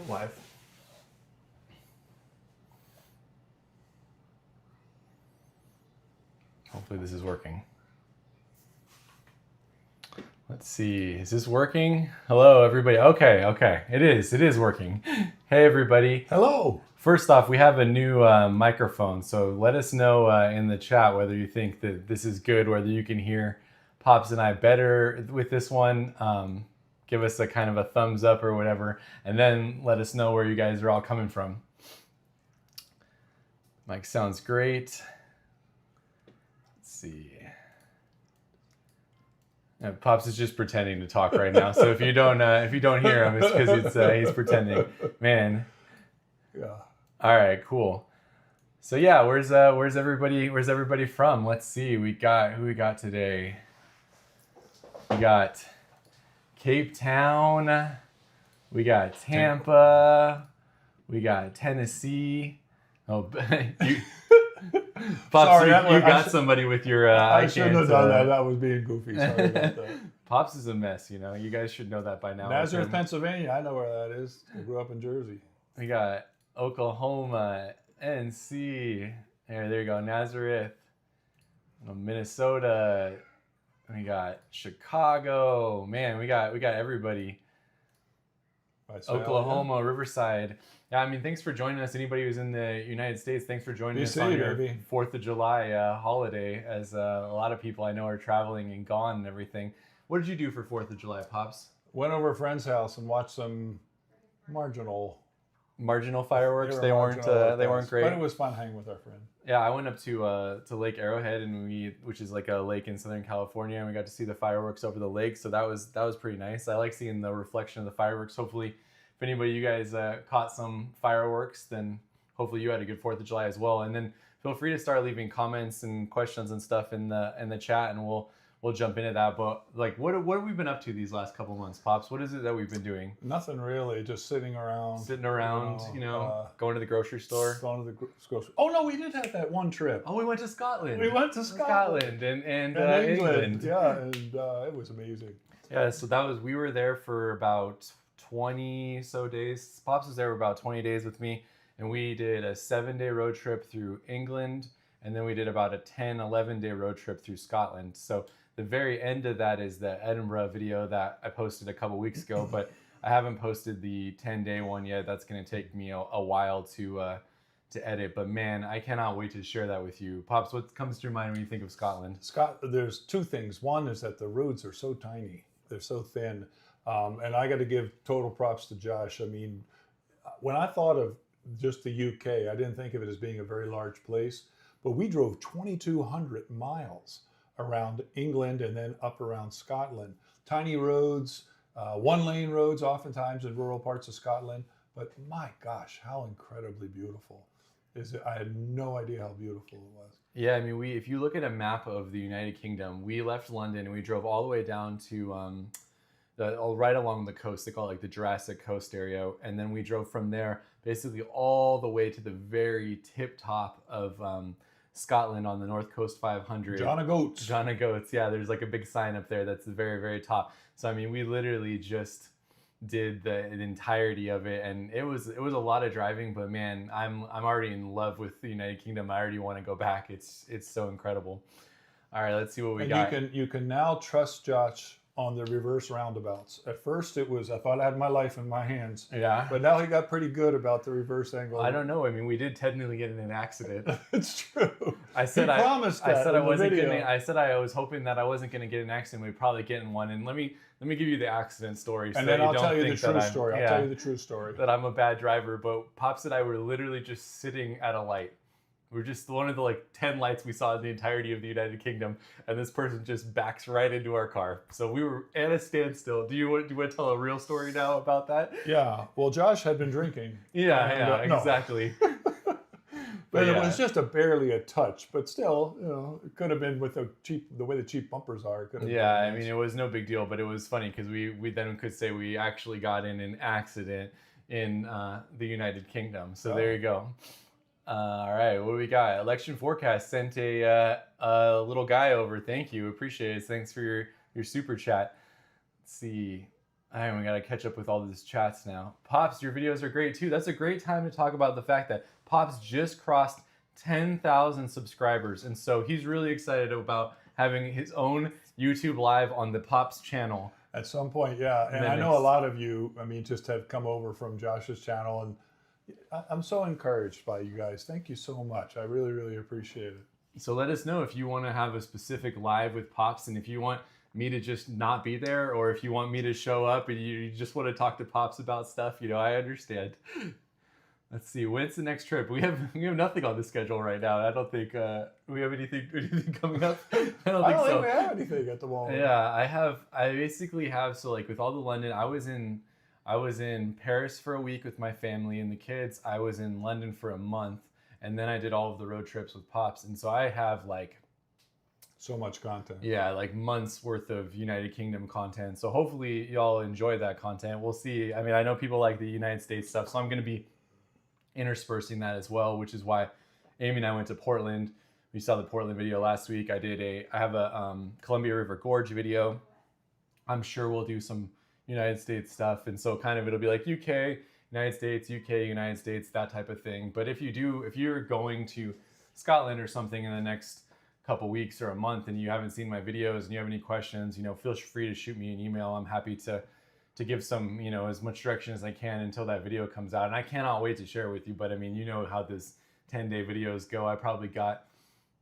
Live. Hopefully this is working. Let's see, is this working? Hello, everybody. Okay. It is working. Hey, everybody. Hello. First off, we have a new microphone, so let us know in the chat whether you think that this is good, whether you can hear Pops and I better with this one. Give us a kind of a thumbs up or whatever, and then let us know where you guys are all coming from. Mic sounds great. Let's see. Pops is just pretending to talk right now, so if you don't hear him, it's because he's pretending. Man. Yeah. All right, cool. So yeah, where's everybody from? Let's see. Who we got today? We got Cape Town. We got Tampa. We got Tennessee. Oh, you, Pops, Sorry, you got somebody with your. I shouldn't have done that. That was being goofy. Sorry about that. Pops is a mess, you know. You guys should know that by now. Nazareth, Pennsylvania. I know where that is. I grew up in Jersey. We got Oklahoma, NC. There you go. Nazareth, Minnesota. We got Chicago. Man, we got everybody. Oklahoma, yeah. Riverside. Yeah, I mean, thanks for joining us. Anybody who's in the United States, thanks for joining us on your 4th of July holiday, as a lot of people I know are traveling and gone and everything. What did you do for 4th of July, Pops? Went over a friend's house and watched some marginal fireworks. They weren't great, but it was fun hanging with our friend. Yeah, I went up to Lake Arrowhead, which is like a lake in Southern California, and we got to see the fireworks over the lake. So that was pretty nice. I like seeing the reflection of the fireworks. Hopefully, if anybody you guys caught some fireworks, then hopefully you had a good 4th of July as well. And then feel free to start leaving comments and questions and stuff in the chat, and we'll jump into that. But like, what have we been up to these last couple months, Pops? What is it that we've been doing? Nothing really, just sitting around, going to the grocery store. Going to the grocery. Oh no, we did have that one trip. Oh, we went to Scotland. We went to Scotland and England. Yeah, and it was amazing. Yeah, so we were there for about 20 so days. Pops was there for about 20 days with me, and we did a 7-day road trip through England, and then we did about a 11-day road trip through Scotland. So the very end of that is the Edinburgh video that I posted a couple weeks ago, but I haven't posted the 10-day one yet. That's going to take me a while to edit. But man, I cannot wait to share that with you. Pops, what comes to your mind when you think of Scotland? There's two things. One is that the roads are so tiny. They're so thin. And I got to give total props to Josh. I mean, when I thought of just the UK, I didn't think of it as being a very large place. But we drove 2,200 miles around England and then up around Scotland. Tiny roads, one-lane roads oftentimes in rural parts of Scotland. But my gosh, how incredibly beautiful is it? I had no idea how beautiful it was. Yeah, I mean, if you look at a map of the United Kingdom, we left London and we drove all the way down to right along the coast. They call it like the Jurassic Coast area. And then we drove from there basically all the way to the very tip top of Scotland on the North Coast 500. John o' Goats. John o' Goats, yeah. There's like a big sign up there that's the very, very top. So, I mean, we literally just did the entirety of it, and it was a lot of driving, but man, I'm already in love with the United Kingdom. I already want to go back. It's so incredible. All right, let's see what we got. You can now trust Josh on the reverse roundabouts. At first I thought I had my life in my hands. Yeah. But now he got pretty good about the reverse angle. I don't know. I mean, we did technically get in an accident. It's true. I said I promised that. I said I wasn't gonna. I said I was hoping that I wasn't gonna get in an accident. We'd probably get in one. And let me give you the accident story. And then I'll tell you the true story. I'll tell you the true story. That I'm a bad driver. But Pops and I were literally just sitting at a light. We're just one of the 10 lights we saw in the entirety of the United Kingdom, and this person just backs right into our car. So we were at a standstill. Do you want to tell a real story now about that? Yeah. Well, Josh had been drinking. Yeah, exactly. But it was just barely a touch. But still, it could have been with the way the cheap bumpers are. Yeah, I mean, it was no big deal, but it was funny because we then could say we actually got in an accident in the United Kingdom. So there you go. All right, what do we got? Election Forecast sent a little guy over. Thank you, appreciate it. Thanks for your super chat. Let's see. All right, we got to catch up with all these chats now. Pops, your videos are great too. That's a great time to talk about the fact that Pops just crossed 10,000 subscribers. And so he's really excited about having his own YouTube live on the Pops channel. At some point, yeah. And I know a lot of you, I mean, just have come over from Josh's channel, and I'm so encouraged by you guys. Thank you so much. I really, really appreciate it. So let us know if you want to have a specific live with Pops, and if you want me to just not be there, or if you want me to show up and you just want to talk to Pops about stuff, you know, I understand. Let's see, when's the next trip? We have nothing on the schedule right now. I don't think we have anything coming up. I don't think we have anything at the moment. Yeah, I basically have, so like with all the London, I was in Paris for a week with my family and the kids. I was in London for a month, and then I did all of the road trips with Pops. And so I have like so much content. Yeah, like months worth of United Kingdom content. So hopefully y'all enjoy that content. We'll see. I mean, I know people like the United States stuff, so I'm going to be interspersing that as well, which is why Amy and I went to Portland. We saw the Portland video last week. I have a Columbia River Gorge video. I'm sure we'll do some United States stuff. And so kind of it'll be like UK, United States, UK, United States, that type of thing. But if you're going to Scotland or something in the next couple weeks or a month and you haven't seen my videos and you have any questions, you know, feel free to shoot me an email. I'm happy to give some, you know, as much direction as I can until that video comes out. And I cannot wait to share it with you. But I mean, you know how this 10-day videos go. I probably got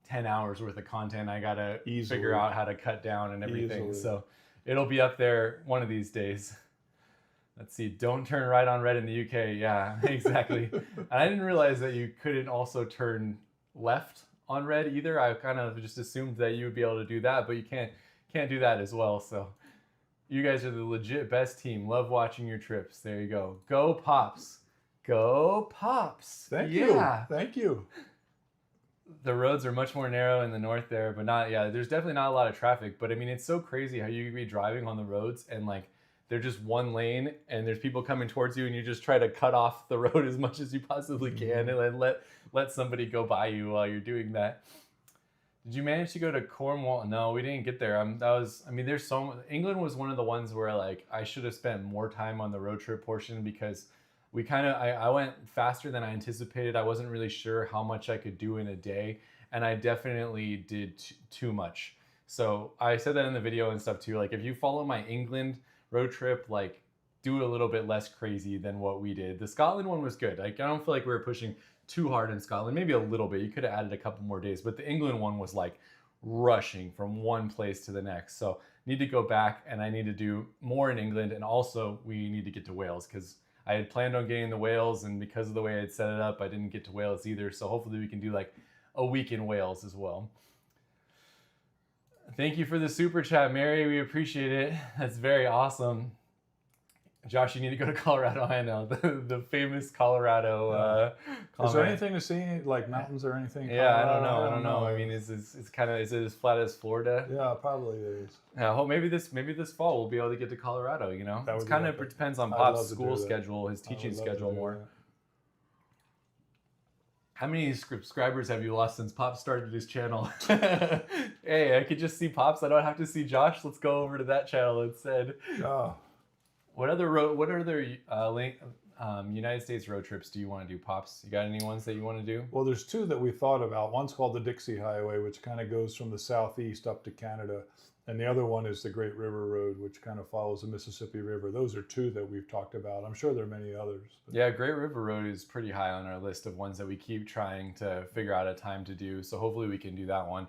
10 hours worth of content. I got to figure out how to cut down and everything. So it'll be up there one of these days. Let's see. Don't turn right on red in the UK. Yeah, exactly. And I didn't realize that you couldn't also turn left on red either. I kind of just assumed that you would be able to do that, but you can't do that as well. So you guys are the legit best team. Love watching your trips. There you go. Go Pops. Go Pops. Thank you. Thank you. The roads are much more narrow in the north there, but there's definitely not a lot of traffic. But I mean, it's so crazy how you could be driving on the roads and like they're just one lane and there's people coming towards you and you just try to cut off the road as much as you possibly can and then let somebody go by you while you're doing that. Did you manage to go to Cornwall? No, we didn't get there. England was one of the ones where like I should have spent more time on the road trip portion because I went faster than I anticipated. I wasn't really sure how much I could do in a day, and I definitely did too much. So I said that in the video and stuff too. Like if you follow my England road trip, like do a little bit less crazy than what we did. The Scotland one was good. Like I don't feel like we were pushing too hard in Scotland, maybe a little bit. You could have added a couple more days, but the England one was like rushing from one place to the next. So need to go back and I need to do more in England. And also we need to get to Wales because I had planned on getting to Wales, and because of the way I'd set it up, I didn't get to Wales either. So hopefully we can do like a week in Wales as well. Thank you for the super chat, Mary. We appreciate it. That's very awesome. Josh, you need to go to Colorado. I know the famous Colorado. Is there anything to see, like mountains or anything? Yeah, I don't know. I mean, is it as flat as Florida? Yeah, probably it is. Yeah, hope maybe this fall we'll be able to get to Colorado. You know, it kind of depends on Pop's school schedule, his teaching schedule more. How many subscribers have you lost since Pop started his channel? Hey, I could just see Pops. I don't have to see Josh. Let's go over to that channel instead. Oh. What other United States road trips do you want to do, Pops? You got any ones that you want to do? Well, there's two that we thought about. One's called the Dixie Highway, which kind of goes from the southeast up to Canada. And the other one is the Great River Road, which kind of follows the Mississippi River. Those are two that we've talked about. I'm sure there are many others. But... Yeah, Great River Road is pretty high on our list of ones that we keep trying to figure out a time to do. So hopefully we can do that one.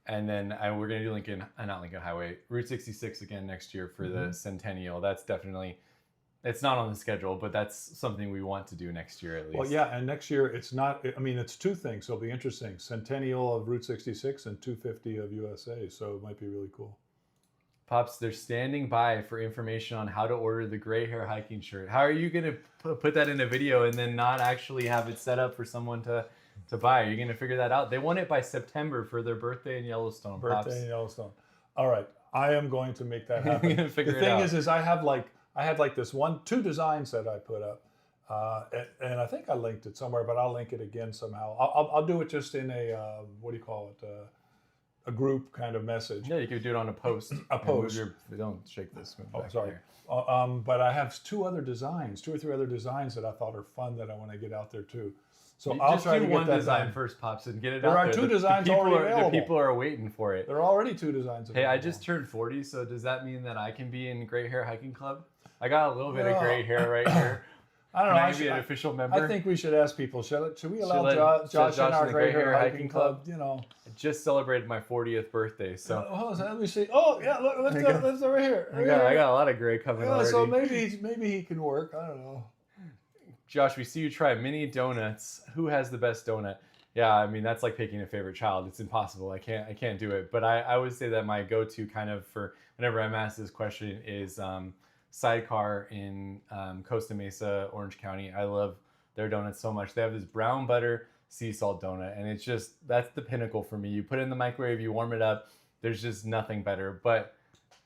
And then we're going to do Route 66 again next year for the Centennial. That's definitely, it's not on the schedule, but that's something we want to do next year at least. Well, yeah, and next year it's not, I mean, it's two things, so it'll be interesting. Centennial of Route 66 and 250 of USA, so it might be really cool. Pops, they're standing by for information on how to order the gray hair hiking shirt. How are you going to put that in a video and then not actually have it set up for someone to buy? Are you going to figure that out? They want it by September for their birthday in Yellowstone. Birthday in Yellowstone. All right, I am going to make that happen. The thing is I had like this two designs that I put up, and I think I linked it somewhere, but I'll link it again somehow. I'll do it just in a what do you call it? a group kind of message. Yeah, you could do it on a post. A post. Don't shake this. Move Oh, back sorry. there. But I have two or three other designs that I thought are fun that I want to get out there too. So You I'll just try do to get one that design done. first, Pops, and get it There out are there. two designs people already are, available. The people are waiting for it. There are already two designs Hey, I available. just turned 40, so does that mean that I can be in Gray Hair Hiking Club? I got a little bit of gray hair right here. I don't Can know. I be an official member? I think we should ask people. Should we allow let Josh in our the Gray Hair Hiking Club? You know. I just celebrated my 40th birthday, so Hold on, let me see. Oh yeah, look, let's over here. I got a lot of gray coming already. So maybe he can work. I don't know. Josh, we see you try mini donuts. Who has the best donut? Yeah, I mean that's like picking a favorite child. It's impossible. I can't do it. But I would say that my go-to kind of for whenever I'm asked this question is Sidecar in Costa Mesa, Orange County. I love their donuts so much. They have this brown butter sea salt donut, and it's just that's the pinnacle for me. You put it in the microwave, you warm it up. There's just nothing better. But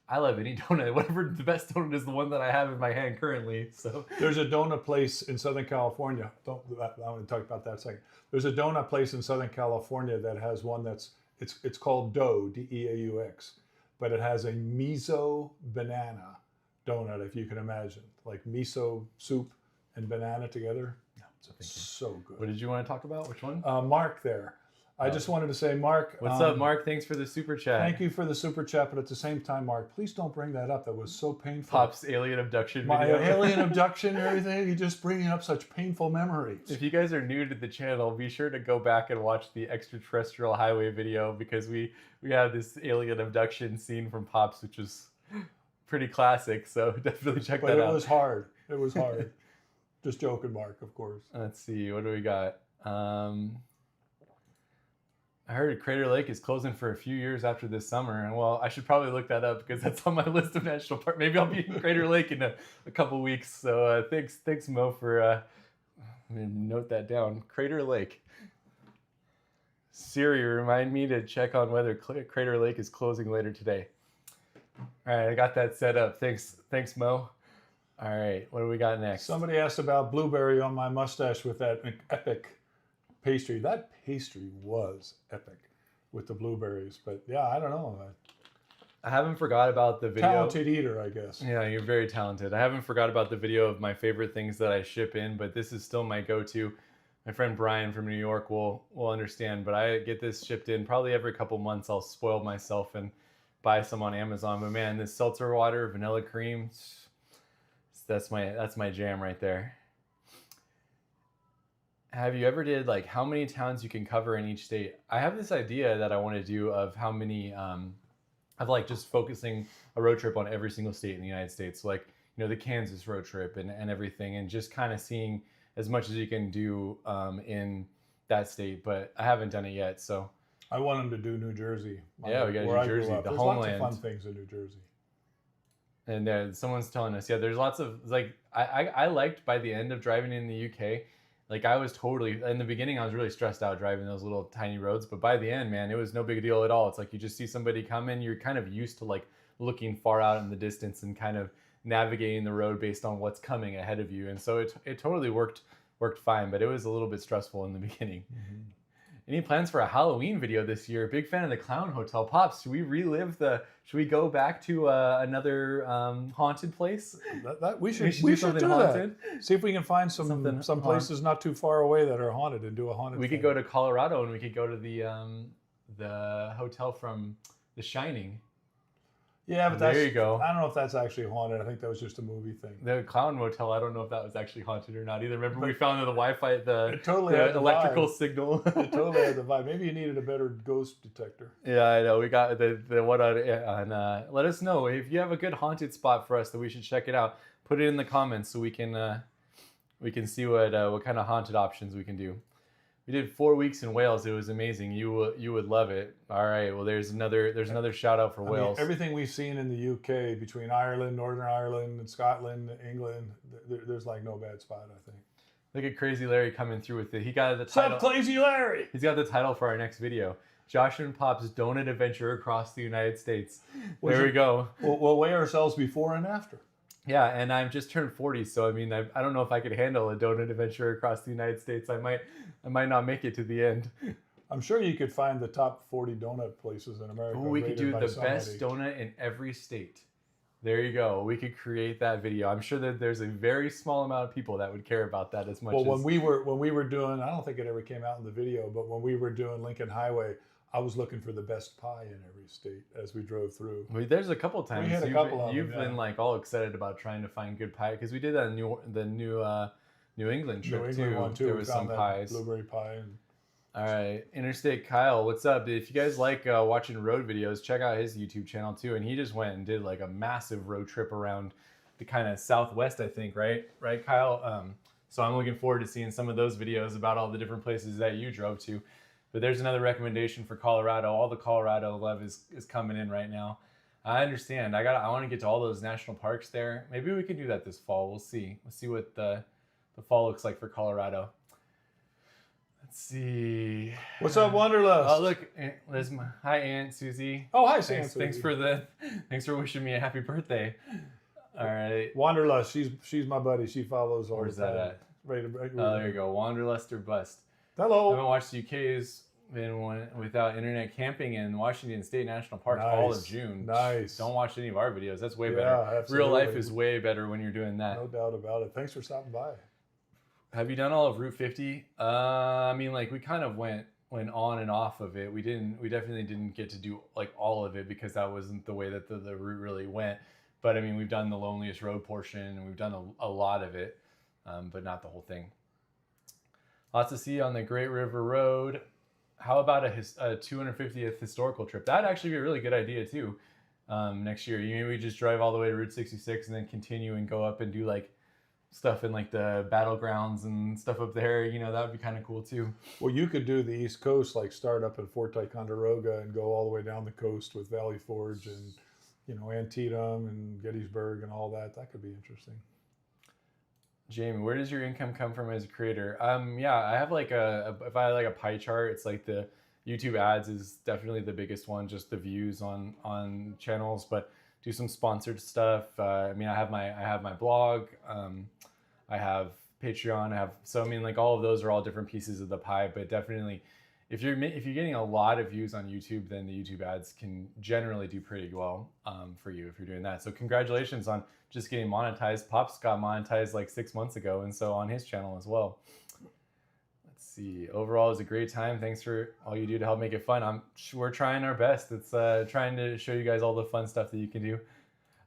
I love any donut. Whatever the best donut is, the one that I have in my hand currently. So there's a donut place in Southern California. I want to talk about that in a second. There's a donut place in Southern California that has one it's called Dough, Deaux, but it has a miso banana donut, if you can imagine, like miso soup and banana together. So good. What did you want to talk about? Which one? Mark there. I just wanted to say, Mark. What's up, Mark? Thanks for the super chat. Thank you for the super chat, but at the same time, Mark, please don't bring that up. That was so painful. Pop's alien abduction My video. alien abduction and everything. You're just bringing up such painful memories. If you guys are new to the channel, be sure to go back and watch the extraterrestrial highway video because we have this alien abduction scene from Pops, which is pretty classic. So definitely check that out. But it was hard. It was hard. Just joking, Mark, of course. Let's see. What do we got? I heard Crater Lake is closing for a few years after this summer. And well, I should probably look that up because that's on my list of national parks. Maybe I'll be in Crater Lake in a couple weeks. So thanks, Mo, for I'm gonna note that down. Crater Lake. Siri, remind me to check on whether Crater Lake is closing later today. All right, I got that set up. Thanks, Mo. All right, what do we got next? Somebody asked about blueberry on my mustache with that epic pastry. That pastry was epic with the blueberries. But yeah, I don't know. I haven't forgot about the video. Talented eater, I guess. Yeah, you're very talented. I haven't forgot about the video of my favorite things that I ship in, but this is still my go-to. My friend Brian from New York will understand, but I get this shipped in probably every couple months. I'll spoil myself and buy some on Amazon. But man, this seltzer water, vanilla cream, that's my jam right there. Have you ever did like how many towns you can cover in each state? I have this idea that I want to do of how many of like just focusing a road trip on every single state in the United States. So like, you know, the Kansas road trip and everything, and just kind of seeing as much as you can do in that state. But I haven't done it yet, so. I want him to do New Jersey. Yeah, we got New Jersey, the There's homeland. lots of fun things in New Jersey. And someone's telling us, yeah, there's lots of, like, I liked by the end of driving in the UK, like I was totally, in the beginning I was really stressed out driving those little tiny roads, but by the end, man, it was no big deal at all. It's like you just see somebody come in, you're kind of used to like looking far out in the distance and kind of navigating the road based on what's coming ahead of you. And so it totally worked fine, but it was a little bit stressful in the beginning. Mm-hmm. Any plans for a Halloween video this year? Big fan of the Clown Hotel. Pops, should we go back to another haunted place? We should do haunted. That. See if we can find some places not too far away that are haunted and do a haunted We thing. could go to Colorado and we could go to the hotel from The Shining. Yeah, but there you go. I don't know if that's actually haunted. I think that was just a movie thing. The Clown Motel, I don't know if that was actually haunted or not either. Remember we found the Wi-Fi, the electrical signal. It totally had the vibe. Maybe you needed a better ghost detector. Yeah, I know. We got the one on let us know if you have a good haunted spot for us that we should check it out. Put it in the comments so we can see what kind of haunted options we can do. We did 4 weeks in Wales. It was amazing. You would love it. All right. Well, there's another shout out for Wales. Everything we've seen in the UK between Ireland, Northern Ireland, and Scotland, England, there's like no bad spot, I think. Look at Crazy Larry coming through with it. He got the title. What's up, Crazy Larry? He's got the title for our next video. Josh and Pop's Donut Adventure Across the United States. There we go. We'll weigh ourselves before and after. Yeah, and I've just turned 40, so I mean, I don't know if I could handle a donut adventure across the United States. I might not make it to the end. I'm sure you could find the top 40 donut places in America. We could do rated by the best somebody. donut in every state. There you go. We could create that video. I'm sure that there's a very small amount of people that would care about that as much Well, as... when we were doing, I don't think it ever came out in the video, but when we were doing Lincoln Highway, I was looking for the best pie in every state as we drove through. There's a couple times had a couple of them, you've yeah. been like all excited about trying to find good pie because we did that in the New England trip New England too. one too. There We was found some that pies. blueberry pie. And All right, Interstate Kyle, what's up? If you guys like watching road videos, check out his YouTube channel too. And he just went and did like a massive road trip around the kind of Southwest, I think, right, Kyle? So I'm looking forward to seeing some of those videos about all the different places that you drove to. But there's another recommendation for Colorado. All the Colorado love is coming in right now. I understand. I want to get to all those national parks there. Maybe we can do that this fall. We'll see. We'll see what the fall looks like for Colorado. Let's see. what's up, Wanderlust? Oh, look, Liz. Hi, Aunt Susie. Oh, hi, Thanks Susie. thanks for wishing me a happy birthday. All right. Wanderlust. She's my buddy. She follows all Where's the time. that at? Right. Oh, there you go. Wanderlust or bust. I Hello. haven't watched the UK's been without internet camping in Washington State National Park all of Nice. June. Nice. Don't watch any of our videos. That's way Yeah, better. absolutely. Real life is way better when you're doing that. No doubt about it. Thanks for stopping by. Have you done all of Route 50? I mean, like we kind of went on and off of it. We definitely didn't get to do like all of it because that wasn't the way that the route really went. But I mean, we've done the loneliest road portion and we've done a lot of it, but not the whole thing. Lots to see on the Great River Road. How about a 250th historical trip? That'd actually be a really good idea too. Next year, maybe we just drive all the way to Route 66 and then continue and go up and do like stuff in like the battlegrounds and stuff up there. You know, that would be kind of cool too. Well, you could do the East Coast, like start up in Fort Ticonderoga and go all the way down the coast with Valley Forge and, Antietam and Gettysburg and all that. That could be interesting. Jamie, where does your income come from as a creator? Yeah, I have like if I had like a pie chart, it's like the YouTube ads is definitely the biggest one, just the views on channels, but do some sponsored stuff. I mean, I have my blog, I have Patreon, I mean, like all of those are all different pieces of the pie, but definitely if you're getting a lot of views on YouTube, then the YouTube ads can generally do pretty well for you if you're doing that. So congratulations on just getting monetized. Pops got monetized like 6 months ago, and so on his channel as well. Let's see. Overall, it was a great time. Thanks for all you do to help make it fun. We're trying our best. It's trying to show you guys all the fun stuff that you can do.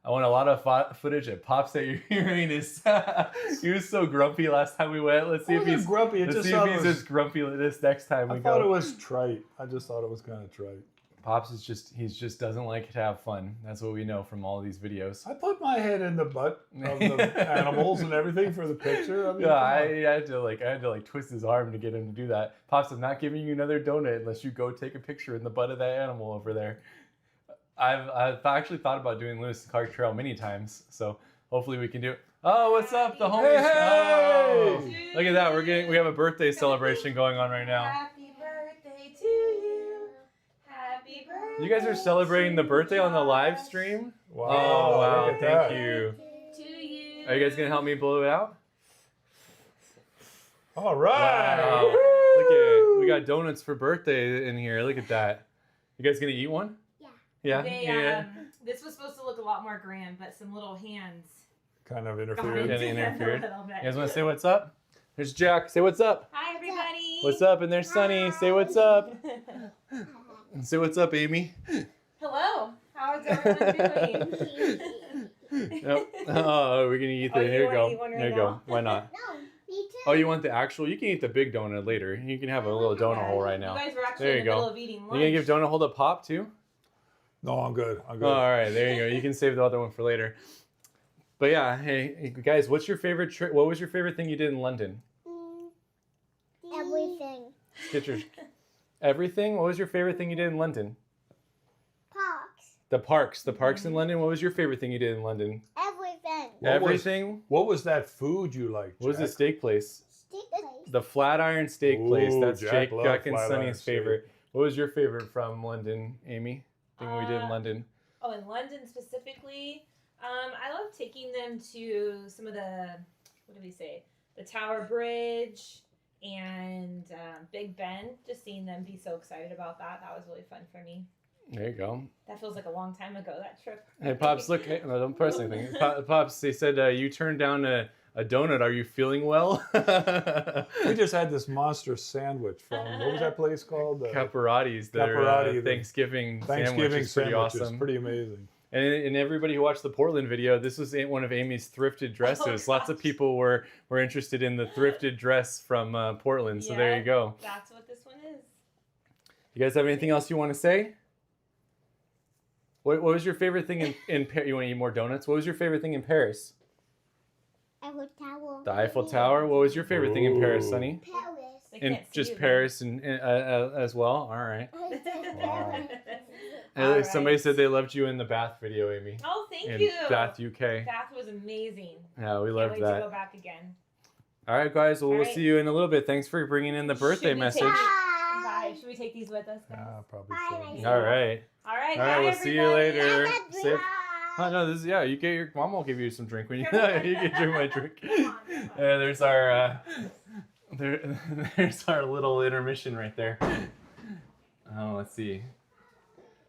I want a lot of footage at Pops at Uranus. He was so grumpy last time we went. Let's see if he's grumpy. Let's see if he's as grumpy this next time we I go. thought it was trite. I just thought it was kind of trite. Pops is just doesn't like to have fun. That's what we know from all these videos. I put my head in the butt of the animals and everything for the picture. I mean, Yeah, I had to twist his arm to get him to do that. Pops, I'm not giving you another donut unless you go take a picture in the butt of that animal over there. I've actually thought about doing Lewis and Clark Trail many times, so hopefully we can do it. Oh, what's up, the homies? Hey! Oh, look at that, we have a birthday celebration going on right now. Happy birthday to you. Happy birthday. You guys are celebrating the birthday on the live stream? Wow. Oh wow, look at thank that. you. To you. Are you guys gonna help me blow it out? All right. Wow. Woo! Look at we got donuts for birthday in here. Look at that. You guys gonna eat one? Yeah. Yeah. This was supposed to look a lot more grand, but some little hands Kind of got interfered. Kinda into it interfered. a little bit. You guys wanna say what's up? There's Jack. Say what's up. Hi, everybody. What's up? And there's Sunny. Say what's up. And say what's up, Amy. Hello. How is everyone doing? Yep. Oh, we're gonna eat the. Oh, you Here you wanna go. eat one right There you go. now? Why not? No, me too. Oh, you want the actual? You can eat the big donut later. You can have a little donut hole right now. You guys were actually There in you the go. middle of eating lunch. You gonna give donut hole to Pop too? No, I'm good. I'm good. Oh, all right, there you go. You can save the other one for later. But yeah, hey guys, what's your favorite trip? What was your favorite thing you did in London? Everything. Get your everything. What was your favorite thing you did in London? Parks. The parks in London. What was your favorite thing you did in London? Everything. Everything. What was that food you liked? What was the Jack? steak place? Stick place. The Flatiron Steak place. Ooh, That's Jack loved Jack and Flatiron Sunny's steak. favorite. What was your favorite from London, Amy? Thing we did in London. Oh, in London specifically, I love taking them to some of the, what do we say? The Tower Bridge, and Big Ben. Just seeing them be so excited about that. That was really fun for me. There you go. That feels like a long time ago, that trip. Hey, Pops, look. Hey, no, don't press anything. Pops, they said you turned down a donut. Are you feeling well? We just had this monster sandwich from, what was that place called? Caparotti's. Their Caparati, Thanksgiving sandwich Thanksgiving is pretty sandwich is awesome. pretty amazing. And everybody who watched the Portland video, this was one of Amy's thrifted dresses. Oh, Lots of gosh. people were interested in the thrifted dress from Portland. So there you go. That's what this one is. You guys have anything else you want to say? What was your favorite thing in Paris? You want to eat more donuts? What was your favorite thing in Paris? Eiffel Tower. The Eiffel Tower. What was your favorite thing in Paris, Sonny? Paris. They And can't see just you, Paris and as well. All right. Wow. All Somebody right. said they loved you in the Bath video, Amy. Oh, thank In you. Bath, UK. Bath was amazing. Yeah, we Can't loved wait that. to go back again. All right, guys. Well, All we'll right. see you in a little bit. Thanks for bringing in the birthday Should we message. take- Bye. Bye. Should we take these with us, guys? Yeah, probably Bye, so. Lacey. All right. All right. All right, bye, we'll see you everybody. later. Bye. Safe- Oh, no, this is, yeah, you get your mom will give you some drink when you, Come on. you can drink my drink. Come on, come on. There's our there's our little intermission right there. Oh, let's see.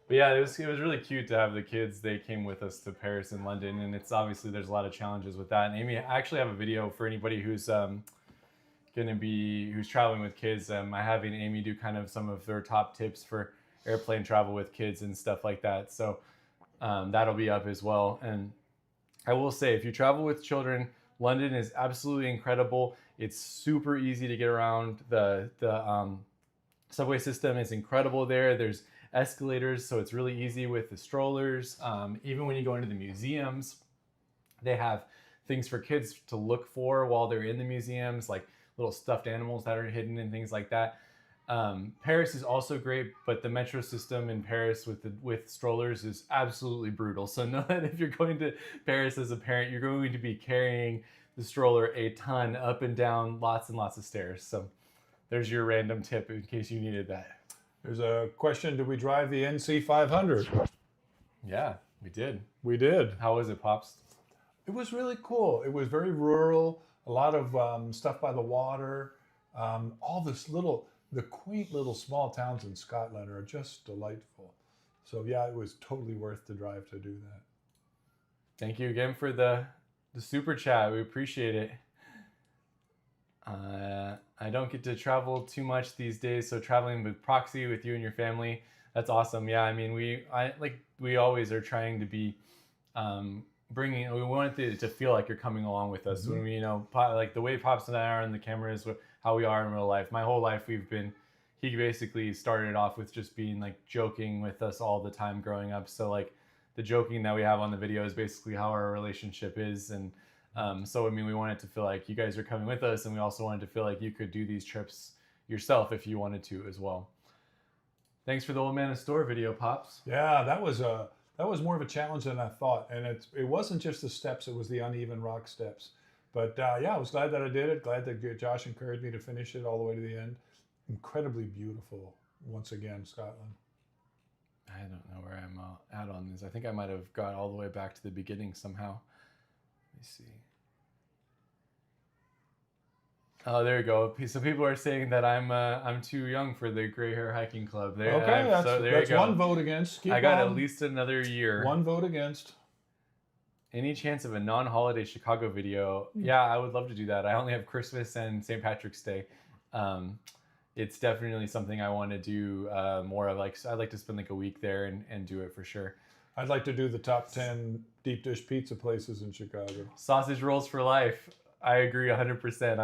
But yeah, it was really cute to have the kids. They came with us to Paris and London, and it's obviously there's a lot of challenges with that. And Amy, I actually have a video for anybody who's who's traveling with kids. I having Amy do kind of some of their top tips for airplane travel with kids and stuff like that. So that'll be up as well. And I will say, if you travel with children, London is absolutely incredible. It's super easy to get around. The subway system is incredible there. There's escalators, so it's really easy with the strollers. Even when you go into the museums, they have things for kids to look for while they're in the museums, like little stuffed animals that are hidden and things like that. Paris is also great, but the metro system in Paris with strollers is absolutely brutal. So know that if you're going to Paris as a parent, you're going to be carrying the stroller a ton up and down, lots and lots of stairs. So there's your random tip in case you needed that. There's a question, did we drive the NC 500? Yeah, we did. We did. How was it, Pops? It was really cool. It was very rural, a lot of stuff by the water. All this the quaint little small towns in Scotland are just delightful. So yeah, it was totally worth the drive to do that. Thank you again for the super chat. We appreciate it. I don't get to travel too much these days, so traveling with proxy with you and your family, that's awesome. Yeah, I mean, we always are trying to be we want it to feel like you're coming along with us. When we, like the way Pops and I are on the camera is how we are in real life. My whole life he basically started off with just being like joking with us all the time growing up. So like the joking that we have on the video is basically how our relationship is. And so, I mean, we wanted to feel like you guys are coming with us, and we also wanted to feel like you could do these trips yourself if you wanted to as well. Thanks for the Old Man of Store video, Pops. Yeah, that was more of a challenge than I thought. And it wasn't just the steps, it was the uneven rock steps. But yeah, I was glad that I did it. Glad that Josh encouraged me to finish it all the way to the end. Incredibly beautiful, once again, Scotland. I don't know where I'm at on this. I think I might have got all the way back to the beginning somehow. Let me see. Oh, there you go. So people are saying that I'm too young for the Gray Hair Hiking Club. There, Okay, so there that's you go. one vote against. Keep I got on. at least another year. One vote against. Any chance of a non-holiday Chicago video? Yeah, I would love to do that. I only have Christmas and St. Patrick's Day. It's definitely something I want to do more of. Like, I'd like to spend like a week there and do it for sure. I'd like to do the top 10 deep dish pizza places in Chicago. Sausage rolls for life. I agree 100%.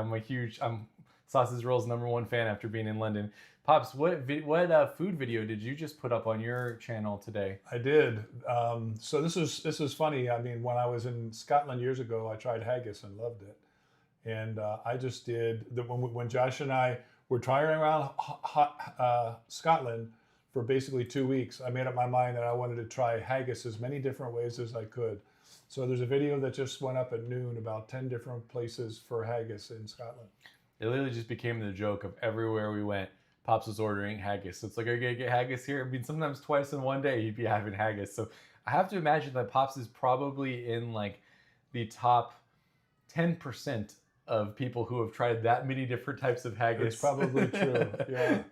I'm Sausage Rolls #1 fan after being in London. Pops, what food video did you just put up on your channel today? I did. So this is funny. I mean, when I was in Scotland years ago, I tried haggis and loved it. And I just did when Josh and I were trying around Scotland for basically 2 weeks. I made up my mind that I wanted to try haggis as many different ways as I could. So there's a video that just went up at noon about 10 different places for haggis in Scotland. It literally just became the joke of everywhere we went. Pops was ordering haggis. So it's like, are you gonna get haggis here? I mean, sometimes twice in one day he'd be having haggis. So I have to imagine that Pops is probably in like the top 10% of people who have tried that many different types of haggis. It's probably true. Yeah.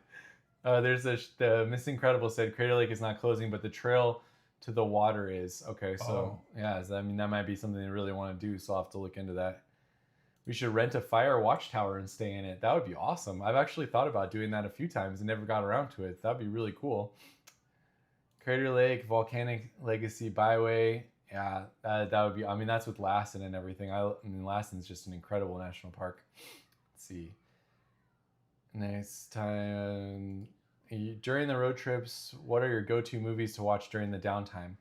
The Miss Incredible said Crater Lake is not closing, but the trail to the water is. Okay, so yeah, I mean that might be something they really want to do. So I'll have to look into that. We should rent a fire watchtower and stay in it. That would be awesome. I've actually thought about doing that a few times and never got around to it. That'd be really cool. Crater Lake, Volcanic Legacy Byway. Yeah, that would be. I mean, that's with Lassen and everything. I mean, Lassen's just an incredible national park. Let's see. Next time, during the road trips, what are your go-to movies to watch during the downtime?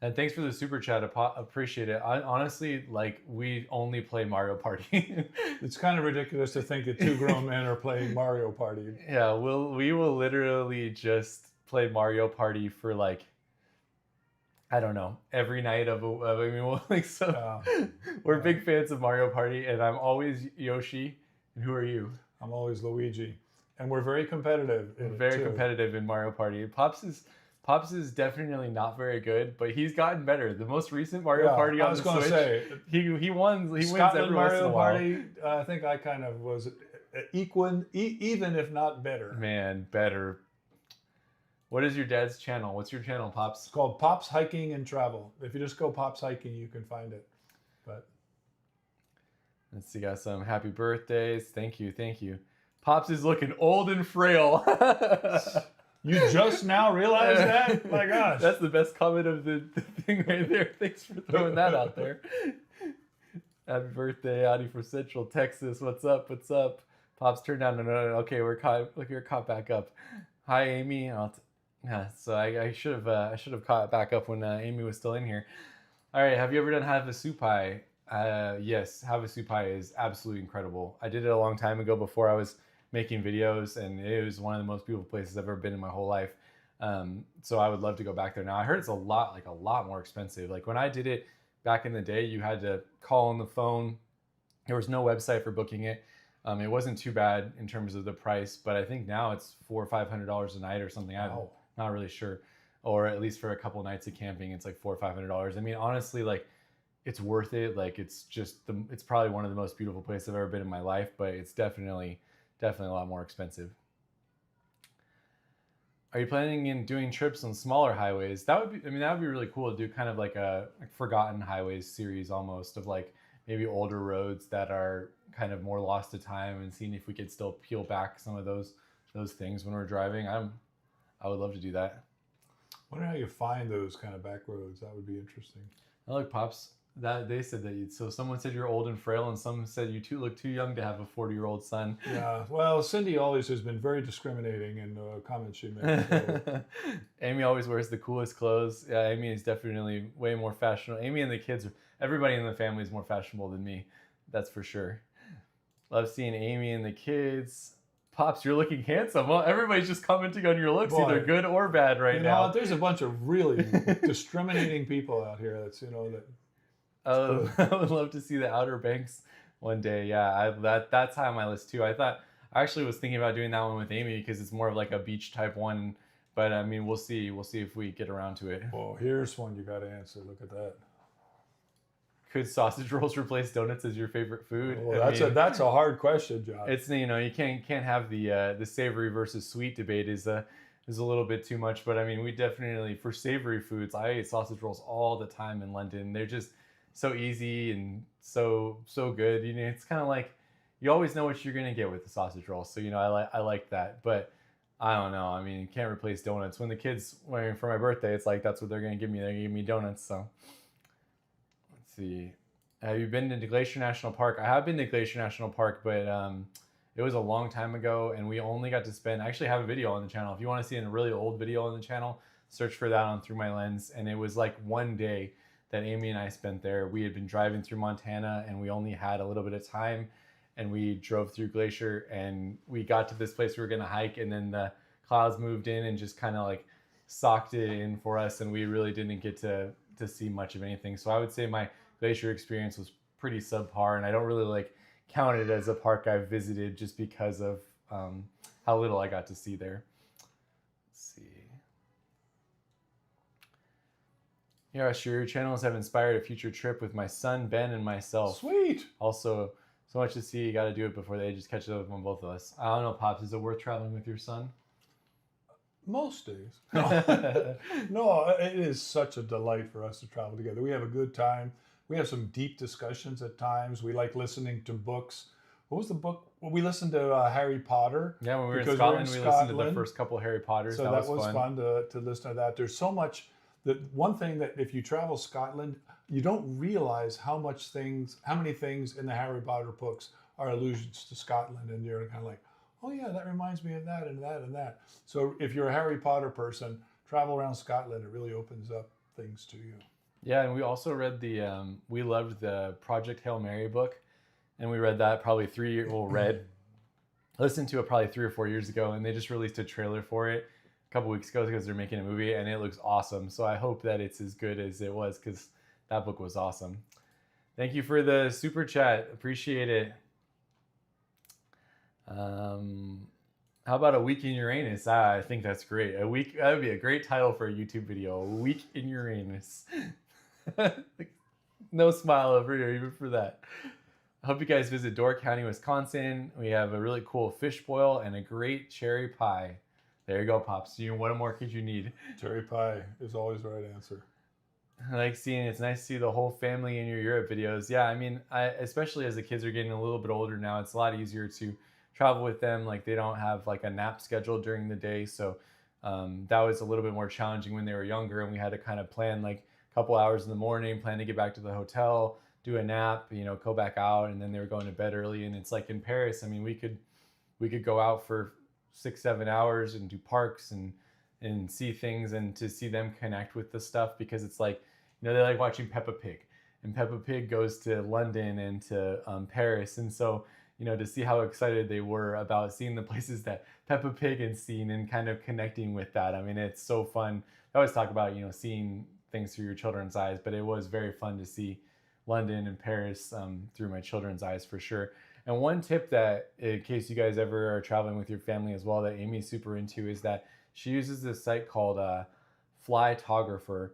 And thanks for the super chat. Appreciate it. Honestly, like, we only play Mario Party. It's kind of ridiculous to think that two grown men are playing Mario Party. Yeah, we will literally just play Mario Party for like, I don't know, every night of I mean, we're big fans of Mario Party, and I'm always Yoshi. And who are you? I'm always Luigi, and we're very competitive. Very competitive in Mario Party. Pops is definitely not very good, but he's gotten better. The most recent Mario Party on the Switch, he won. He wins every once in a while. Party, I think I kind of was equal, even if not better. Man, better. What is your dad's channel? What's your channel, Pops? It's called Pops Hiking and Travel. If you just go Pops Hiking, you can find it. But let's see, got some happy birthdays. Thank you. Pops is looking old and frail. You just now realized that? My gosh. That's the best comment of the thing right there. Thanks for throwing that out there. Happy birthday, Audie from Central Texas. What's up? Pops turned down. No. Okay, we're caught back up. Hi, Amy. So I should have caught back up when Amy was still in here. All right, have you ever done Havasupai? Yes, Havasupai is absolutely incredible. I did it a long time ago before I was making videos, and it was one of the most beautiful places I've ever been in my whole life. So I would love to go back there now. I heard it's a lot more expensive. Like when I did it back in the day, you had to call on the phone. There was no website for booking it. It wasn't too bad in terms of the price, but I think now it's $400 or $500 a night or something. I'm not really sure, or at least for a couple nights of camping, it's like $400 or $500. I mean, honestly, like, it's worth it. Like, it's probably one of the most beautiful places I've ever been in my life, but it's definitely a lot more expensive. Are you planning in doing trips on smaller highways? That would be really cool to do, kind of like a forgotten highways series almost, of like maybe older roads that are kind of more lost to time, and seeing if we could still peel back some of those things when we're driving. I would love to do that. I wonder how you find those kind of back roads. That would be interesting. Oh, look, Pops. That they said that so someone said you're old and frail, and some said you look too young to have a 40-year-old son. Yeah, well, Cindy always has been very discriminating in the comments she makes. So. Amy always wears the coolest clothes. Yeah, Amy is definitely way more fashionable. Amy and the kids, everybody in the family is more fashionable than me. That's for sure. Love seeing Amy and the kids. Pops, you're looking handsome. Well, everybody's just commenting on your looks, either good or bad right now. There's a bunch of really discriminating people out here. That's that. I would love to see the Outer Banks one day. Yeah, that's high on my list too. I actually was thinking about doing that one with Amy because it's more of like a beach type one. But I mean, we'll see. We'll see if we get around to it. Well, here's one you got to answer. Look at that. Could sausage rolls replace donuts as your favorite food? Well, that's a hard question, John. It's you can't have the savory versus sweet debate is a little bit too much. But I mean, we definitely, for savory foods, I eat sausage rolls all the time in London. They're just so easy and so good. It's kind of like you always know what you're gonna get with the sausage roll. So I like that. But I don't know. I mean, you can't replace donuts. When the kids for my birthday, it's like that's what they're gonna give me. They're gonna give me donuts. So let's see. Have you been to Glacier National Park? I have been to Glacier National Park, but it was a long time ago, and we only got to spend. I actually have a video on the channel. If you want to see a really old video on the channel, search for that on Through My Lens. And it was like one day that Amy and I spent there. We had been driving through Montana, and we only had a little bit of time, and we drove through Glacier, and we got to this place we were gonna hike, and then the clouds moved in and just kind of like socked it in for us, and we really didn't get to see much of anything. So I would say my Glacier experience was pretty subpar, and I don't really count it as a park I've visited just because of how little I got to see there. Let's see. Yeah, sure. Your channels have inspired a future trip with my son, Ben, and myself. Sweet. Also, so much to see. You got to do it before the ages catch up on both of us. I don't know, Pops. Is it worth traveling with your son? Most days. No, it is such a delight for us to travel together. We have a good time. We have some deep discussions at times. We like listening to books. What was the book? Well, we listened to Harry Potter. Yeah, when we were in because Scotland, we listened to the first couple Harry Potters. So that was fun to listen to that. There's so much. That one thing that if you travel Scotland, you don't realize how many things in the Harry Potter books are allusions to Scotland, and you're kind of like, oh yeah, that reminds me of that and that and that. So if you're a Harry Potter person, travel around Scotland. It really opens up things to you. Yeah, and we also read we loved the Project Hail Mary book, and we read that probably listened to it probably 3 or 4 years ago, and they just released a trailer for it a couple weeks ago because they're making a movie, and it looks awesome. So I hope that it's as good as it was, because that book was awesome. Thank you for the super chat. Appreciate it. How about a week in Uranus? I think that's great. A week, that would be a great title for a YouTube video. A week in Uranus. No smile over here even for that. I hope you guys visit Door County, Wisconsin. We have a really cool fish boil and a great cherry pie. There you go, Pops. What more could you need? Cherry pie is always the right answer. I like seeing it's nice to see the whole family in your Europe videos. Yeah, I mean, especially as the kids are getting a little bit older now, it's a lot easier to travel with them. Like, they don't have like a nap schedule during the day, so that was a little bit more challenging when they were younger, and we had to kind of plan like a couple hours in the morning, plan to get back to the hotel, do a nap, go back out, and then they were going to bed early. And it's like in Paris, I mean, we could go out for 6-7 hours and do parks and see things, and to see them connect with the stuff, because it's like, they like watching Peppa Pig, and Peppa Pig goes to London and to Paris, and so to see how excited they were about seeing the places that Peppa Pig had seen and kind of connecting with that. I mean, it's so fun. I always talk about seeing things through your children's eyes, but it was very fun to see London and Paris through my children's eyes for sure. And one tip that, in case you guys ever are traveling with your family as well, that Amy's super into, is that she uses this site called Flytographer.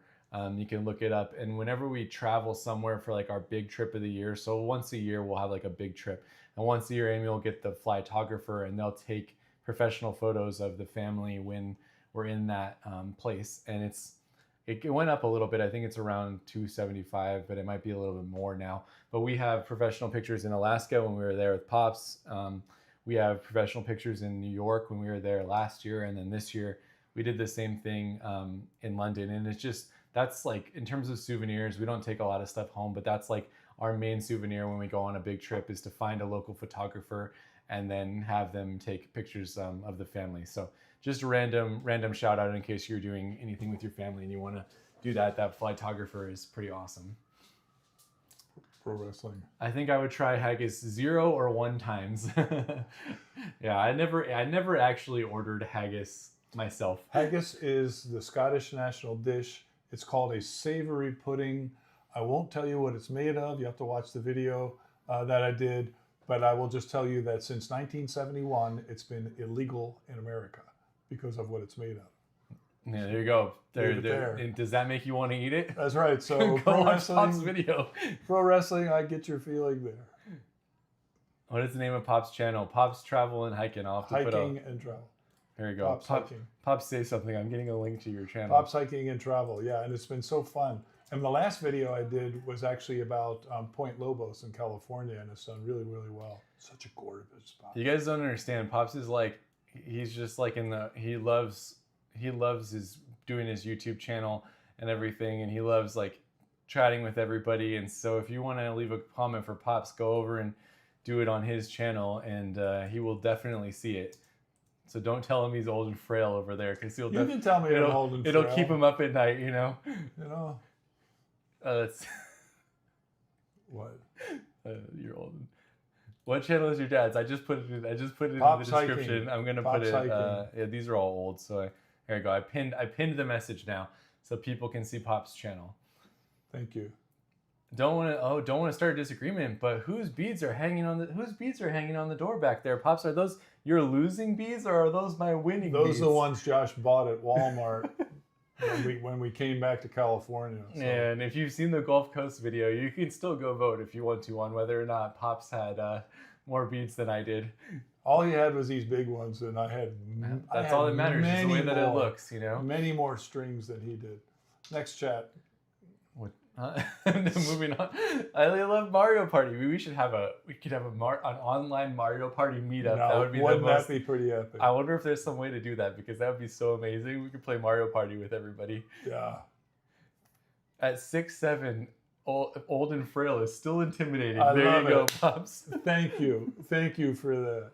You can look it up, and whenever we travel somewhere for like our big trip of the year, so once a year we'll have like a big trip, and once a year Amy will get the Flytographer, and they'll take professional photos of the family when we're in that place. And it went up a little bit. I think it's around $275, but it might be a little bit more now. But we have professional pictures in Alaska when we were there with Pops. We have professional pictures in New York when we were there last year, and then this year we did the same thing in London. And it's just, that's like, in terms of souvenirs, we don't take a lot of stuff home, but that's like our main souvenir when we go on a big trip, is to find a local photographer and then have them take pictures of the family. So just a random shout out in case you're doing anything with your family and you want to do that. That Flytographer is pretty awesome. Pro wrestling. I think I would try haggis 0 or 1 times. Yeah, I never actually ordered haggis myself. Haggis is the Scottish national dish. It's called a savory pudding. I won't tell you what it's made of. You have to watch the video that I did. But I will just tell you that since 1971, it's been illegal in America because of what it's made of. Yeah, there you go. There. And does that make you want to eat it? That's right. So Go watch Pop's video. Pro wrestling, I get your feeling there. What is the name of Pop's channel? Pop's Travel and Hiking. I'll have to put Hiking and travel. There you go. Pop's hiking. Pop, say something. I'm getting a link to your channel. Pop's hiking and travel. Yeah, and it's been so fun. And the last video I did was actually about Point Lobos in California, and it's done really, really well. Such a gorgeous spot. You guys don't understand. Pops is like, he's just like he loves doing his YouTube channel and everything, and he loves like chatting with everybody. And so if you want to leave a comment for Pops, go over and do it on his channel, and he will definitely see it. So don't tell him he's old and frail over there, because you can tell me I'm old and frail. It'll keep him up at night, You know. That's what? You're old. What channel is your dad's? I just put it in the description. Hiking. I'm gonna Pop's put it. Hiking. These are all old, so here you go. I pinned the message now, so people can see Pop's channel. Thank you. Don't want to start a disagreement, but whose beads are hanging on the door back there? Pops, are those your losing beads, or are those my winning beads? Those are the ones Josh bought at Walmart when we came back to California. So. And if you've seen the Gulf Coast video, you can still go vote if you want to on whether or not Pops had more beads than I did. All he had was these big ones, and I had. That's all that matters, is the way that it looks, you know? Many more strings than he did. Next chat. What? Moving on. I love Mario Party. We could have an online Mario Party meetup. No, that would be wouldn't that be pretty epic? I wonder if there's some way to do that, because that would be so amazing. We could play Mario Party with everybody. Yeah. At 6'7", old and frail is still intimidating. I there love you go, it. Pops. Thank you for that.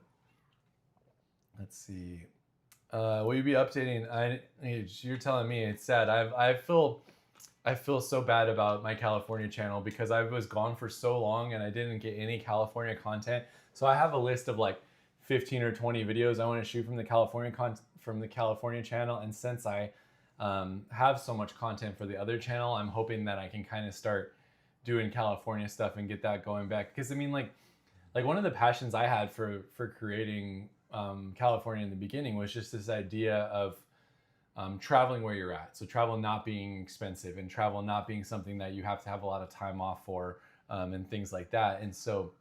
Let's see. Will you be updating? You're telling me it's sad. I feel so bad about my California channel because I was gone for so long and I didn't get any California content. So I have a list of like 15 or 20 videos I want to shoot from the California channel. And since I have so much content for the other channel, I'm hoping that I can kind of start doing California stuff and get that going back. Because I mean, like one of the passions I had for creating California in the beginning was just this idea of traveling where you're at. So travel not being expensive and travel not being something that you have to have a lot of time off for and things like that. And so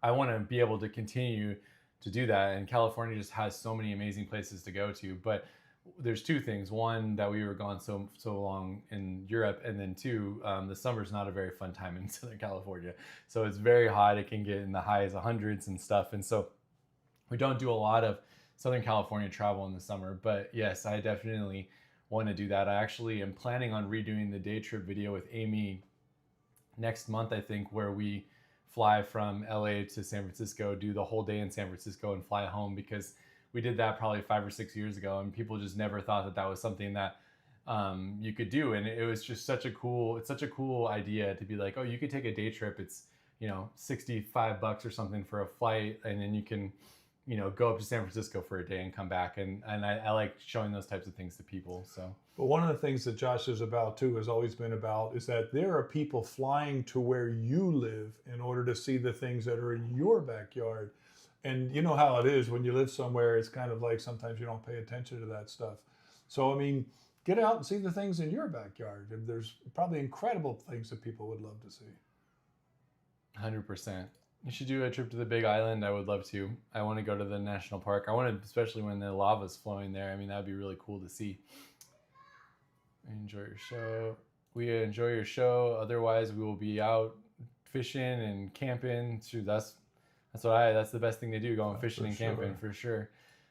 I want to be able to continue to do that. And California just has so many amazing places to go to. But there's two things. One, that we were gone so long in Europe. And then two, the summer's not a very fun time in Southern California. So it's very hot. It can get in the highs 100s and stuff. And so we don't do a lot of Southern California travel in the summer, but yes, I definitely want to do that. I actually am planning on redoing the day trip video with Amy next month, I think, where we fly from LA to San Francisco, do the whole day in San Francisco and fly home, because we did that probably 5 or 6 years ago and people just never thought that that was something that you could do. And it was just such a cool idea to be like, oh, you could take a day trip. It's, $65 or something for a flight. And then you can, go up to San Francisco for a day and come back. And I like showing those types of things to people. So, but one of the things that Josh is about too, has always been about, is that there are people flying to where you live in order to see the things that are in your backyard. And you know how it is when you live somewhere, it's kind of like sometimes you don't pay attention to that stuff. So, I mean, get out and see the things in your backyard. There's probably incredible things that people would love to see. 100%. You should do a trip to the Big Island. I would love to. I want to go to the national park. I want to, especially when the lava's flowing there. I mean, that'd be really cool to see. Enjoy your show. We enjoy your show. Otherwise, we will be out fishing and camping. That's the best thing to do, going fishing and camping for sure.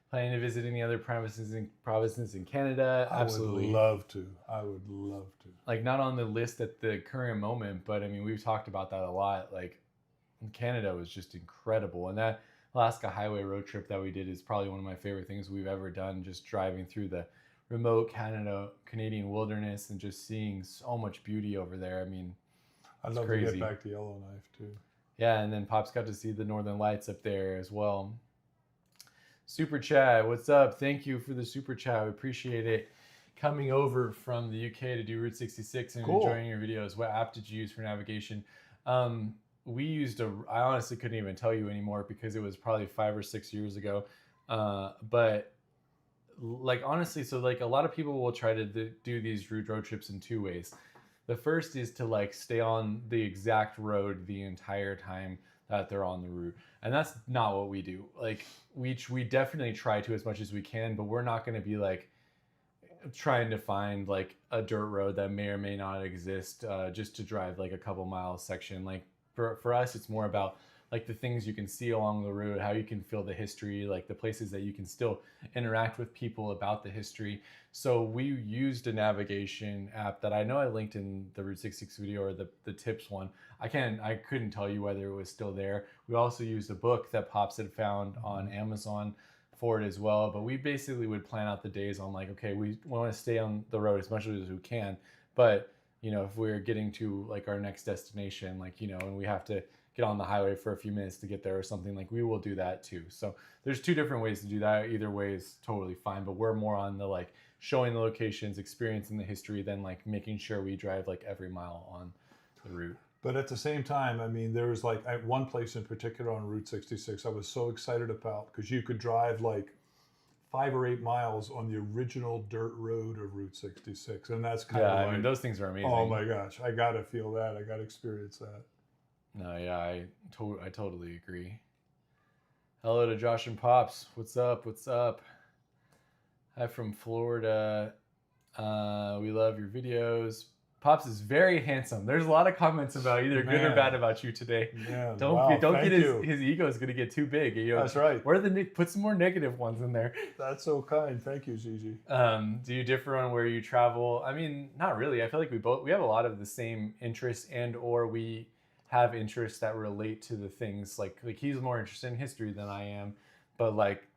Planning to visit any other provinces in Canada? Absolutely. I would love to. Like, not on the list at the current moment, but I mean, we've talked about that a lot. Like, Canada was just incredible. And that Alaska Highway road trip that we did is probably one of my favorite things we've ever done, just driving through the remote Canadian wilderness and just seeing so much beauty over there. I mean, I'd love to get back to Yellowknife too. Yeah, and then Pops got to see the Northern Lights up there as well. Super chat, what's up? Thank you for the super chat. We appreciate it. Coming over from the UK to do Route 66 and enjoying your videos. What app did you use for navigation? We used I honestly couldn't even tell you anymore because it was probably 5 or 6 years ago. But like, honestly, so like a lot of people will try to do these road trips in two ways. The first is to like stay on the exact road the entire time that they're on the route. And that's not what we do. Like, we definitely try to as much as we can, but we're not going to be like trying to find like a dirt road that may or may not exist just to drive like a couple miles section. Like, for us, it's more about like the things you can see along the route, how you can feel the history, like the places that you can still interact with people about the history. So we used a navigation app that I know I linked in the Route 66 video, or the tips one. I couldn't tell you whether it was still there. We also used a book that Pops had found on Amazon for it as well. But we basically would plan out the days on like, okay, we want to stay on the road as much as we can. But, if we're getting to like our next destination, like, and we have to get on the highway for a few minutes to get there or something, like, we will do that too. So there's two different ways to do that. Either way is totally fine, but we're more on the like showing the locations, experiencing the history, than like making sure we drive like every mile on the route. But at the same time, I mean, there was like one place in particular on Route 66 I was so excited about, because you could drive like 5 or 8 miles on the original dirt road of Route 66, and that's kind Yeah, of I like, mean, those things are amazing. oh my gosh, I gotta feel that. I gotta experience that. No, yeah, I totally agree. Hello to Josh and Pops. What's up? What's up? Hi from Florida. We love your videos. Pops is very handsome. There's a lot of comments about either good or Man. bad about you today. Man, Don't wow, don't thank get you. his ego is gonna get too big. You know, That's right. Where are put some more negative ones in there. That's so kind. Thank you, Gigi. Do you differ on where you travel? I mean, not really. I feel like we have a lot of the same interests, and or we have interests that relate to the things. Like he's more interested in history than I am, but like,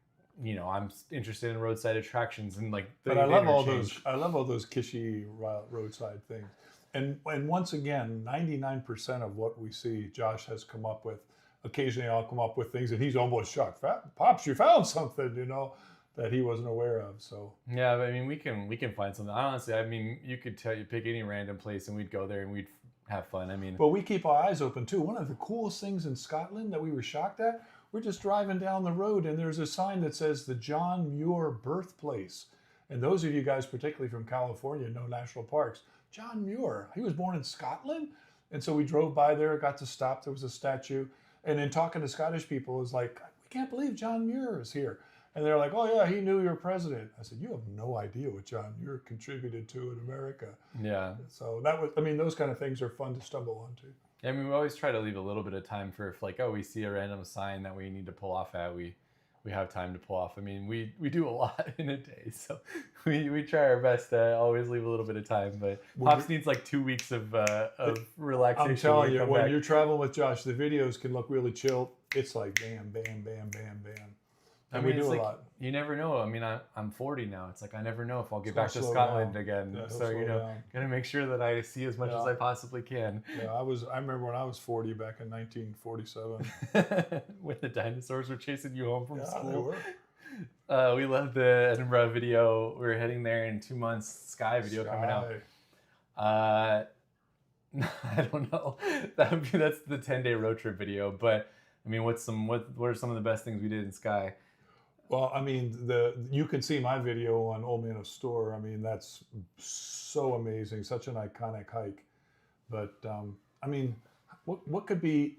you know, I'm interested in roadside attractions and like. But I love all those. I love all those kishy roadside things. And once again, 99% of what we see, Josh has come up with. Occasionally, I'll come up with things, and he's almost shocked. Pops, you found something, you know, that he wasn't aware of. So yeah, but I mean, we can find something. Honestly, I mean, you could pick any random place, and we'd go there and we'd have fun. I mean, but we keep our eyes open too. One of the coolest things in Scotland that we were shocked at, we're just driving down the road, and there's a sign that says the John Muir birthplace. And those of you guys, particularly from California, know national parks. John Muir, he was born in Scotland. And so we drove by there, got to stop. There was a statue. And then talking to Scottish people, it was like, we can't believe John Muir is here. And they're like, oh yeah, he knew your president. I said, you have no idea what John Muir contributed to in America. yeah. So that was, I mean, those kind of things are fun to stumble onto. I mean, we always try to leave a little bit of time for if like, oh, we see a random sign that we need to pull off at, we have time to pull off. I mean, we do a lot in a day, so we try our best to always leave a little bit of time. But Pops needs like 2 weeks of relaxation. I'm telling you, when you're traveling with Josh, the videos can look really chill. It's like bam, bam, bam, bam, bam. And we do a lot. You never know. I mean, I'm 40 now. It's like I never know if I'll get It's back to gonna slow Scotland down. again. Yeah, So you slow know, down. gotta make sure that I see as much as I possibly can. Yeah, I remember when I was 40 back in 1947. When the dinosaurs were chasing you home from Yeah, school. they were. We love the Edinburgh video. We're heading there in 2 months. Sky video coming out. I don't know. That's the 10-day road trip video. But I mean, what are some of the best things we did in Sky? Well, I mean, you can see my video on Old Man of Store. I mean, that's so amazing, such an iconic hike. But I mean, what could be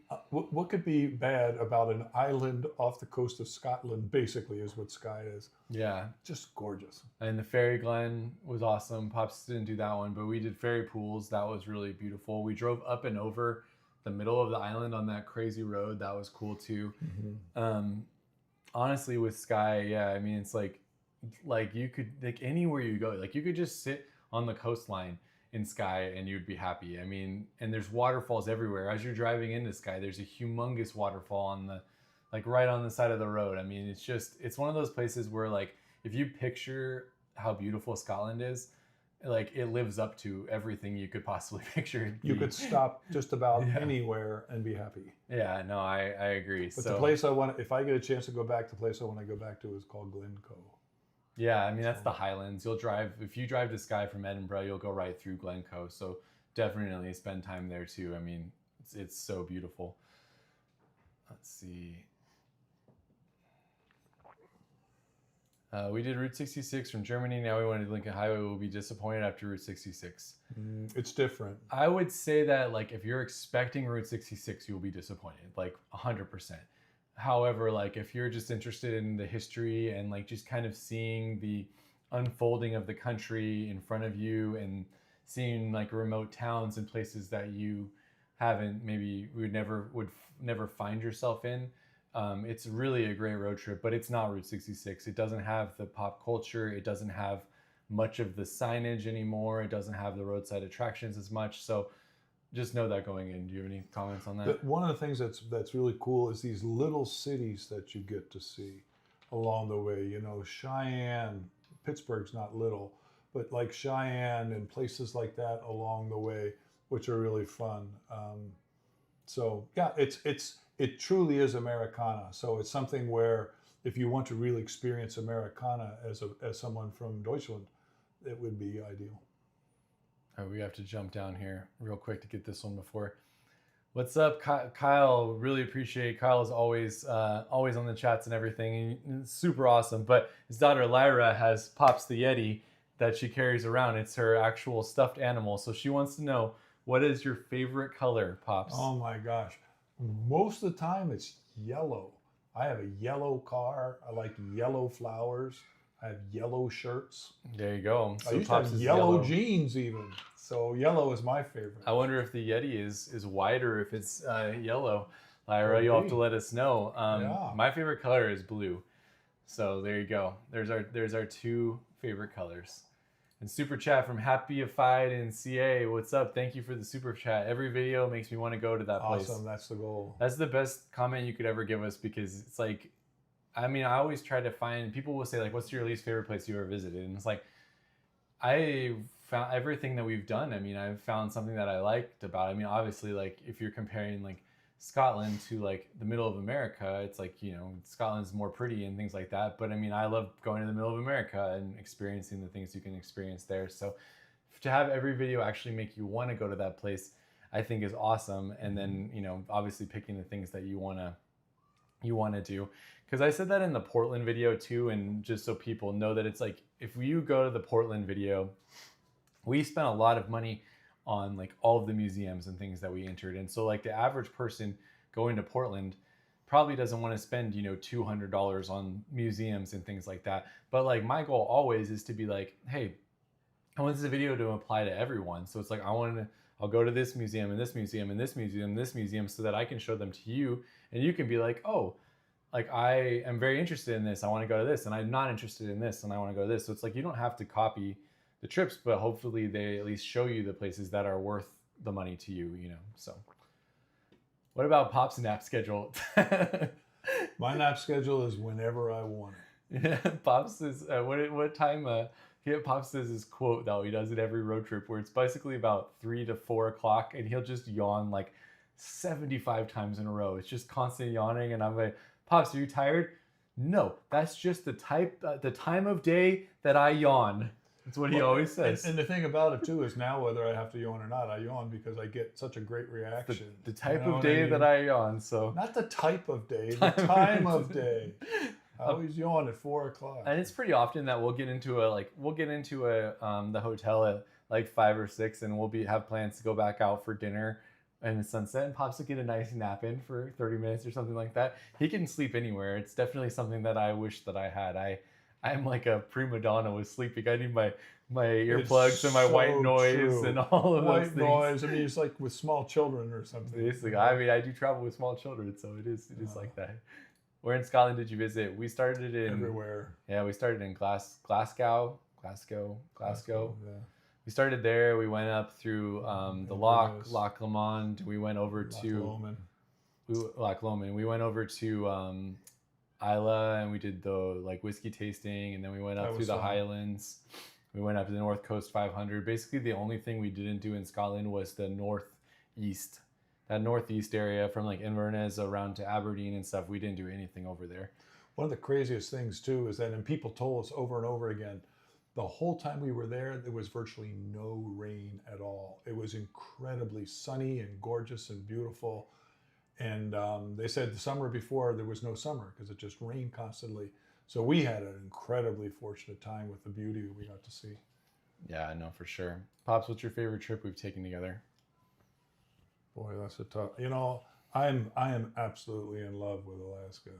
bad about an island off the coast of Scotland? Basically, is what Skye is. Yeah, just gorgeous. And the Fairy Glen was awesome. Pops didn't do that one, but we did Fairy Pools. That was really beautiful. We drove up and over the middle of the island on that crazy road. That was cool too. Mm-hmm. Honestly, with Sky, yeah, I mean, it's like you could, like anywhere you go, like you could just sit on the coastline in Sky and you'd be happy. I mean, and there's waterfalls everywhere. As you're driving into Sky, there's a humongous waterfall on the, like right on the side of the road. I mean, it's one of those places where like, if you picture how beautiful Scotland is, like it lives up to everything you could possibly picture. You could stop just about anywhere and be happy. Yeah, no, I agree. But the place I want, if I get a chance to go back, the place I want to go back to is called Glencoe. Yeah, I mean, that's the Highlands. If you drive to Skye from Edinburgh, you'll go right through Glencoe. So definitely spend time there too. I mean, it's so beautiful. Let's see. We did Route 66 from Germany. Now we wanted to Lincoln Highway. We'll be disappointed after Route 66. It's different. I would say that like if you're expecting Route 66, you'll be disappointed, like 100%. However, like if you're just interested in the history and like just kind of seeing the unfolding of the country in front of you and seeing like remote towns and places that you would never find yourself in, it's really a great road trip. But it's not Route 66. It doesn't have the pop culture. It doesn't have much of the signage anymore. It doesn't have the roadside attractions as much. So just know that going in. Do you have any comments on that? One of the things that's really cool is these little cities that you get to see along the way. You know, Cheyenne, Pittsburgh's not little, but like Cheyenne and places like that along the way, which are really fun. So yeah, it truly is Americana. So it's something where if you want to really experience Americana as someone from Deutschland, it would be ideal. All right, we have to jump down here real quick to get this one before. What's up, Kyle? Really appreciate Kyle is always always on the chats and everything. And it's super awesome. But his daughter Lyra has Pops the Yeti that she carries around. It's her actual stuffed animal. So she wants to know, what is your favorite color, Pops? Oh my gosh. Most of the time it's yellow. I have a yellow car. I like yellow flowers. I have yellow shirts. There you go. I So used to Pops have is yellow jeans even. So yellow is my favorite. I wonder if the Yeti is white or if it's yellow. Lyra, Could you'll have be. to let us know. Yeah. My favorite color is blue. So there you go. There's our two favorite colors. And super chat from Happyified in CA. What's up? Thank you for the super chat. Every video makes me want to go to that place. Awesome. That's the goal. That's the best comment you could ever give us, because it's like, I mean, I always try to find, people will say like, what's your least favorite place you ever visited? And it's like, I found everything that we've done. I mean, I've found something that I liked about it. I mean, obviously, like if you're comparing like Scotland to like the middle of America, it's like, you know, Scotland's more pretty and things like that. But I mean, I love going to the middle of America and experiencing the things you can experience there. So to have every video actually make you want to go to that place, I think is awesome. And then, you know, obviously picking the things that you want to do. Because I said that in the Portland video too, and just so people know that it's like, if you go to the Portland video, we spent a lot of money on like all of the museums and things that we entered. And so like the average person going to Portland probably doesn't want to spend, you know, $200 on museums and things like that. But like my goal always is to be like, hey, I want this video to apply to everyone. So it's like, I'll go to this museum and this museum and this museum and this museum so that I can show them to you. And you can be like, oh, like I am very interested in this. I want to go to this, and I'm not interested in this, and I want to go to this. So it's like, you don't have to copy the trips, but hopefully they at least show you the places that are worth the money to you, you know. So what about Pop's nap schedule? My nap schedule is whenever I want it. Yeah, Pops is what time Pops does his quote though. He does it every road trip where it's basically about 3 to 4 o'clock, and he'll just yawn like 75 times in a row. It's just constant yawning, and I'm like, Pops, are you tired? No, that's just the time of day that I yawn. That's what he always says. And the thing about it too is now whether I have to yawn or not, I yawn because I get such a great reaction. The type of day that I yawn. So not the type of day, the time of day. I always yawn at 4 o'clock. And it's pretty often that we'll get into the hotel at like 5 or 6, and we'll have plans to go back out for dinner and the sunset, and Pops will get a nice nap in for 30 minutes or something like that. He can sleep anywhere. It's definitely something that I wish that I had. I'm like a prima donna with sleeping. I need my earplugs and my white noise and all of those things. White noise. I mean, it's like with small children or something. Basically, I mean, I do travel with small children, so it is like that. Where in Scotland did you visit? We started in everywhere. Yeah, we started in Glasgow. Yeah. We started there. We went up through the Loch Lomond. We went over to Loch Lomond. We went over to Isla, and we did the like whiskey tasting, and then we went up through the Highlands. We went up to the North Coast 500. Basically, the only thing we didn't do in Scotland was the northeast. That northeast area from like Inverness around to Aberdeen and stuff. We didn't do anything over there. One of the craziest things too is that, and people told us over and over again, the whole time we were there was virtually no rain at all. It was incredibly sunny and gorgeous and beautiful. And they said the summer before there was no summer because it just rained constantly. So we had an incredibly fortunate time with the beauty that we got to see. Yeah, I know for sure. Pops, what's your favorite trip we've taken together? Boy, that's a tough. You know, I am absolutely in love with Alaska.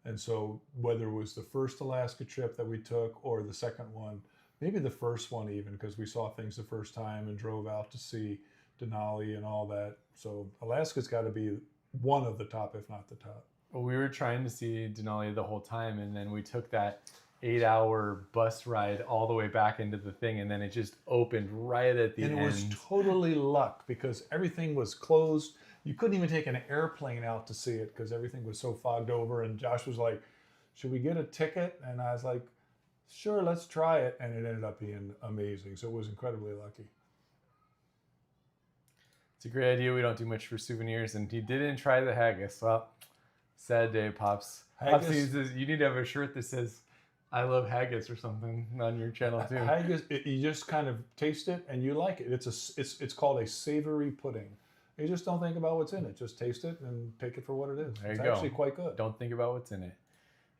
And so whether it was the first Alaska trip that we took or the second one, maybe the first one even, because we saw things the first time and drove out to see Denali and all that. So Alaska's got to be one of the top, if not the top. Well, we were trying to see Denali the whole time, and then we took that 8-hour bus ride all the way back into the thing, and then it just opened right at the end. And it was totally luck because everything was closed. You couldn't even take an airplane out to see it because everything was so fogged over. And Josh was like, should we get a ticket? And I was like, sure, let's try it. And it ended up being amazing. So it was incredibly lucky. It's a great idea. We don't do much for souvenirs, and he didn't try the haggis. Well, sad day, Pops. Haggis? Pops, you need to have a shirt that says I love haggis or something on your channel too. Haggis, you just kind of taste it and you like it. It's called a savory pudding. You just don't think about what's in it. Just taste it and take it for what it is. There It's you go. actually quite good. Don't think about what's in it.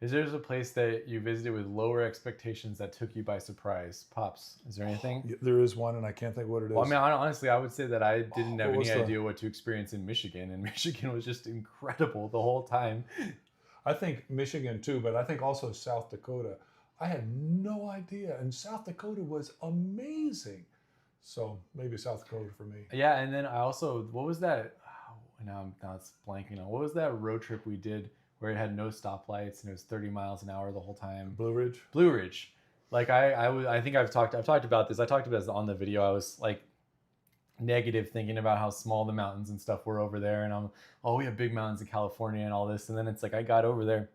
Is there a place that you visited with lower expectations that took you by surprise? Pops, is there anything? Yeah, there is one, and I can't think what it is. Well, I mean, honestly, I would say that I didn't have What was any the- idea what to experience in Michigan, and Michigan was just incredible the whole time. I think Michigan too, but I think also South Dakota. I had no idea, and South Dakota was amazing. So maybe South Dakota for me. Yeah, and then I also, what was that? Oh, now it's blanking on. What was that road trip we did where it had no stoplights and it was 30 miles an hour the whole time? Blue Ridge. Blue Ridge. Like I think I've talked about this. I talked about this on the video. I was like negative thinking about how small the mountains and stuff were over there, and we have big mountains in California and all this, and then it's like I got over there.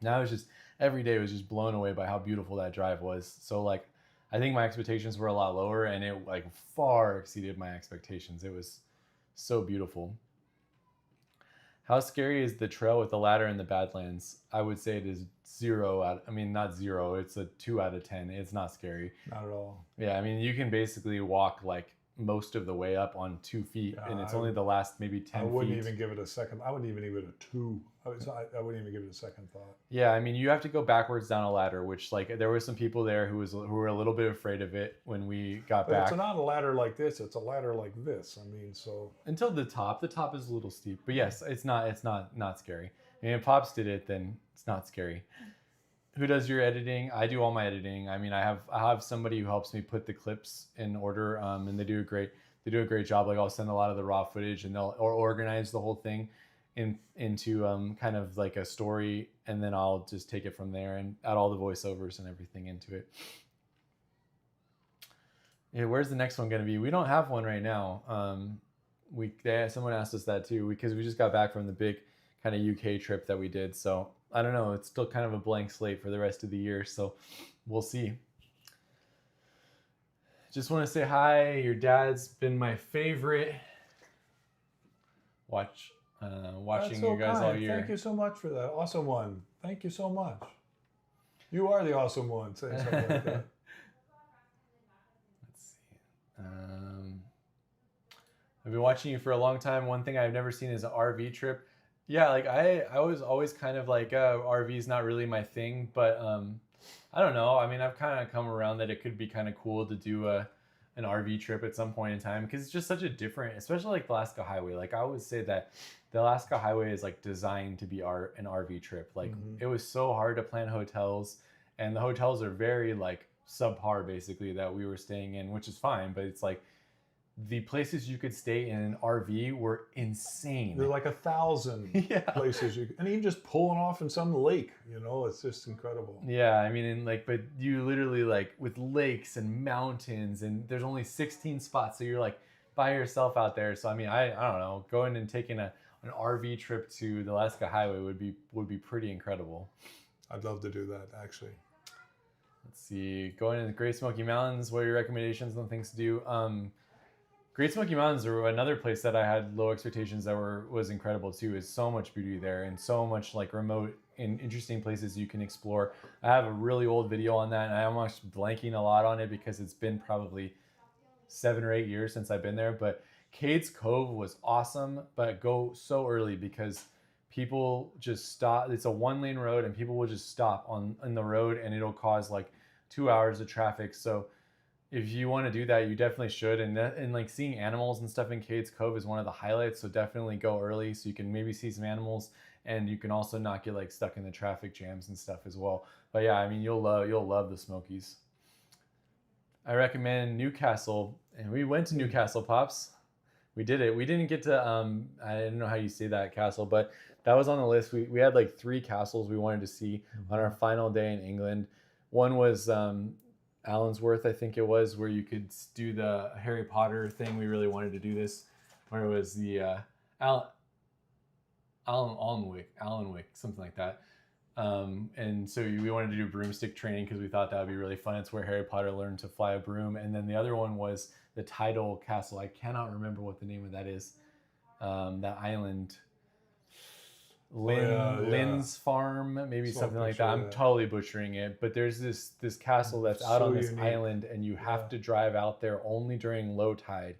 Now it's just every day was just blown away by how beautiful that drive was. So like I think my expectations were a lot lower, and it like far exceeded my expectations. It was so beautiful. How scary is the trail with the ladder in the Badlands? I would say it is 0 out. I mean, not 0. It's a 2 out of 10. It's not scary. Not at all. Yeah, I mean, you can basically walk like most of the way up on 2 feet, and it's only the last maybe 10 I wouldn't feet. even give it a second. I wouldn't even give it a 2. I wouldn't even give it a second thought. Yeah, I mean, you have to go backwards down a ladder, which like there were some people there who were a little bit afraid of it when we got But back. it's not a ladder like this. It's a ladder like this. I mean, so Until the top. The top is a little steep, but yes, it's not scary. And if Pops did it, then it's not scary. Who does your editing? I do all my editing. I mean, I have somebody who helps me put the clips in order, and they do a great job. Like I'll send a lot of the raw footage, and they'll organize the whole thing into kind of like a story, and then I'll just take it from there and add all the voiceovers and everything into it. Yeah, where's the next one going to be? We don't have one right now. Someone asked us that too, because we just got back from the big kind of UK trip that we did. So I don't know. It's still kind of a blank slate for the rest of the year. So we'll see. Just want to say hi. Your dad's been my favorite. Watching that's so you guys all kind. year. Thank you so much for that. Awesome one. Thank you so much. You are the awesome one. Say something like that. Let's see. I've been watching you for a long time. One thing I've never seen is an RV trip. Yeah, like I was always kind of like RV is not really my thing, but I don't know. I mean, I've kind of come around that it could be kind of cool to do an RV trip at some point in time, because it's just such a different, especially like the Alaska Highway. Like I always say that the Alaska Highway is like designed to be an RV trip. Like it was so hard to plan hotels, and the hotels are very like subpar basically that we were staying in, which is fine, but it's like the places you could stay in an RV were insane. There's like 1,000 Yeah. places and even just pulling off in some lake, it's just incredible. Yeah, I mean, but you literally like with lakes and mountains, and there's only 16 spots, so you're like by yourself out there. So I mean, I don't know, going and taking an RV trip to the Alaska Highway would be pretty incredible. I'd love to do that actually. Let's see, going to the Great Smoky Mountains. What are your recommendations on things to do? Great Smoky Mountains are another place that I had low expectations that was incredible too. Is so much beauty there and so much like remote and interesting places you can explore. I have a really old video on that, and I'm actually blanking a lot on it because it's been probably 7 or 8 years since I've been there. But Cades Cove was awesome, but go so early because people just stop. It's a 1-lane road, and people will just stop on the road, and it'll cause like 2 hours of traffic. So if you want to do that, you definitely should. And like seeing animals and stuff in Cades Cove is one of the highlights. So definitely go early so you can maybe see some animals, and you can also not get like stuck in the traffic jams and stuff as well. But yeah, I mean, you'll love the Smokies. I recommend Newcastle, and we went to Newcastle, Pops. We did it. We didn't get to I don't know how you say that castle, but that was on the list. We had like 3 castles we wanted to see on our final day in England. One was Allensworth, I think it was, where you could do the Harry Potter thing. We really wanted to do this, where it was the Allenwick, something like that. And so we wanted to do broomstick training because we thought that would be really fun. It's where Harry Potter learned to fly a broom. And then the other one was the Tidal Castle. I cannot remember what the name of that is. That island. Lynn's Farm, maybe something like that. I'm totally butchering it, but there's this castle that's out on this island, and you have to drive out there only during low tide.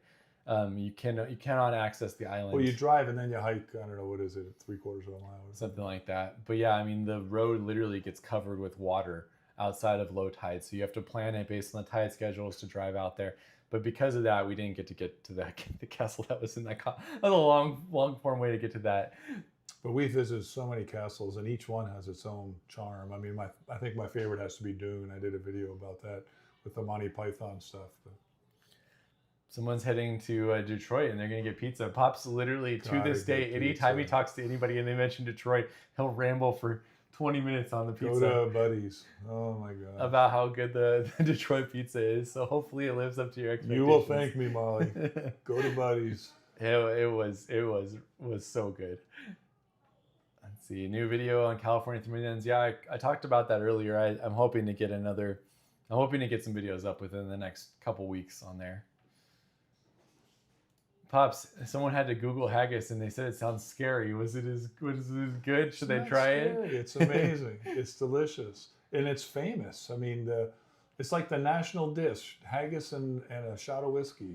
You cannot access the island. Well, you drive and then you hike. I don't know, what is it, 3/4 of a mile? Something like that. But yeah, I mean, the road literally gets covered with water outside of low tide, so you have to plan it based on the tide schedules to drive out there. But because of that, we didn't get to the castle that was in that. That was a long form way to get to that. But we visited so many castles, and each one has its own charm. I mean, I think my favorite has to be Dune. I did a video about that with the Monty Python stuff. But someone's heading to Detroit, and they're going to get pizza. Pop's literally, to this day, anytime he talks to anybody and they mention Detroit, he'll ramble for 20 minutes on the pizza. Go to Buddy's. Oh, my God. About how good the Detroit pizza is. So hopefully it lives up to your expectations. You will thank me, Molly. Go to Buddy's. It was so good. Let's see, new video on California Through Millions. Yeah, I talked about that earlier. I'm hoping to get some videos up within the next couple weeks on there. Pops, someone had to Google haggis and they said it sounds scary. Was it as good? Should they try it? It's amazing. It's delicious. And it's famous. I mean, it's like the national dish, haggis and a shot of whiskey.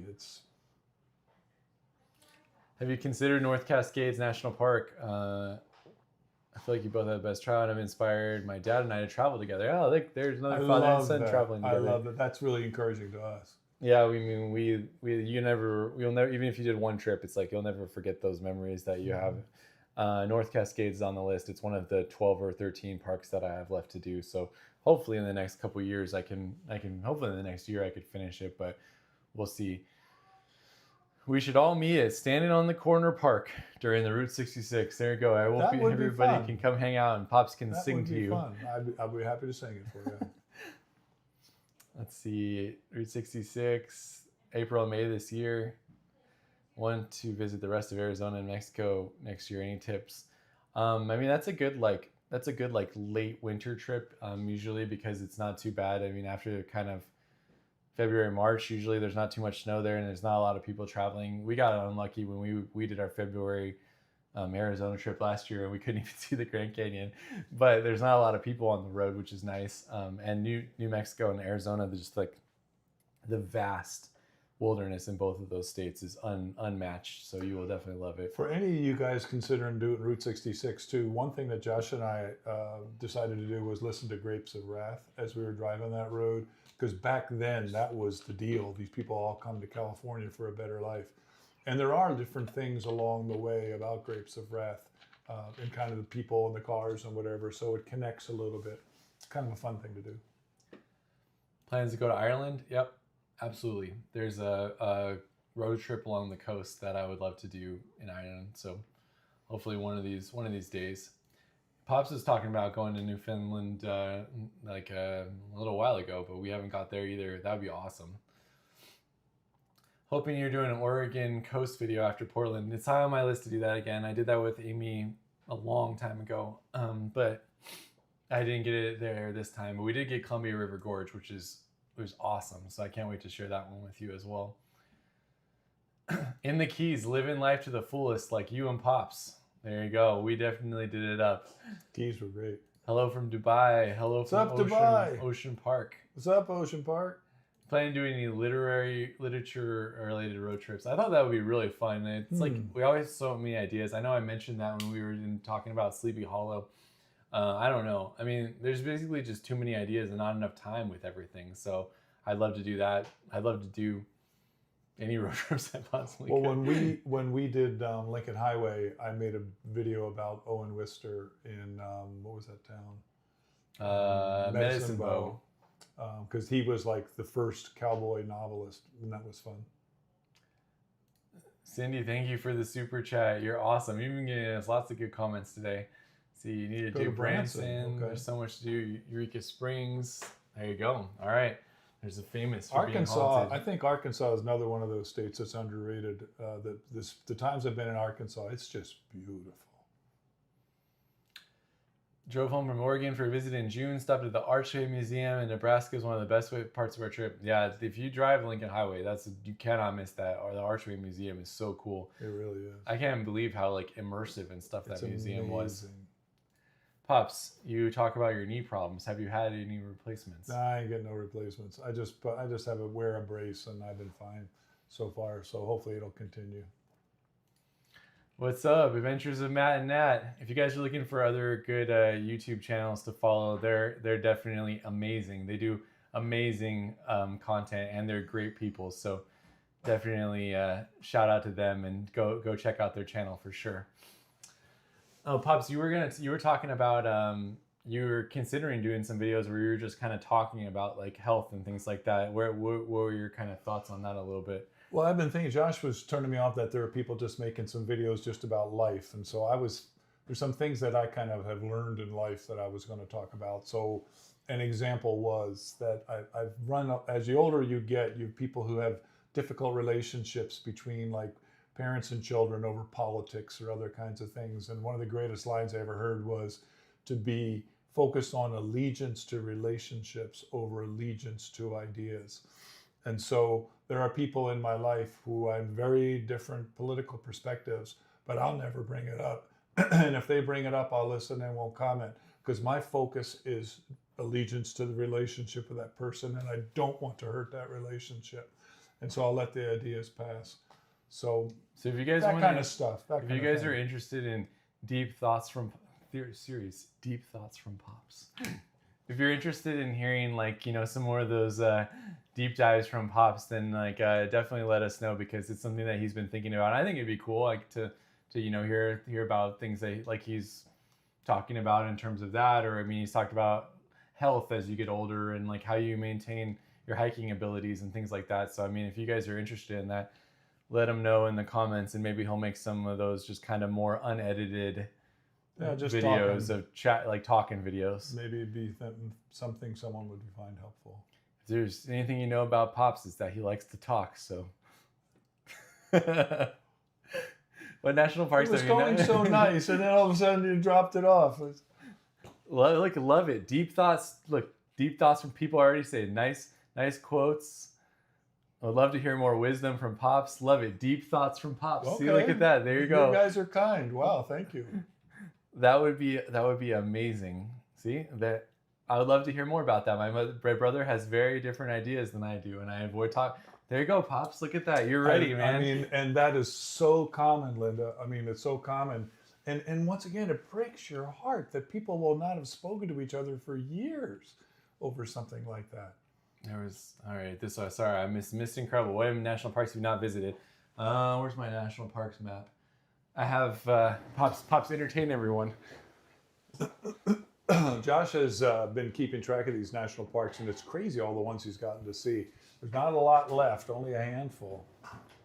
Have you considered North Cascades National Park? I feel like you both had the best travel, and I'm inspired my dad and I to travel together. Oh, look, there's another father and son traveling together. I love that. That's really encouraging to us. Yeah, you'll never, even if you did one trip, it's like you'll never forget those memories that you have. North Cascades is on the list. It's one of the 12 or 13 parks that I have left to do. So hopefully in the next couple of years, hopefully in the next year I could finish it, but we'll see. We should all meet at Standing on the Corner Park during the Route 66. There you go. Everybody can come hang out and Pops can sing to you. Fun. I'd be happy to sing it for you. Let's see, Route 66, April and May this year. Want to visit the rest of Arizona and Mexico next year. Any tips? I mean, that's a good late winter trip. Usually because it's not too bad. I mean, after kind of February, March, usually there's not too much snow there and there's not a lot of people traveling. We got unlucky when we did our February Arizona trip last year and we couldn't even see the Grand Canyon, but there's not a lot of people on the road, which is nice. And New Mexico and Arizona, there's just like the vast wilderness in both of those states is unmatched. So you will definitely love it. For any of you guys considering doing Route 66 too, one thing that Josh and I decided to do was listen to Grapes of Wrath as we were driving that road. Because back then, that was the deal. These people all come to California for a better life. And there are different things along the way about Grapes of Wrath and kind of the people and the cars and whatever. So it connects a little bit. It's kind of a fun thing to do. Plans to go to Ireland? Yep, absolutely. There's a road trip along the coast that I would love to do in Ireland. So hopefully one of these days. Pops was talking about going to Newfoundland like a little while ago, but we haven't got there either. That would be awesome. Hoping you're doing an Oregon coast video after Portland. It's high on my list to do that again. I did that with Amy a long time ago, but I didn't get it there this time. But we did get Columbia River Gorge, which was awesome. So I can't wait to share that one with you as well. In the Keys, living life to the fullest like you and Pops. There you go. We definitely did it up. Keys were great. Hello from Dubai. Hello from Dubai? Ocean Park. What's up, Ocean Park? Planning to do any literature related road trips. I thought that would be really fun. It's like we always have so many ideas. I know I mentioned that when we were talking about Sleepy Hollow. I don't know. I mean, there's basically just too many ideas and not enough time with everything. So I'd love to do that. I'd love to do any road trips I possibly could. Well, when we did Lincoln Highway, I made a video about Owen Wister in what was that town? Medicine Bow. Because he was like the first cowboy novelist, and that was fun. Cindy, thank you for the super chat. You're awesome. You've been getting us lots of good comments today. See, you need to do Branson. Okay. There's so much to do. Eureka Springs. There you go. All right. There's a famous for Arkansas. I think Arkansas is another one of those states that's underrated. The times I've been in Arkansas, it's just beautiful. Drove home from Oregon for a visit in June. Stopped at the Archway Museum in Nebraska. Is one of the best parts of our trip. Yeah, if you drive Lincoln Highway, you cannot miss that. Or the Archway Museum is so cool. It really is. I can't believe how like immersive and stuff that museum amazing. Was. Pops, you talk about your knee problems. Have you had any replacements? Nah, I ain't getting no replacements. I just wear a brace and I've been fine. so far. So hopefully it'll continue. What's up, Adventures of Matt and Nat? If you guys are looking for other good YouTube channels to follow, they're definitely amazing. They do amazing content, and they're great people. So definitely shout out to them and go check out their channel for sure. Oh, Pops, you were talking about you were considering doing some videos where you were just kind of talking about like health and things like that. What were your kind of thoughts on that a little bit? Well, I've been thinking, Josh was turning me off that there are people just making some videos just about life. And so there's some things that I kind of have learned in life that I was going to talk about. So an example was that I've run up, as the older you get, you have people who have difficult relationships between like parents and children over politics or other kinds of things. And one of the greatest lines I ever heard was to be focused on allegiance to relationships over allegiance to ideas. And so there are people in my life who have very different political perspectives, but I'll never bring it up. And if they bring it up, I'll listen and won't comment, because my focus is allegiance to the relationship with that person, and I don't want to hurt that relationship. And so I'll let the ideas pass. So if you guys that kind of stuff. If you guys are interested in deep thoughts from Deep Thoughts from Pops. If you're interested in hearing like, you know, some more of those deep dives from Pops, then like definitely let us know, because it's something that he's been thinking about. And I think it'd be cool like to you know hear about things that like he's talking about in terms of that, or I mean he's talked about health as you get older and like how you maintain your hiking abilities and things like that. So I mean, if you guys are interested in that, let him know in the comments, and maybe he'll make some of those just kind of more unedited just videos talking. of chat, like talking videos. Maybe it'd be something someone would find helpful. If there's anything you know about Pops, is that he likes to talk. So, what national parks? It was going so nice, and then all of a sudden you dropped it off. Love it. Deep thoughts. Look, deep thoughts from people already say nice quotes. I'd love to hear more wisdom from Pops. Love it. Deep thoughts from Pops. Okay. See, look at that. There you go. You guys are kind. Wow, thank you. That would be amazing. See, that I would love to hear more about that. My brother has very different ideas than I do, and I avoid talk. There you go, Pops. Look at that. You're ready, man. I mean, and that is so common, Linda. I mean, it's so common. And once again, it breaks your heart that people will not have spoken to each other for years over something like that. All right. Sorry, I missed incredible. What national parks have you not visited? Where's my national parks map? I have Pops entertain everyone. Josh has been keeping track of these national parks, and it's crazy all the ones he's gotten to see. There's not a lot left, only a handful.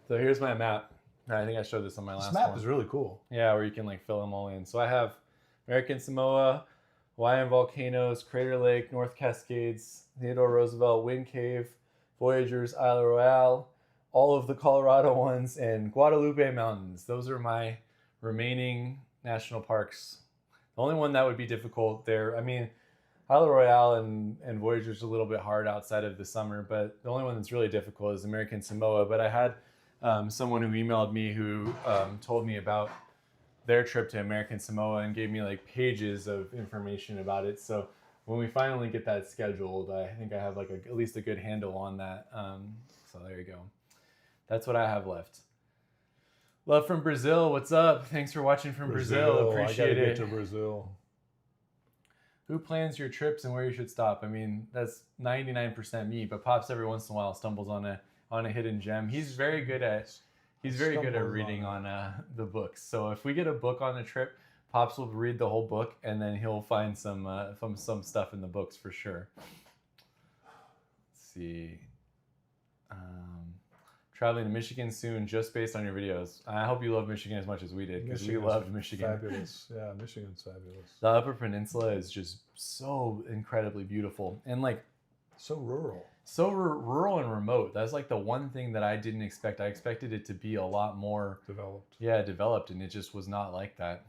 So here's my map. I think I showed this on my last one. This map is really cool. Yeah, where you can like fill them all in. So I have American Samoa, Hawaiian volcanoes, Crater Lake, North Cascades, Theodore Roosevelt, Wind Cave, Voyagers, Isle Royale, all of the Colorado ones, and Guadalupe Mountains. Those are my remaining national parks. The only one that would be difficult there, I mean, Isle Royale and Voyagers are a little bit hard outside of the summer, but the only one that's really difficult is American Samoa. But I had someone who emailed me who told me about their trip to American Samoa and gave me like pages of information about it. So when we finally get that scheduled, I think I have like at least a good handle on that. So there you go. That's what I have left. Love from Brazil. What's up? Thanks for watching from Brazil. Appreciate I gotta it. get to Brazil. Who plans your trips and where you should stop? I mean, that's 99% me, but Pops every once in a while stumbles on a hidden gem. He's very good at reading on the books. So if we get a book on a trip, Pops will read the whole book, and then he'll find some stuff in the books for sure. Let's see. Traveling to Michigan soon, just based on your videos. I hope you love Michigan as much as we did, because we loved Michigan. Fabulous. Yeah, Michigan's fabulous. The Upper Peninsula is just so incredibly beautiful, and like so rural. So rural and remote. That's like the one thing that I didn't expect. I expected it to be a lot more developed. Yeah, developed, and it just was not like that.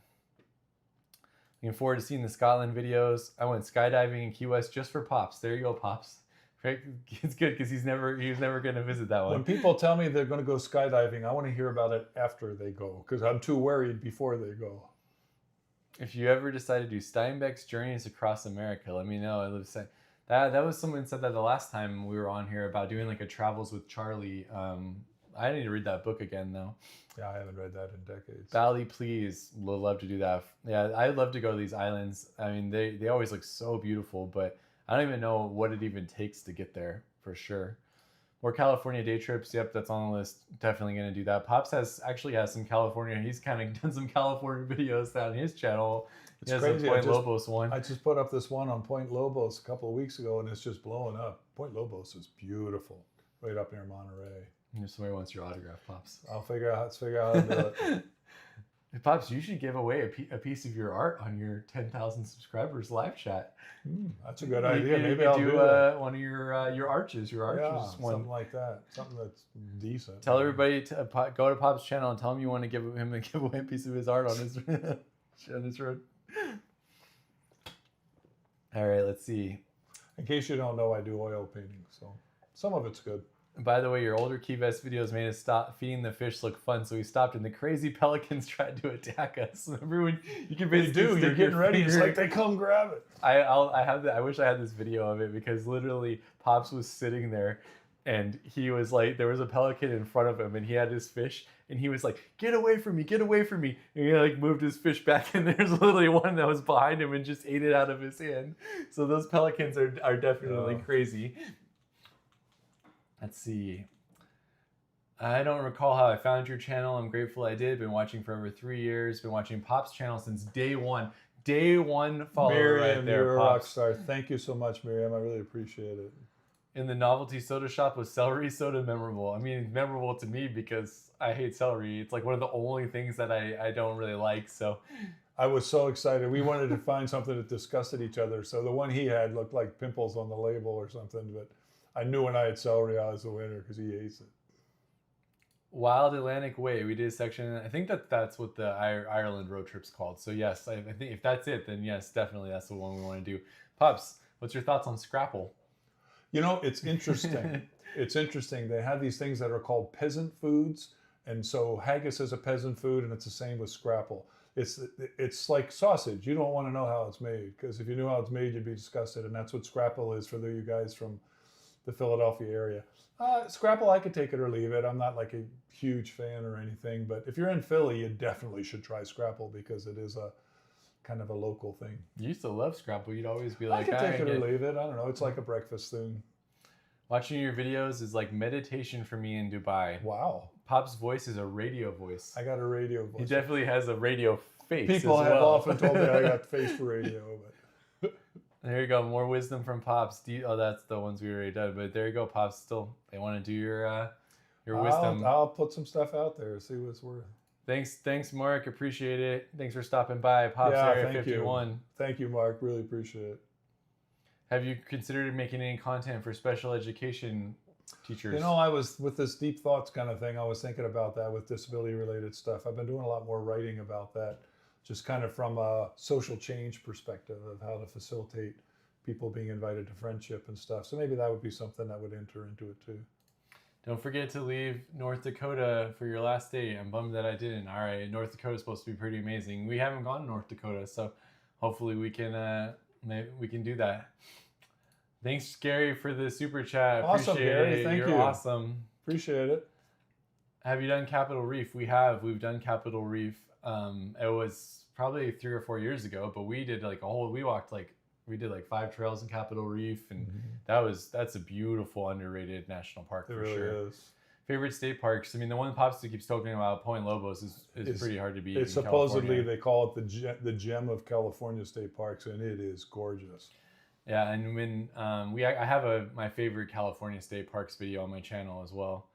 Looking forward to seeing the Scotland videos. I went skydiving in Key West just for Pops. There you go, Pops. It's good because he was never going to visit that one. When people tell me they're going to go skydiving, I want to hear about it after they go, because I'm too worried before they go. If you ever decide to do Steinbeck's Journeys Across America, let me know. That was someone said that the last time we were on here about doing like a Travels with Charlie I need to read that book again though. Yeah, I haven't read that in decades. Bali, please, would love to do that. Yeah, I'd love to go to these islands. I mean, they always look so beautiful, but I don't even know what it even takes to get there for sure. More California day trips. Yep, that's on the list. Definitely gonna do that. Pops actually has some California. He's kind of done some California videos on his channel. It's he has crazy. a Point Lobos one. I just put up this one on Point Lobos a couple of weeks ago, and it's just blowing up. Point Lobos is beautiful, right up near Monterey. If somebody wants your autograph, Pops. I'll figure out how to do it. Pops, you should give away a piece of your art on your 10,000 subscribers live chat. That's a good idea. You Maybe could I'll do do that. one of your arches. Your arches one. Something like that. Something that's decent. Tell everybody to go to Pop's channel and tell him you want to give him a giveaway piece of his art on his on his road. All right, let's see. In case you don't know, I do oil painting, so some of it's good. By the way, your older Key Vest videos made us stop feeding the fish look fun, so we stopped, and the crazy pelicans tried to attack us. Everyone, you can basically You're getting ready. It's like they come grab it. I have I wish I had this video of it because literally Pops was sitting there, and he was like, there was a pelican in front of him, and he had his fish, and he was like, "Get away from me! Get away from me!" And he like moved his fish back, and there's literally one that was behind him and just ate it out of his hand. So those pelicans are definitely crazy. Let's see. I don't recall how I found your channel. I'm grateful I did. Been watching for over 3 years. Been watching Pop's channel since day one. Day one follower Miriam, right there, you're a Pops. rock star. Thank you so much, Miriam. I really appreciate it. In the novelty soda shop, was celery soda memorable? I mean, memorable to me because I hate celery. It's like one of the only things that I don't really like. So I was so excited. We wanted to find something that disgusted each other. So the one he had looked like pimples on the label or something, but I knew when I had celery, I was the winner because he hates it. Wild Atlantic Way, we did a section. I think that's what the Ireland road trip's called. So yes, I think if that's it, then yes, definitely that's the one we want to do. Pops, what's your thoughts on Scrapple? You know, it's interesting. It's interesting. They have these things that are called peasant foods. And so haggis is a peasant food, and it's the same with Scrapple. It's like sausage. You don't want to know how it's made, because if you knew how it's made, you'd be disgusted. And that's what Scrapple is for you guys from the Philadelphia area. Scrapple, I could take it or leave it. I'm not like a huge fan or anything, but if you're in Philly, you definitely should try Scrapple because it is a kind of a local thing. You used to love Scrapple. You'd always be like, I could take it or leave it. I don't know. It's like a breakfast thing. Watching your videos is like meditation for me in Dubai. Wow. Pop's voice is a radio voice. I got a radio voice. He definitely has a radio face. People as have well. often told me I got face for radio, but there you go. More wisdom from Pops. Oh, that's the ones we already did. But there you go, Pops. Still, they want to do your wisdom. I'll put some stuff out there, see what it's worth. Thanks, Mark. Appreciate it. Thanks for stopping by. Pops Area 51. You. Thank you, Mark. Really appreciate it. Have you considered making any content for special education teachers? You know, I was with this deep thoughts kind of thing. I was thinking about that with disability related stuff. I've been doing a lot more writing about that, just kind of from a social change perspective of how to facilitate people being invited to friendship and stuff. So maybe that would be something that would enter into it too. Don't forget to leave North Dakota for your last day. I'm bummed that I didn't. All right, North Dakota is supposed to be pretty amazing. We haven't gone to North Dakota, so hopefully we can do that. Thanks, Gary, for the super chat. Awesome, Appreciate Gary. it. Thank you. You're awesome. Appreciate it. Have you done Capitol Reef? We have. We've done Capitol Reef. It was probably 3 or 4 years ago, but we did we did 5 trails in Capitol Reef, and that's a beautiful, underrated national park for really sure. Is. Favorite state parks? I mean, the one Pops keeps talking about, Point Lobos, is pretty hard to beat. It's supposedly they call it the gem of California state parks, and it is gorgeous. Yeah, and when I have my favorite California state parks video on my channel as well.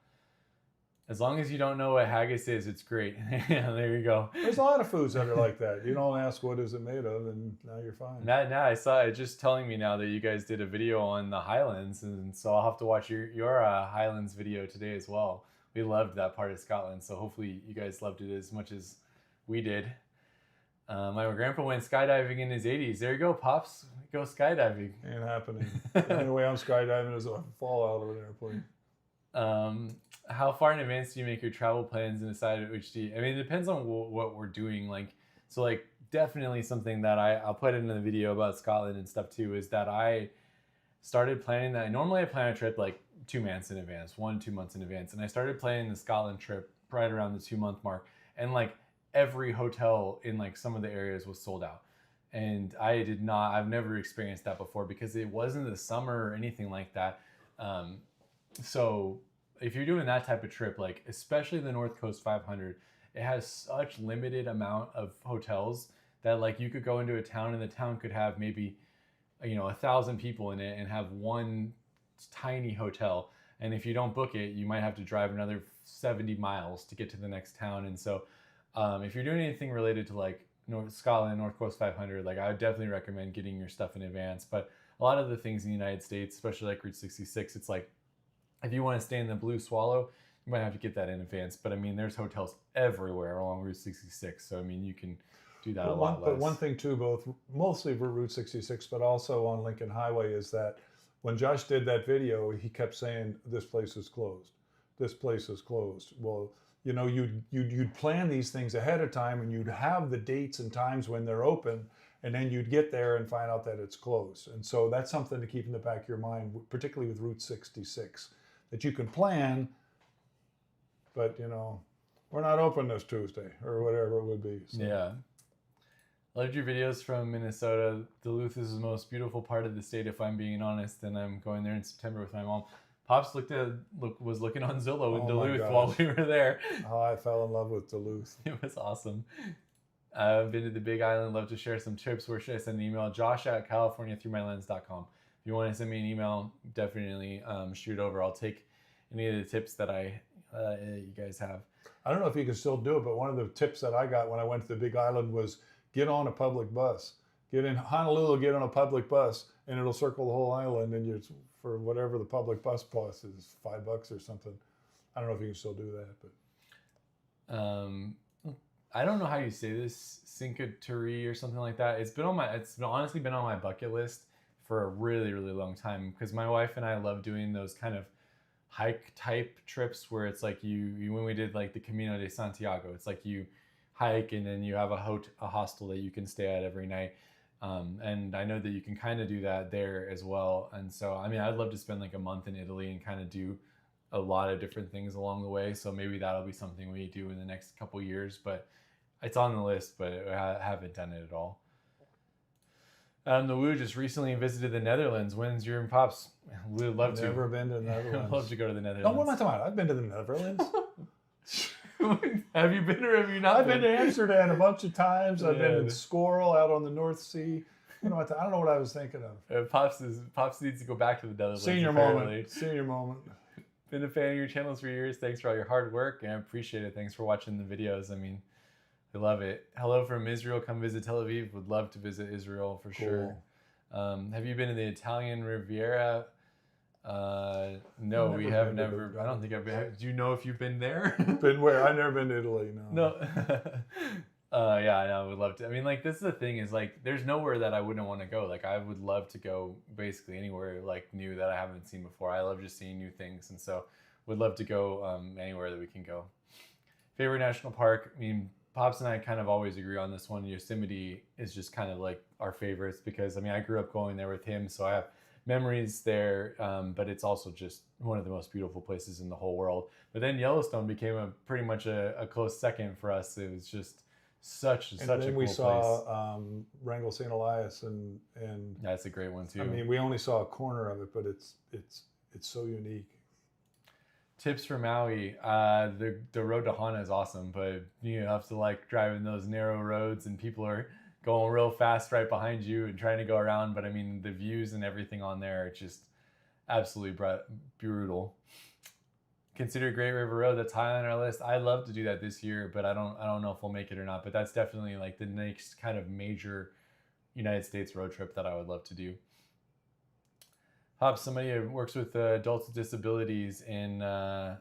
As long as you don't know what haggis is, it's great. Yeah, there you go. There's a lot of foods that are like that. You don't ask what is it made of, and now you're fine. Now I saw it just telling me now that you guys did a video on the Highlands, and so I'll have to watch your Highlands video today as well. We loved that part of Scotland, so hopefully you guys loved it as much as we did. My grandpa went skydiving in his 80s. There you go, Pops. Go skydiving. Ain't happening. The only way I'm skydiving is if I fall out of an airplane. How far in advance do you make your travel plans and decide which do you, I mean, it depends on what we're doing. Definitely something that I'll put in the video about Scotland and stuff too, is that started planning that. Normally I plan a trip like 2 months in advance, 2 months in advance. And I started planning the Scotland trip right around the 2-month mark. And like every hotel in like some of the areas was sold out. And I've never experienced that before because it wasn't the summer or anything like that. So if you're doing that type of trip, like especially the North Coast 500, it has such limited amount of hotels that like you could go into a town and the town could have maybe 1,000 people in it and have one tiny hotel. And if you don't book it, you might have to drive another 70 miles to get to the next town. And so if you're doing anything related to like Scotland, North Coast 500, like I would definitely recommend getting your stuff in advance. But a lot of the things in the United States, especially like Route 66, it's like if you want to stay in the Blue Swallow, you might have to get that in advance. But I mean, there's hotels everywhere along Route 66. So I mean, you can do that a lot less. But one thing too, mostly for Route 66, but also on Lincoln Highway, is that when Josh did that video, he kept saying, "This place is closed. This place is closed." Well, you'd plan these things ahead of time, and you'd have the dates and times when they're open, and then you'd get there and find out that it's closed. And so that's something to keep in the back of your mind, particularly with Route 66, that you can plan, but we're not open this Tuesday or whatever it would be. So. Yeah. Loved your videos from Minnesota. Duluth is the most beautiful part of the state, if I'm being honest, and I'm going there in September with my mom. Pops was looking on Zillow in Duluth while we were there. Oh, I fell in love with Duluth. It was awesome. I've been to the Big Island. Love to share some tips. Where should I send an email? josh@californiathroughmylens.com. If you want to send me an email, definitely shoot over. I'll take any of the tips that you guys have. I don't know if you can still do it, but one of the tips that I got when I went to the Big Island was get on a public bus. Get in Honolulu, get on a public bus, and it'll circle the whole island, and for whatever the public bus cost is, $5 or something. I don't know if you can still do that, but I don't know how you say this, Cinque Terre or something like that. It's honestly been on my bucket list for a really, really long time because my wife and I love doing those kind of hike type trips where it's like when we did like the Camino de Santiago, it's like you hike and then you have a hostel that you can stay at every night. And I know that you can kind of do that there as well. And so, I mean, I'd love to spend like a month in Italy and kind of do a lot of different things along the way. So maybe that'll be something we do in the next couple years, but it's on the list, but I haven't done it at all. The Woo just recently visited the Netherlands. When's your and Pops? We'd love to. Never been to the Netherlands. I'd love to go to the Netherlands. No, what am I talking about? I've been to the Netherlands. Have you been or have you not? I've been to Amsterdam a bunch of times. I've been Yeah. in Scorel out on the North Sea. I don't know what I was thinking of. Pops needs to go back to the Netherlands. Senior moment. Senior moment. Been a fan of your channels for years. Thanks for all your hard work, and I appreciate it. Thanks for watching the videos. I mean, I love it. Hello from Israel. Come visit Tel Aviv. Would love to visit Israel for sure. Have you been to the Italian Riviera? No, we have never. I don't think I've been. Do you know if you've been there? Been where? I've never been to Italy. No. Yeah, I would love to. I mean, like, this is the thing is like, there's nowhere that I wouldn't want to go. Like, I would love to go basically anywhere like new that I haven't seen before. I love just seeing new things, and so would love to go anywhere that we can go. Favorite national park? I mean, Pops and I kind of always agree on this one. Yosemite is just kind of like our favorites because I mean, I grew up going there with him, so I have memories there, but it's also just one of the most beautiful places in the whole world. But then Yellowstone became pretty much a close second for us. It was just such a cool place. And then we saw Wrangell St. Elias, and that's a great one too. I mean, we only saw a corner of it, but it's so unique. Tips for Maui. The road to Hana is awesome, but you have to like drive in those narrow roads and people are going real fast right behind you and trying to go around. But I mean, the views and everything on there are just absolutely brutal. Consider Great River Road. That's high on our list. I'd love to do that this year, but I don't know if we'll make it or not. But that's definitely like the next kind of major United States road trip that I would love to do. Pops, somebody who works with adults with disabilities in the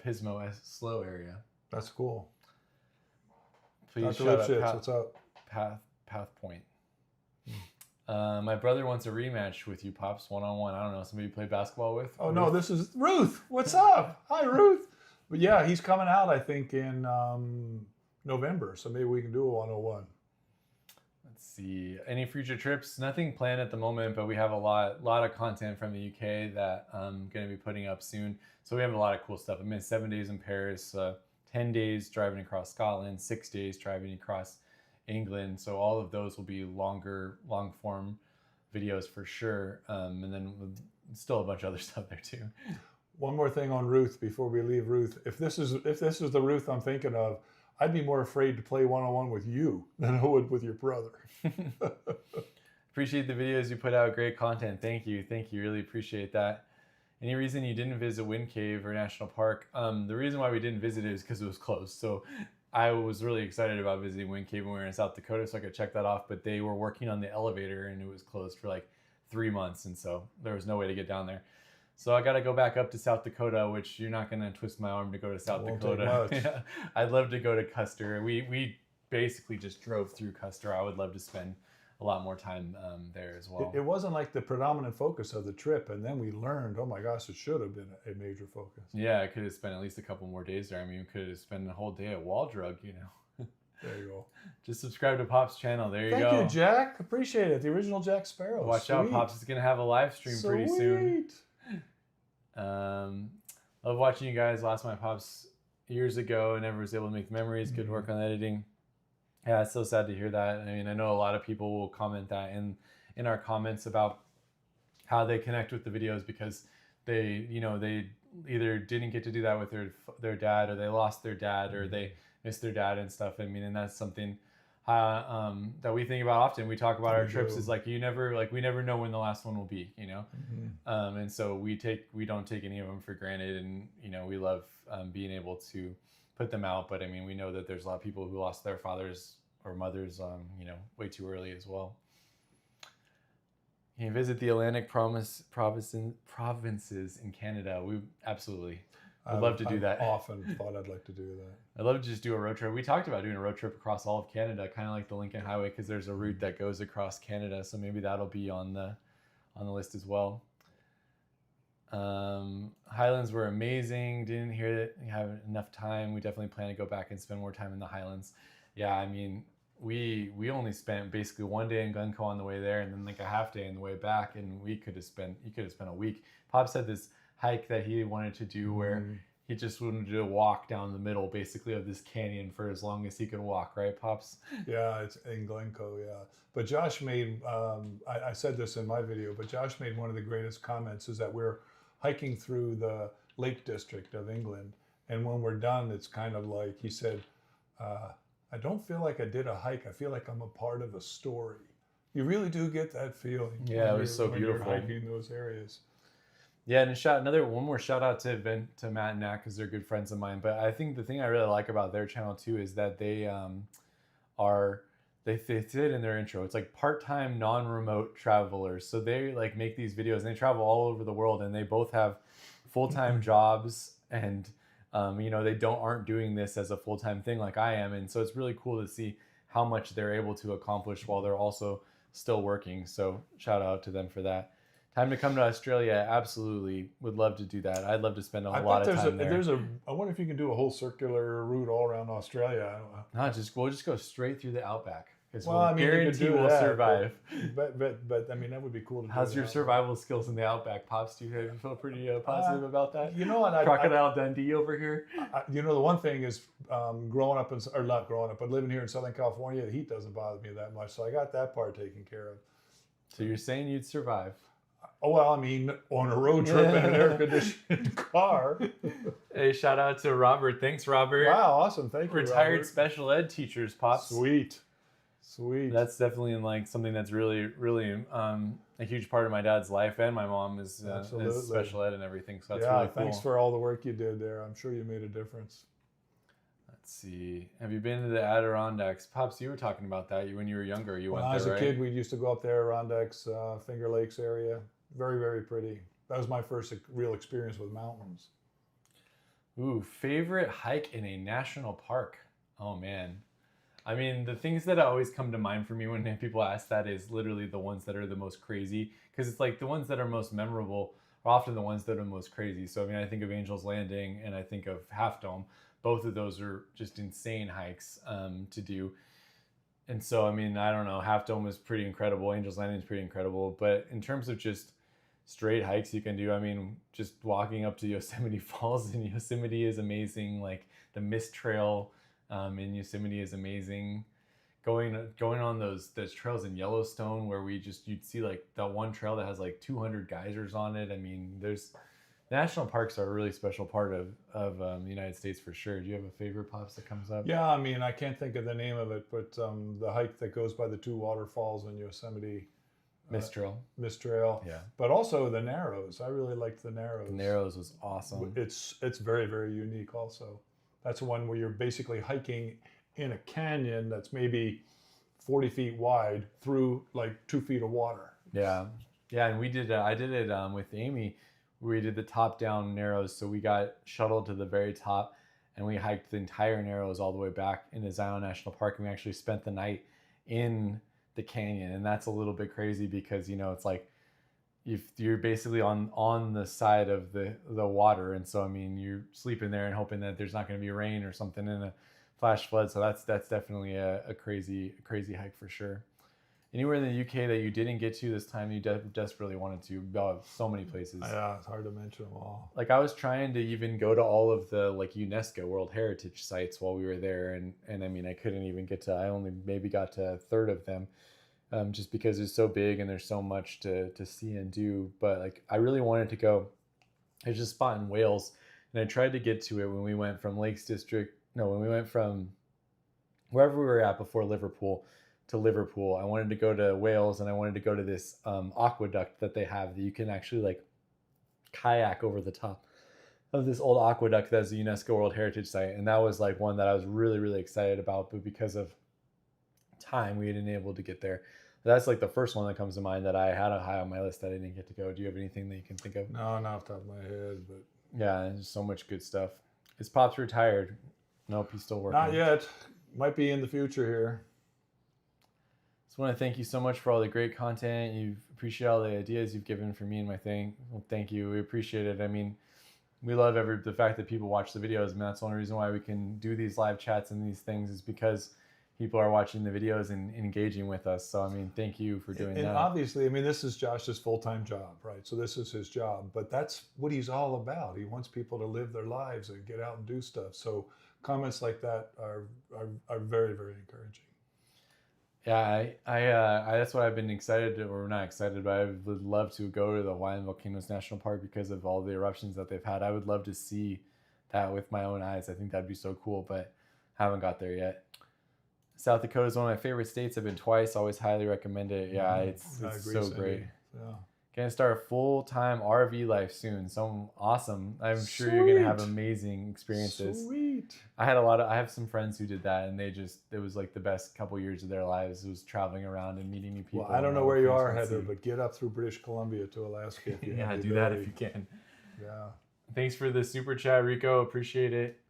Pismo SLO area. That's cool. Please shout out what's up? Path Point. My brother wants a rematch with you, Pops, one-on-one. I don't know, somebody you play basketball with? Oh, no, this is Ruth. What's up? Hi, Ruth. But yeah, he's coming out, I think, in November, so maybe we can do a 101. Let's see. Any future trips? Nothing planned at the moment, but we have a lot of content from the UK that I'm going to be putting up soon. So we have a lot of cool stuff. I mean, 7 days in Paris, 10 days driving across Scotland, 6 days driving across England. So all of those will be long form videos for sure. And then still a bunch of other stuff there too. One more thing on Ruth before we leave Ruth. If this is the Ruth I'm thinking of, I'd be more afraid to play one-on-one with you than I would with your brother. Appreciate the videos you put out. Great content. Thank you. Really appreciate that. Any reason you didn't visit Wind Cave or National Park? The reason why we didn't visit it is because it was closed. So I was really excited about visiting Wind Cave when we were in South Dakota, so I could check that off. But they were working on the elevator and it was closed for like 3 months, and so there was no way to get down there. So I got to go back up to South Dakota, which you're not going to twist my arm to go to South Dakota. Yeah, I'd love to go to Custer. We basically just drove through Custer. I would love to spend a lot more time there as well. It wasn't like the predominant focus of the trip, and then we learned, oh my gosh, it should have been a major focus. Yeah, I could have spent at least a couple more days there. I mean, we could have spent a whole day at Wall Drug, you know. There you go. Just subscribe to Pop's channel. There you go. Thank you, Jack. Appreciate it. The original Jack Sparrow. Watch out, Pops is going to have a live stream pretty soon. Love watching you guys. Lost my Pops years ago and never was able to make memories. Good work on editing. Yeah, it's so sad to hear that. I mean, I know a lot of people will comment that in our comments about how they connect with the videos because they either didn't get to do that with their dad, or they lost their dad, or they missed their dad and stuff. I mean, and that's something that we think about often. We talk about our trips is like we never know when the last one will be, you know. And so we don't take any of them for granted, and you know, we love being able to put them out. But I mean, we know that there's a lot of people who lost their fathers or mothers, you know, way too early as well. Can you visit the Atlantic provinces in Canada? We absolutely. I'd love to do that. Often thought I'd like to do that. I'd love to just do a road trip. We talked about doing a road trip across all of Canada, kind of like the Lincoln Highway, because there's a route that goes across Canada. So maybe that'll be on the list as well. Highlands were amazing. Didn't have enough time. We definitely plan to go back and spend more time in the Highlands. Yeah, I mean, we only spent basically 1 day in Glencoe on the way there, and then like a half day on the way back, and you could have spent a week. Pop said this hike that he wanted to do where he just wanted to walk down the middle basically of this canyon for as long as he could walk, right, Pops? Yeah, it's in Glencoe, yeah. But Josh made, I said this in my video, but Josh made one of the greatest comments, is that we're hiking through the Lake District of England, and when we're done, it's kind of like, he said, I don't feel like I did a hike, I feel like I'm a part of a story. You really do get that feeling. Yeah, it was so beautiful. When you're hiking those areas. Yeah, and one more shout out to Matt and Nat, because they're good friends of mine. But I think the thing I really like about their channel too is that they said in their intro, it's like part-time non-remote travelers. So they like make these videos and they travel all over the world, and they both have full-time jobs, and you know, they aren't doing this as a full-time thing like I am. And so it's really cool to see how much they're able to accomplish while they're also still working. So shout out to them for that. Time to come to Australia. Absolutely. Would love to do that. I'd love to spend a lot of time there. I wonder if you can do a whole circular route all around Australia. I don't know. We'll just go straight through the outback. Because guarantee we'll survive. But I mean, that would be cool to do. How's your survival skills in the outback, Pops? Do you feel pretty positive about that? You know what? Crocodile Dundee over here. You know, the one thing is not growing up, but living here in Southern California, the heat doesn't bother me that much. So I got that part taken care of. So you're saying you'd survive? Oh, well, I mean, on a road trip in an air-conditioned car. Hey, shout out to Robert. Thanks, Robert. Wow, awesome. Thank you, Retired Robert. special ed teachers, Pops. Sweet. That's definitely like something that's really, really a huge part of my dad's life, and my mom is special ed and everything. So that's really cool. Thanks for all the work you did there. I'm sure you made a difference. Let's see. Have you been to the Adirondacks? Pops, you were talking about that when you were younger. Went there, right? When I was a kid, we used to go up there, Adirondacks, Finger Lakes area. Very, very pretty. That was my first real experience with mountains. Ooh, favorite hike in a national park? Oh, man. I mean, the things that always come to mind for me when people ask that is literally the ones that are the most crazy. Because it's like the ones that are most memorable are often the ones that are most crazy. So, I mean, I think of Angel's Landing and I think of Half Dome. Both of those are just insane hikes to do. and so, I mean, I don't know, Half Dome is pretty incredible. Angel's Landing is pretty incredible. But in terms of just straight hikes you can do, I mean, just walking up to Yosemite Falls in Yosemite is amazing. Like the Mist Trail in Yosemite is amazing. Going on those trails in Yellowstone where you'd see like that one trail that has like 200 geysers on it. I mean, there's national parks are a really special part of the United States for sure. Do you have a favorite, Pops, that comes up? Yeah, I mean, I can't think of the name of it, but the hike that goes by the two waterfalls in Yosemite. Mist Trail. Mist Trail. Yeah. But also the Narrows. I really liked the Narrows. The Narrows was awesome. It's very, very unique also. That's one where you're basically hiking in a canyon that's maybe 40 feet wide through like 2 feet of water. Yeah. Yeah, and I did it with Amy. We did the top down Narrows, so we got shuttled to the very top and we hiked the entire Narrows all the way back into Zion National Park, and we actually spent the night in the canyon. And that's a little bit crazy because, you know, it's like you're basically on the side of the water, and so I mean you're sleeping there and hoping that there's not going to be rain or something in a flash flood. So that's definitely a crazy hike for sure. Anywhere in the UK that you didn't get to this time you desperately wanted to? Oh, so many places. Yeah, it's hard to mention them all. Like I was trying to even go to all of the like UNESCO World Heritage sites while we were there, and I mean I couldn't even get to. I only maybe got to a third of them. Just because it's so big and there's so much to see and do. But like I really wanted to go. There's a spot in Wales, and I tried to get to it when we went from Lakes District. No, when we went from wherever we were at before Liverpool to Liverpool. I wanted to go to Wales, and I wanted to go to this aqueduct that they have that you can actually like kayak over the top of this old aqueduct that's a UNESCO World Heritage Site. And that was like one that I was really excited about, but because of time we hadn't been able to get there. That's like the first one that comes to mind that I had a high on my list that I didn't get to go. Do you have anything that you can think of? No, not off the top of my head, but yeah, there's so much good stuff. Is Pops retired? Nope, he's still working. Not yet. Might be in the future here. Just want to thank you so much for all the great content. You appreciate all the ideas you've given for me and my thing. Well, thank you. We appreciate it. I mean, we love the fact that people watch the videos, and that's the only reason why we can do these live chats and these things is because people are watching the videos and engaging with us. So, I mean, thank you for doing that. And obviously, I mean, this is Josh's full-time job, right? So this is his job, but that's what he's all about. He wants people to live their lives and get out and do stuff. So comments like that are very, very encouraging. Yeah, I that's what I've been excited to, or not excited, but I would love to go to the Hawaiian Volcanoes National Park because of all the eruptions that they've had. I would love to see that with my own eyes. I think that'd be so cool, but haven't got there yet. South Dakota is one of my favorite states. I've been twice. Always highly recommend it. Yeah, it's so Cindy. great. Yeah. Gonna start a full-time RV life soon. So awesome. I'm sure you're gonna have amazing experiences. Sweet. I have some friends who did that, and it was like the best couple years of their lives. It was traveling around and meeting new people. Well, I don't know where you are, Heather, but get up through British Columbia to Alaska if you yeah, have the do that ability. if you can. Yeah. Thanks for the super chat, Rico. Appreciate it.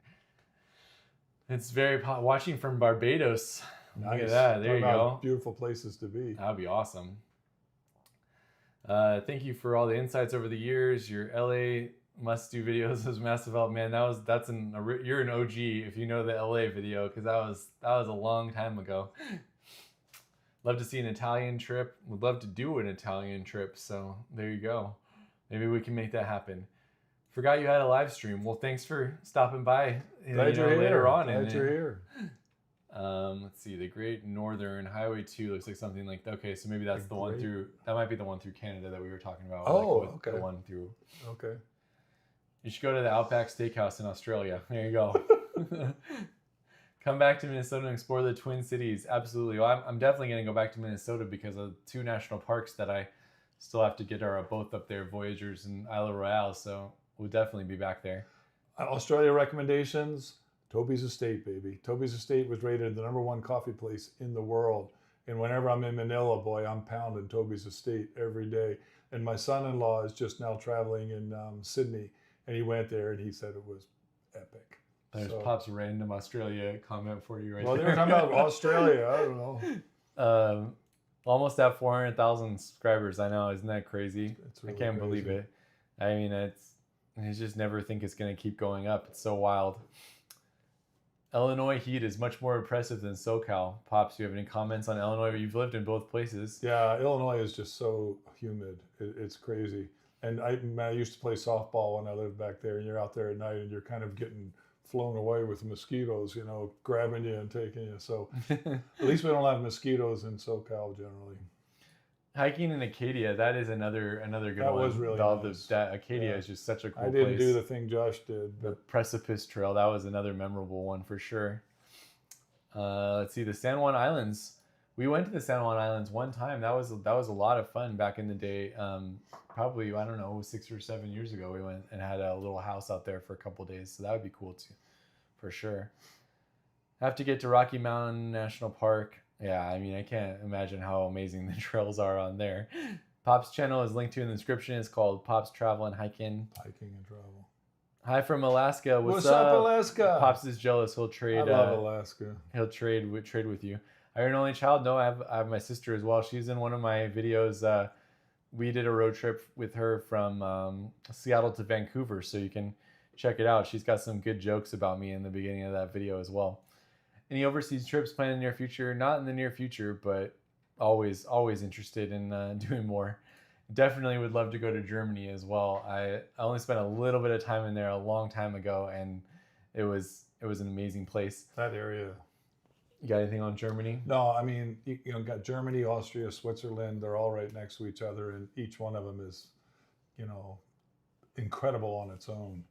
It's very watching from Barbados. Nice. Look at that. There you go. Beautiful places to be. That would be awesome. Thank you for all the insights over the years. Your LA must-do videos was massive help, man. You're an OG if you know the LA video, because that was a long time ago. Love to see an Italian trip. Would love to do an Italian trip. So there you go. Maybe we can make that happen. Forgot you had a live stream. Well, thanks for stopping by. Glad you're here. Later on. Glad you're here. Let's see. The Great Northern Highway 2 looks like something like, okay, so maybe that's that might be the one through Canada that we were talking about. Oh, like okay. The one through. Okay. You should go to the Outback Steakhouse in Australia. There you go. Come back to Minnesota and explore the Twin Cities. Absolutely. Well, I'm definitely going to go back to Minnesota because of 2 national parks that I still have to get are both up there, Voyagers and Isle Royale. So we'll definitely be back there. Australia recommendations. Toby's Estate, baby. Toby's Estate was rated the #1 coffee place in the world. And whenever I'm in Manila, boy, I'm pounding Toby's Estate every day. And my son-in-law is just now traveling in Sydney, and he went there and he said it was epic. There's Pop's random Australia comment for you right there. Well, they were talking about Australia. I don't know. Almost at 400,000 subscribers. I know, isn't that crazy? Really I can't believe it. I mean, I just never think it's going to keep going up. It's so wild. Illinois heat is much more oppressive than SoCal. Pops, do you have any comments on Illinois? You've lived in both places. Yeah, Illinois is just so humid. It's crazy. And I used to play softball when I lived back there, and you're out there at night and you're kind of getting flown away with mosquitoes, you know, grabbing you and taking you. So at least we don't have mosquitoes in SoCal generally. Hiking in Acadia, that is another good That one. was really nice. That Acadia Yeah. is just such a cool I didn't place. do the thing Josh did, The but Precipice Trail, that was another memorable one for sure. Let's see, the San Juan Islands. We went to the San Juan Islands one time. That was a lot of fun back in the day. Probably, I don't know, 6 or 7 years ago, we went and had a little house out there for a couple days. So that would be cool too, for sure. Have to get to Rocky Mountain National Park. Yeah, I mean, I can't imagine how amazing the trails are on there. Pop's channel is linked to in the description. It's called Pop's Travel and Hiking. hiking and travel. Hi from Alaska. What's up, Alaska? Pops is jealous. He'll trade. I love Alaska. He'll trade with you. Are you an only child? No, I have my sister as well. She's in one of my videos. We did a road trip with her from Seattle to Vancouver, so you can check it out. She's got some good jokes about me in the beginning of that video as well. Any overseas trips planned in the near future? Not in the near future, but always interested in doing more. Definitely would love to go to Germany as well. I only spent a little bit of time in there a long time ago, and it was an amazing place. That area. You got anything on Germany? No, I mean, you know, got Germany, Austria, Switzerland. They're all right next to each other, and each one of them is, you know, incredible on its own.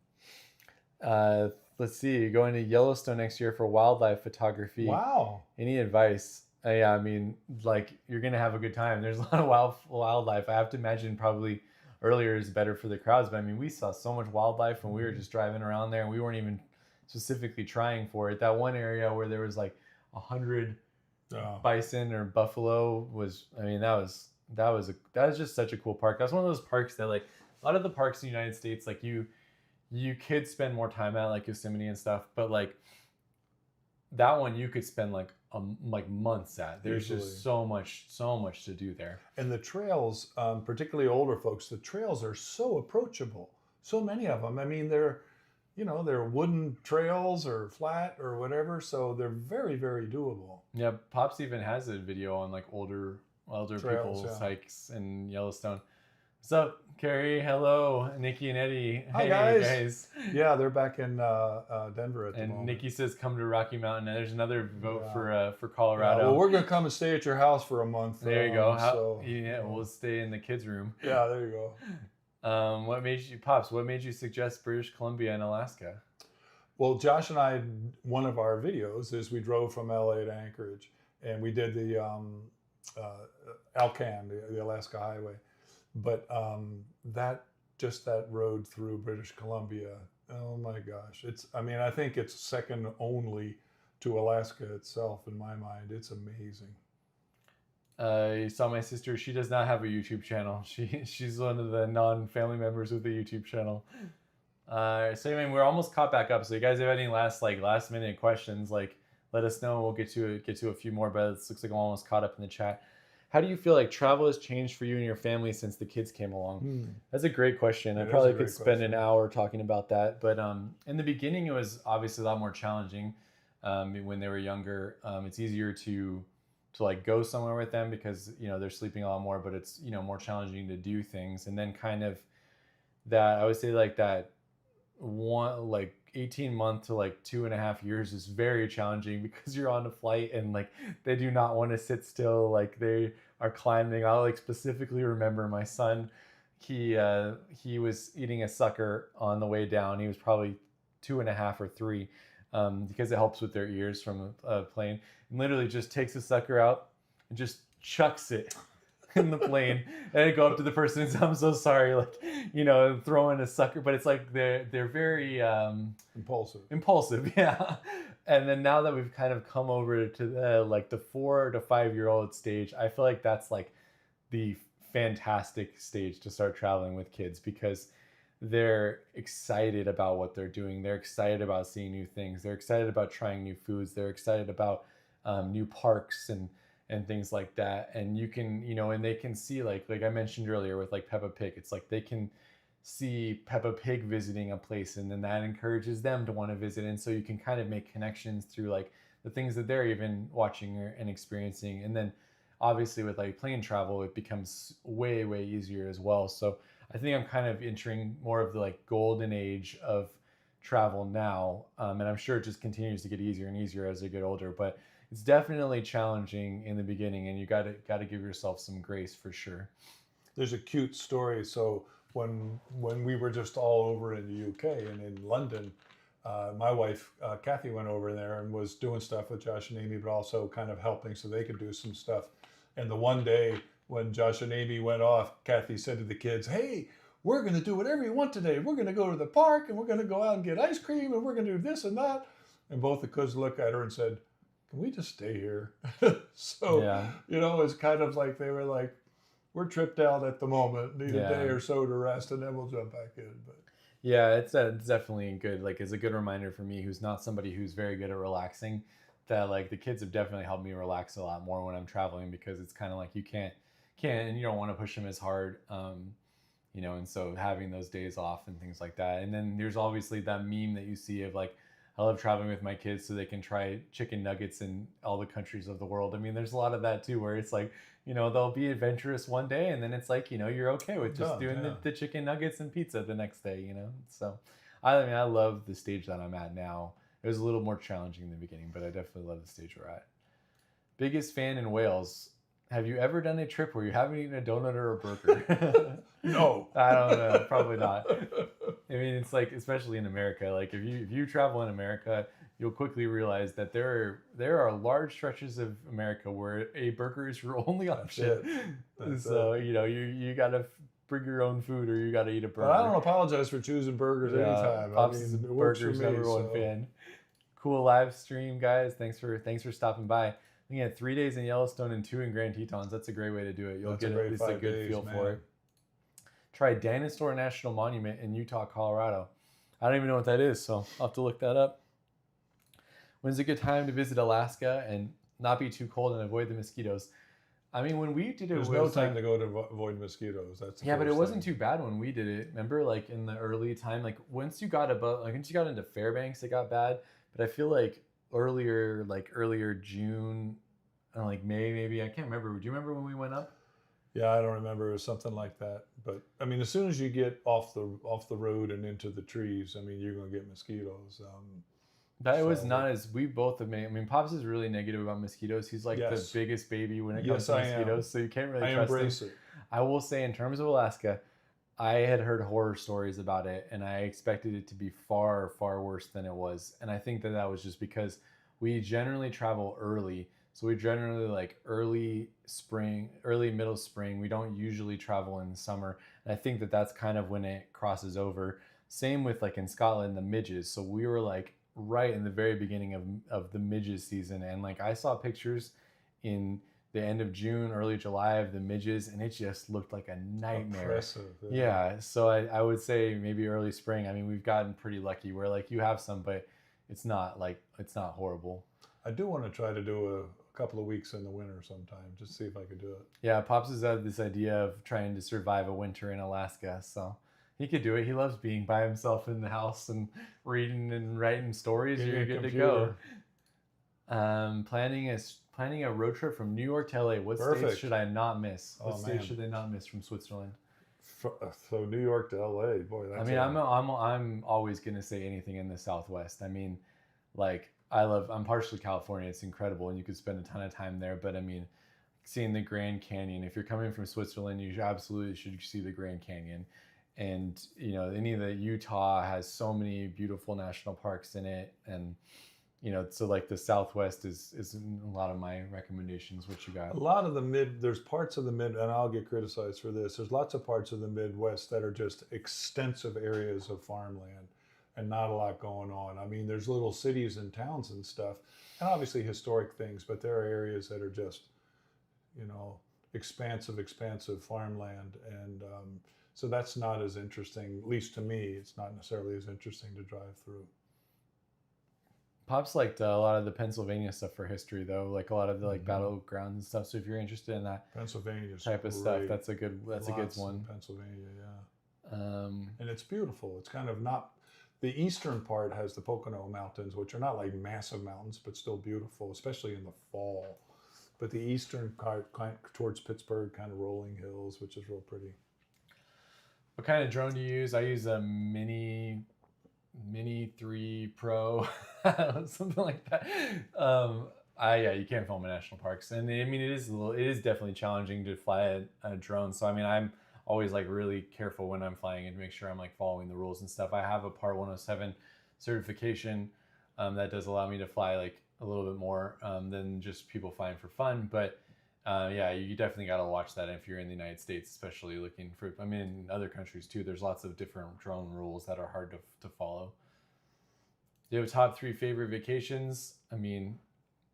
Let's see. You're going to Yellowstone next year for wildlife photography. Wow. Any advice? Yeah, I mean, like, you're gonna have a good time. There's a lot of wildlife. I have to imagine probably earlier is better for the crowds, but I mean, we saw so much wildlife when we were just driving around there, and we weren't even specifically trying for it. That one area where there was like 100 bison or buffalo was, I mean, that was just such a cool park. That's one of those parks that, like, a lot of the parks in the United States, like, you could spend more time at, like Yosemite and stuff, but like that one you could spend like months at. There's Easily. just so much to do there. And the trails, particularly older folks, the trails are so approachable. So many of them. I mean, they're wooden trails or flat or whatever, so they're very, very doable. Yeah, Pops even has a video on like older Trails, people's yeah. hikes in Yellowstone. What's up, Carrie? Hello, Nikki and Eddie. Hi, Hey, guys. Yeah, they're back in Denver at the And moment. Nikki says, "Come to Rocky Mountain." And there's another vote Yeah. for Yeah, Colorado. well, we're gonna come and stay at your house for a month. There you go. So, Yeah, we'll stay in the kids' room. yeah, there you go. What made you suggest British Columbia and Alaska? Well, Josh and I, one of our videos is we drove from LA to Anchorage, and we did the Alcan, the Alaska Highway. But that road through British Columbia, oh my gosh, I think it's second only to Alaska itself in my mind. It's amazing. You saw my sister. She does not have a YouTube channel. She's one of the non-family members with the YouTube channel. So anyway, we're almost caught back up. So you guys have any last minute questions? Like, let us know. We'll get to a few more. But it looks like I'm almost caught up in the chat. How do you feel like travel has changed for you and your family since the kids came along? That's a great question. I probably could spend an hour talking about that. But in the beginning, it was obviously a lot more challenging. When they were younger, it's easier to like go somewhere with them because they're sleeping a lot more. But it's more challenging to do things. And then kind of that, I would say like that 18 months to like 2.5 years is very challenging because you're on a flight and like they do not want to sit still. Like they are climbing. I'll like specifically remember my son. He was eating a sucker on the way down. He was probably 2.5 or 3 because it helps with their ears from a plane. And literally just takes the sucker out and just chucks it in the plane, and I go up to the person and say, "I'm so sorry," like throwing a sucker, but it's like they're very impulsive, yeah. And then now that we've kind of come over to the 4 to 5 year old stage, I feel like that's like the fantastic stage to start traveling with kids because they're excited about what they're doing. They're excited about seeing new things. They're excited about trying new foods. They're excited about new parks and things like that. And you can, and they can see like I mentioned earlier with like Peppa Pig, it's like they can see Peppa Pig visiting a place, and then that encourages them to want to visit. And so you can kind of make connections through like the things that they're even watching and experiencing. And then obviously with like plane travel, it becomes way, way easier as well. So I think I'm kind of entering more of the like golden age of travel now. And I'm sure it just continues to get easier and easier as I get older, but it's definitely challenging in the beginning, and you got to give yourself some grace for sure. There's a cute story. So when we were just all over in the UK and in London, my wife Kathy went over there and was doing stuff with Josh and Amy, but also kind of helping so they could do some stuff. And the one day when Josh and Amy went off, Kathy said to the kids, "Hey, we're going to do whatever you want today. We're going to go to the park and we're going to go out and get ice cream and we're going to do this and that." And both the kids looked at her and said, "Can we just stay here?" So, Yeah. you know, it's kind of like they were like, "We're tripped out at the moment, need Yeah. a day or so to rest, and then we'll jump back in." But Yeah, it's definitely good. Like, it's a good reminder for me, who's not somebody who's very good at relaxing, that like the kids have definitely helped me relax a lot more when I'm traveling, because it's kind of like you can't, and you don't want to push them as hard, you know. And so having those days off and things like that. And then there's obviously that meme that you see of like, I love traveling with my kids so they can try chicken nuggets in all the countries of the world. I mean, there's a lot of that too, where it's like, you know, they'll be adventurous one day, and then it's like, you know, you're okay with just Done, doing yeah. the chicken nuggets and pizza the next day, you know? So I mean, I love the stage that I'm at now. It was a little more challenging in the beginning, but I definitely love the stage we're at. Biggest fan in Wales. Have you ever done a trip where you haven't eaten a donut or a burger? No. I don't know. Probably not. I mean, it's like, especially in America, like if you travel in America, you'll quickly realize that there are large stretches of America where a burger is your only option. That's So you know, you gotta bring your own food, or you gotta eat a burger. But I don't apologize for choosing burgers anytime. Pops I is mean, it works for burgers me. number one So. fan. Cool live stream, guys. Thanks for stopping by. We had 3 days in Yellowstone and 2 in Grand Tetons. That's a great way to do it. You'll That's get a at great least a 5 good days, feel man. for it. Try Dinosaur National Monument in Utah, Colorado. I don't even know what that is, so I'll have to look that up. When's a good time to visit Alaska and not be too cold and avoid the mosquitoes? I mean, when we did it, There's it no was time like, to go to avoid mosquitoes. That's the yeah, but it first wasn't thing. too bad when we did it. Remember, like in the early time, like once you got into Fairbanks, it got bad. But I feel like earlier June, like May, maybe, I can't remember. Do you remember when we went up? Yeah, I don't remember. It was something like that. But I mean, as soon as you get off the road and into the trees, I mean, you're gonna get mosquitoes. That was So- not as we both have made. I mean, Pops is really negative about mosquitoes. He's like Yes. the biggest baby when it Yes, comes to I am. mosquitoes, so you can't really I trust him. embrace it. I will say, in terms of Alaska, I had heard horror stories about it, and I expected it to be far, far worse than it was. And I think that was just because we generally travel early. So we generally like early spring, early middle spring. We don't usually travel in the summer. And I think that that's kind of when it crosses over. Same with like in Scotland, the midges. So we were like right in the very beginning of the midges season. And like I saw pictures in the end of June, early July of the midges, and it just looked like a nightmare. Oppressive. Yeah, so I would say maybe early spring. I mean, we've gotten pretty lucky where like you have some, but it's not horrible. I do want to try to do a couple of weeks in the winter sometime, just see if I could do it. Yeah, Pops has had this idea of trying to survive a winter in Alaska, so he could do it. He loves being by himself in the house and reading and writing stories. In You're your good computer. to go. Planning a road trip from New York to LA. What states Perfect. should I not miss? What Oh, states man. should they not miss from Switzerland? So New York to LA, boy. That's I mean, I'm always gonna say anything in the Southwest. I mean, like I'm partially California. It's incredible, and you could spend a ton of time there. But I mean, seeing the Grand Canyon. If you're coming from Switzerland, you absolutely should see the Grand Canyon. And you know, any of the Utah has so many beautiful national parks in it, and you know, so like the Southwest is a lot of my recommendations. What you got? a lot of there's parts of the mid, and I'll get criticized for this. There's lots of parts of the Midwest that are just extensive areas of farmland and not a lot going on. I mean, there's little cities and towns and stuff, and obviously historic things, but there are areas that are just, you know, expansive farmland. And so that's not as interesting, at least to me. It's not necessarily as interesting to drive through. Pops liked a lot of the Pennsylvania stuff for history, though, like a lot of the like battlegrounds and stuff. So if you're interested in that Pennsylvania type of stuff, great. that's a good Lots in one. Pennsylvania, yeah. And it's beautiful. It's kind of not, the eastern part has the Pocono Mountains, which are not like massive mountains, but still beautiful, especially in the fall. But the eastern part, kind of towards Pittsburgh, kind of rolling hills, which is real pretty. What kind of drone do you use? I use a Mini 3 Pro, something like that. Yeah, you can't film in national parks, and I mean it is definitely challenging to fly a drone. So I mean I'm always like really careful when I'm flying and to make sure I'm like following the rules and stuff. I have a Part 107 certification that does allow me to fly like a little bit more than just people flying for fun, but. Yeah, you definitely got to watch that if you're in the United States, especially looking for, I mean, in other countries too, there's lots of different drone rules that are hard to follow. Do you have top 3 favorite vacations? I mean,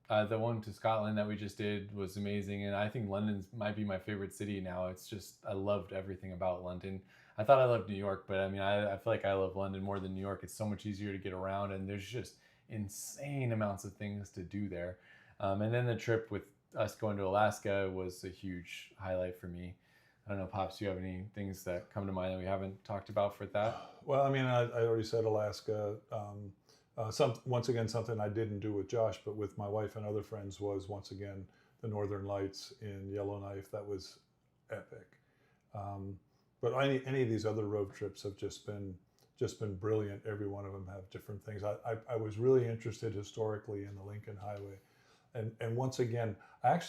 the one to Scotland that we just did was amazing. And I think London might be my favorite city now. It's just, I loved everything about London. I thought I loved New York, but I mean, I feel like I love London more than New York. It's so much easier to get around and there's just insane amounts of things to do there. And then the trip with us going to Alaska was a huge highlight for me. I don't know, Pops, do you have any things that come to mind that we haven't talked about for that? Well, I mean, I already said Alaska. Once again, something I didn't do with Josh, but with my wife and other friends was once again the Northern Lights in Yellowknife. That was epic. But any of these other road trips have just been brilliant. Every one of them have different things. I was really interested historically in the Lincoln Highway. And once again, I've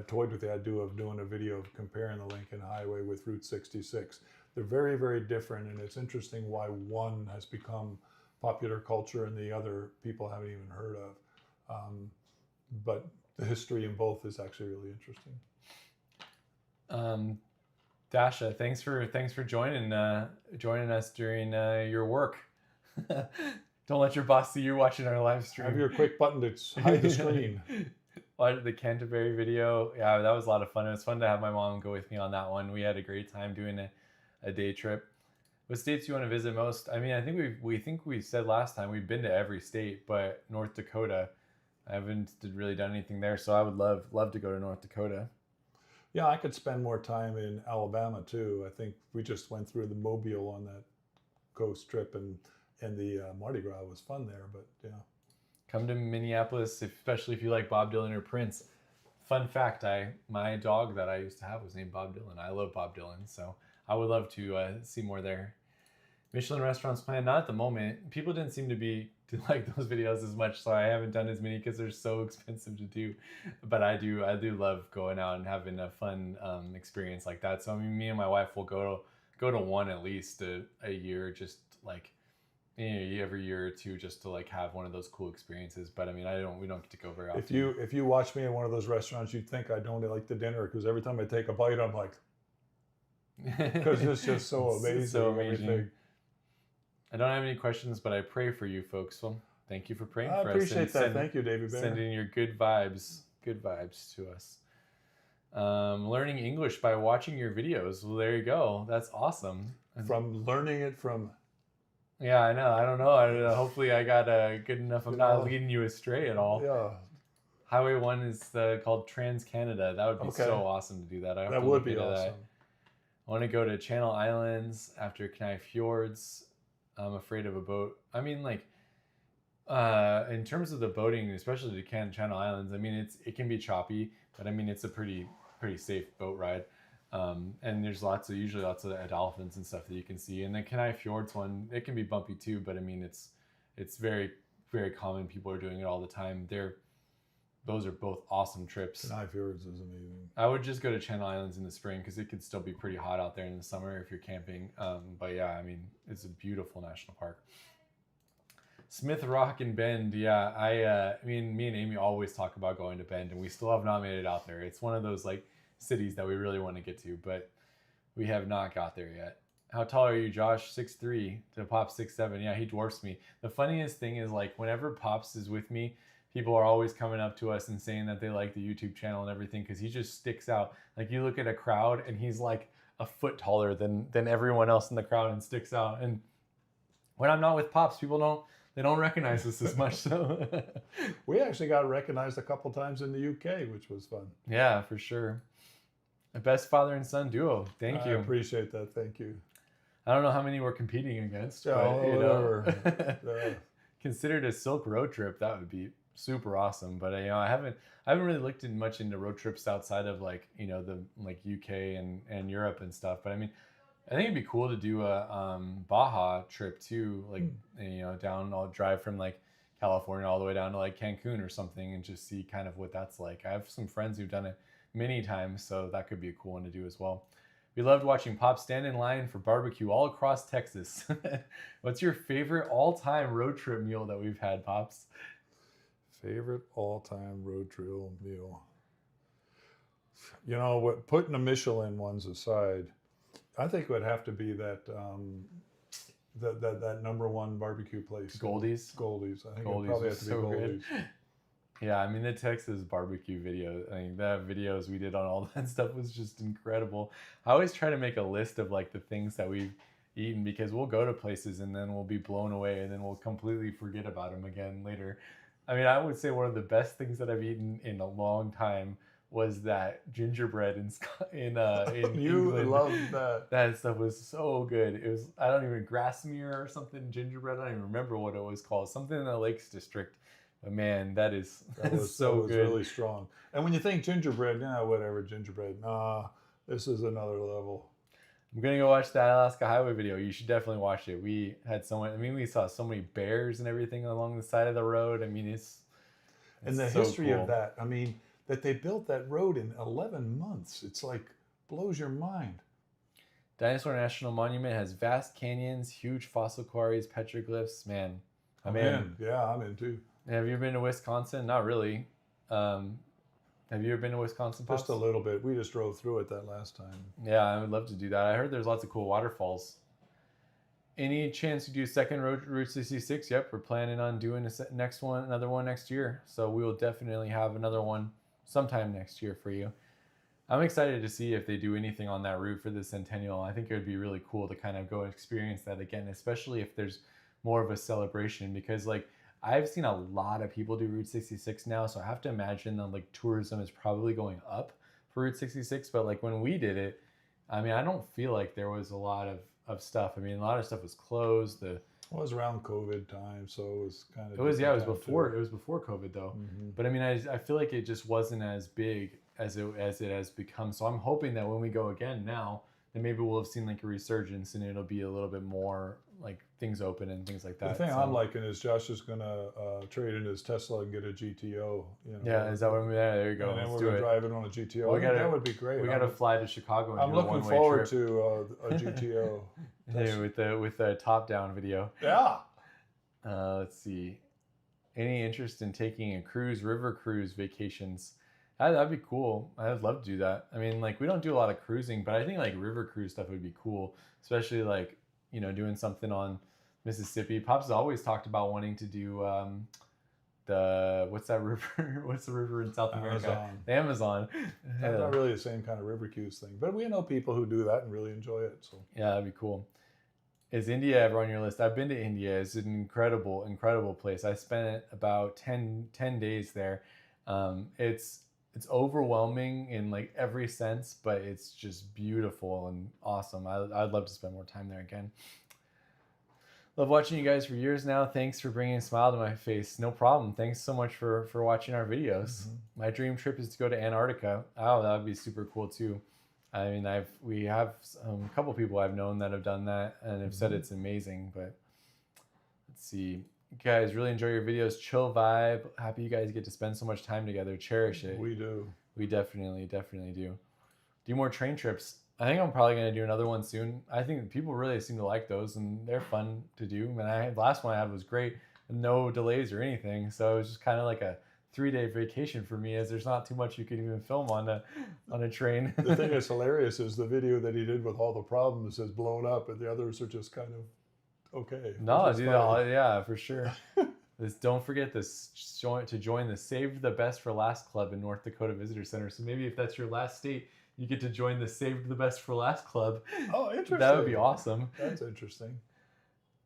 toyed with the idea of doing a video of comparing the Lincoln Highway with Route 66. They're very, very different, and it's interesting why one has become popular culture and the other people haven't even heard of. But the history in both is actually really interesting. Dasha, thanks for joining us during your work. Don't let your boss see you watching our live stream. Have your quick button to hide the screen. Watch the Canterbury video. Yeah, that was a lot of fun. It was fun to have my mom go with me on that one. We had a great time doing a day trip. What states do you want to visit most? I mean, I think we said last time we've been to every state, but North Dakota, I haven't really done anything there. So I would love to go to North Dakota. Yeah, I could spend more time in Alabama too. I think we just went through the Mobile on that coast trip, and the Mardi Gras was fun there. But yeah, come to Minneapolis, especially if you like Bob Dylan or Prince. Fun fact: my dog that I used to have was named Bob Dylan. I love Bob Dylan, so I would love to see more there. Michelin restaurants planned, not at the moment. People didn't seem to like those videos as much, so I haven't done as many because they're so expensive to do. But I do love going out and having a fun experience like that. So I mean, me and my wife will go to one at least a year, just like every year or two, just to like have one of those cool experiences. But I mean, we don't get to go very often. If you watch me in one of those restaurants, you'd think I don't like the dinner, because every time I take a bite, I'm like, because it's just so amazing. So amazing. Everything. I don't have any questions, but I pray for you folks. Well, thank you for praying for us. I appreciate that. Thank you, David. Sending your good vibes to us. Learning English by watching your videos. Well, there you go. That's awesome. From learning it from. Yeah, I know. I don't know. Hopefully I got good enough. I'm not leading you astray at all. Yeah. Highway 1 is called Trans Canada. That would be so awesome to do that. That would be awesome. That. I want to go to Channel Islands after Kenai Fjords. I'm afraid of a boat. I mean, like, in terms of the boating, especially to Channel Islands, I mean, it can be choppy, but I mean, it's a pretty safe boat ride. And there's usually lots of dolphins and stuff that you can see. And the Kenai Fjords one, it can be bumpy too, but I mean, it's very, very common. People are doing it all the time. Those are both awesome trips. Kenai Fjords is amazing. I would just go to Channel Islands in the spring because it could still be pretty hot out there in the summer if you're camping. But yeah, I mean, it's a beautiful national park. Smith Rock and Bend, yeah. I mean, me and Amy always talk about going to Bend, and we still have not made it out there. It's one of those like cities that we really want to get to, but we have not got there yet. How tall are you, Josh? 6'3" to Pops 6'7". Yeah, he dwarfs me. The funniest thing is, like, whenever Pops is with me, people are always coming up to us and saying that they like the YouTube channel and everything because he just sticks out. Like, you look at a crowd and he's like a foot taller than everyone else in the crowd and sticks out. And when I'm not with Pops, people don't recognize us as much. So we actually got recognized a couple times in the UK, which was fun. Yeah, for sure. The best father and son duo. Thank you. I appreciate that. Thank you. I don't know how many we're competing against, Yeah, but you know, Yeah. considered a silk road trip, that would be super awesome. But you know, I haven't really looked in much into road trips outside of like, you know, the like UK and Europe and stuff. But I mean, I think it'd be cool to do a Baja trip too, like you know, down. I'll drive from like California all the way down to like Cancun or something, and just see kind of what that's like. I have some friends who've done it many times, so that could be a cool one to do as well. We loved watching Pop stand in line for barbecue all across Texas. What's your favorite all-time road trip meal that we've had, Pops? Favorite all-time road trip meal. You know what? Putting the Michelin ones aside, I think it would have to be that that number one barbecue place. Goldie's. Goldie's. I think Goldie's it probably was has to be so good. Goldie's. Yeah, I mean the Texas barbecue video. I mean that videos we did on all that stuff was just incredible. I always try to make a list of like the things that we've eaten because we'll go to places and then we'll be blown away and then we'll completely forget about them again later. I mean, I would say one of the best things that I've eaten in a long time was that gingerbread in You England. love that. That stuff was so good. It was I don't even Grasmere or something gingerbread. I don't even remember what it was called. Something in the Lakes District. But man, that is That was so that was good. really strong. And when you think gingerbread, whatever gingerbread. Nah, this is another level. I'm gonna go watch that Alaska Highway video. You should definitely watch it. We had so much. I mean, we saw so many bears and everything along the side of the road. I mean, it's And the so history cool. of that. I mean, that they built that road in 11 months. It's like blows your mind. Dinosaur National Monument has vast canyons, huge fossil quarries, petroglyphs. Man, I'm in. Yeah, I'm in too. Have you been to Wisconsin? Not really. Have you ever been to Wisconsin, Pops? Just a little bit. We just drove through it that last time. Yeah, I would love to do that. I heard there's lots of cool waterfalls. Any chance you do second Route 66? Yep, we're planning on doing another one next year. So we will definitely have another one sometime next year for you. I'm excited to see if they do anything on that route for the Centennial. I think it would be really cool to kind of go experience that again, especially if there's more of a celebration because like I've seen a lot of people do Route 66 now, so I have to imagine that like tourism is probably going up for Route 66. But like when we did it, I mean, I don't feel like there was a lot of stuff. I mean, a lot of stuff was closed. Well, it was around COVID time, so it was kind of. It was before COVID though. Mm-hmm. But I mean, I feel like it just wasn't as big as it has become. So I'm hoping that when we go again now, then maybe we'll have seen like a resurgence and it'll be a little bit more like things open and things like that. The thing I'm liking is Josh is gonna trade in his Tesla and get a GTO. You know, yeah, is that what there you go. And then Let's we're do gonna it. drive it on a GTO. Well, That would be great. We got to fly to Chicago. And I'm do a looking one-way forward trip. to a GTO. Hey, with a top down video. Yeah. Let's see. Any interest in taking a cruise, river cruise vacations? That'd be cool. I'd love to do that. I mean, like we don't do a lot of cruising, but I think like river cruise stuff would be cool, especially like you know doing something on Mississippi. Pops has always talked about wanting to do what's that river? What's the river in South America? Amazon. The Amazon. That's not really the same kind of river cruise thing, but we know people who do that and really enjoy it. So Yeah, that'd be cool. Is India ever on your list? I've been to India. It's an incredible place. I spent about 10 days there. It's overwhelming in like every sense, but it's just beautiful and awesome. I'd love to spend more time there again. Love watching you guys for years now. Thanks for bringing a smile to my face. No problem. Thanks so much for watching our videos. My dream trip is to go to Antarctica. Oh, that would be super cool too. I mean, we have a couple people I've known that have done that and have said it's amazing. But let's see, you guys really enjoy your videos. Chill vibe. Happy you guys get to spend so much time together. Cherish it. we do. We definitely do. Do more train trips. I think I'm probably going to do another one soon. I think people really seem to like those and they're fun to do. And the last one I had was great. No delays or anything. So it was just kind of like a 3-day vacation for me, as there's not too much you can even film on a train. The thing that's hilarious is the video that he did with all the problems is blown up, and the others are just kind of okay. No, which is dude, funny. yeah, for sure. Don't forget to join the Save the Best for Last Club in North Dakota Visitor Center. So maybe if that's your last state, you get to join the Save the Best for Last Club. Oh, interesting. That would be awesome. That's interesting.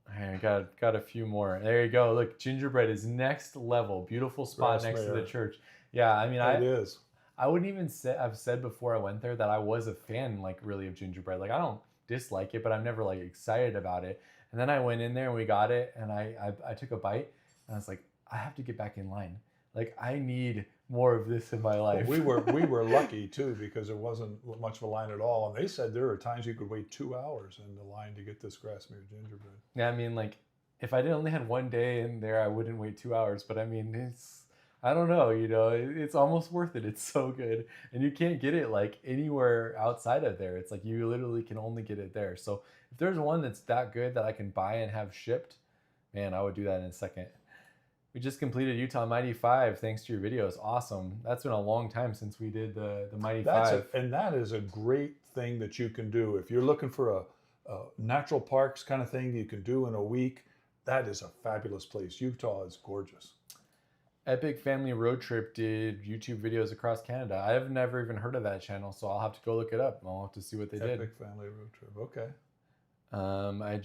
I got a few more. There you go. Look, gingerbread is next level. Beautiful spot next to the Grasmere. church. Yeah, I mean, It is. I wouldn't even say I've said before I went there that I was a fan, like really, of gingerbread. Like I dislike it, but I'm never like excited about it. And then I went in there and we got it, and I took a bite, and I was like, I have to get back in line. Like, I need more of this in my life. Well, we were lucky too, because there wasn't much of a line at all, and they said there are times you could wait 2 hours in the line to get this Grassmere gingerbread. Yeah, I mean, like, if I only had one day in there, I wouldn't wait 2 hours. But I mean, I don't know, it's almost worth it. It's so good, and you can't get it like anywhere outside of there. It's like you literally can only get it there. So if there's one that's that good that I can buy and have shipped, man, I would do that in a second. We just completed Utah Mighty 5 thanks to your videos. Awesome. That's been a long time since we did the Mighty 5. And that is a great thing that you can do. If you're looking for a natural parks kind of thing you can do in a week, that is a fabulous place. Utah is gorgeous. Epic Family Road Trip did YouTube videos across Canada. I've never even heard of that channel, so I'll have to go look it up. I'll have to see what they did. Epic Family Road Trip. Okay. I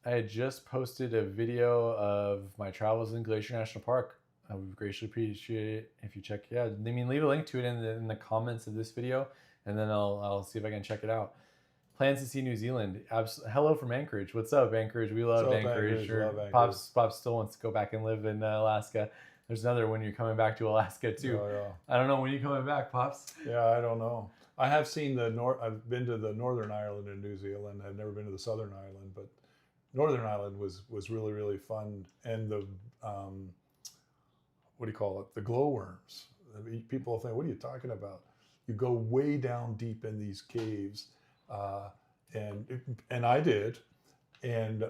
had just posted a video of my travels in Glacier National Park. I would greatly appreciate it if you check. Yeah, I mean, leave a link to it in the comments of this video, and then I'll see if I can check it out. Plans to see New Zealand. Hello from Anchorage. What's up, Anchorage? We love Anchorage. Love Anchorage. Pops still wants to go back and live in Alaska. There's another when you're coming back to Alaska too. Yeah. I don't know when you're coming back, Pops. Yeah, I don't know. I have seen I've been to the Northern Island in New Zealand. I've never been to the Southern Island, but Northern Island was really, really fun. And the what do you call it? The glowworms. People think, what are you talking about? You go way down deep in these caves, and I did. And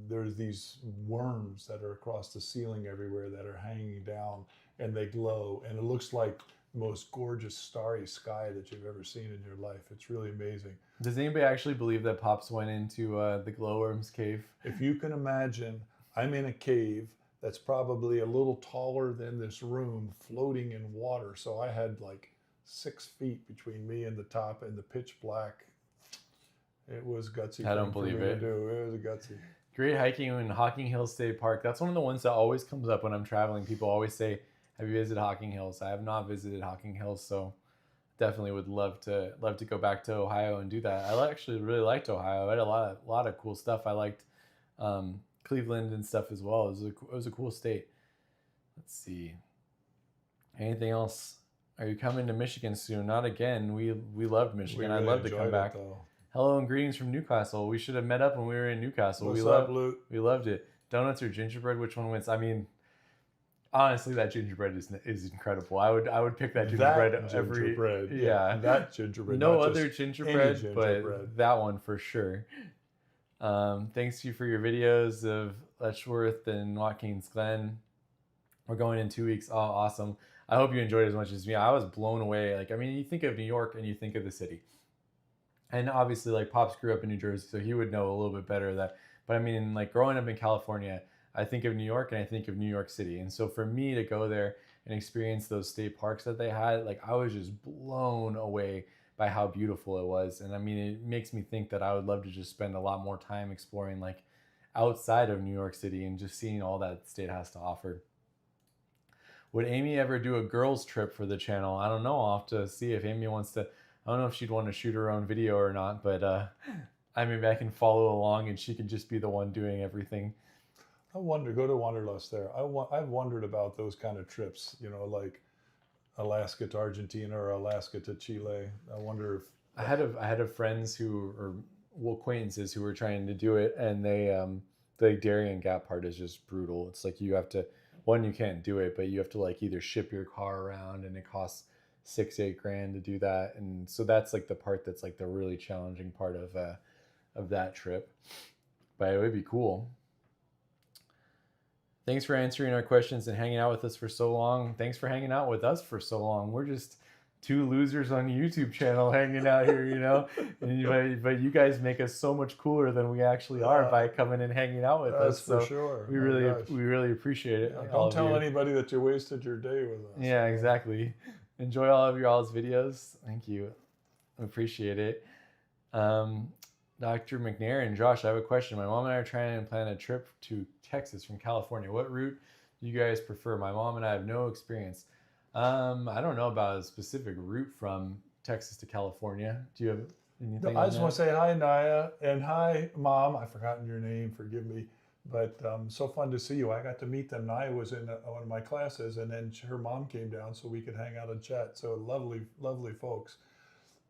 there's these worms that are across the ceiling everywhere that are hanging down, and they glow, and it looks like the most gorgeous starry sky that you've ever seen in your life. It's really amazing. Does anybody actually believe that Pops went into the glowworms cave? If you can imagine, I'm in a cave that's probably a little taller than this room, floating in water. So I had like 6 feet between me and the top, and the pitch black. It was gutsy. I don't believe it. It was gutsy. Great hiking in Hocking Hills State Park. That's one of the ones that always comes up when I'm traveling. People always say, have you visited Hocking Hills? I have not visited Hocking Hills, so definitely would love to go back to Ohio and do that. I actually really liked Ohio. I had a lot of cool stuff. I liked Cleveland and stuff as well. It was a cool state. Let's see. Anything else? Are you coming to Michigan soon? Not again. We loved Michigan. I'd love to come back. Though. Hello and greetings from Newcastle. We should have met up when we were in Newcastle. What's up, Luke? We loved it. Donuts or gingerbread? Which one wins? I mean, honestly, that gingerbread is incredible. I would pick that gingerbread yeah. That gingerbread. No other gingerbread, gingerbread, but that one for sure. Thanks to you for your videos of Letchworth and Watkins Glen. We're going in 2 weeks. Oh, awesome. I hope you enjoyed it as much as me. I was blown away. Like, I mean, you think of New York and you think of the city. And obviously, like, Pops grew up in New Jersey, so he would know a little bit better that. But I mean, like, growing up in California, I think of New York and I think of New York City. And so for me to go there and experience those state parks that they had, like, I was just blown away by how beautiful it was. And I mean, it makes me think that I would love to just spend a lot more time exploring, like, outside of New York City and just seeing all that the state has to offer. Would Amy ever do a girls trip for the channel? I don't know. I'll have to see if Amy wants to. I don't know if she'd want to shoot her own video or not, but maybe I can follow along and she can just be the one doing everything. I wonder, go to Wanderlust there. I've wondered about those kind of trips, like Alaska to Argentina or Alaska to Chile. I wonder if I had a friends acquaintances who were trying to do it, and the Darien Gap part is just brutal. It's like you have to, you can't do it, but you have to like either ship your car around, and it costs $6-8 grand to do that. And so that's like the part that's like the really challenging part of that trip, but it would be cool. Thanks for answering our questions and hanging out with us for so long. Thanks for hanging out with us for so long. We're just two losers on YouTube channel hanging out here, but you guys make us so much cooler than we actually are by coming and hanging out with us. For sure. We really appreciate it. Yeah, don't tell anybody that you wasted your day with us. Yeah, exactly. Enjoy all of y'all's videos. Thank you. I appreciate it. Dr. McNair and Josh, I have a question. My mom and I are trying to plan a trip to Texas from California. What route do you guys prefer? My mom and I have no experience. I don't know about a specific route from Texas to California. Do you have? Anything I on just that? want to say hi, Naya, and hi, Mom. I've forgotten your name. Forgive me. But so fun to see you. I got to meet them. Naya was in one of my classes, and then her mom came down so we could hang out and chat. So lovely, lovely folks.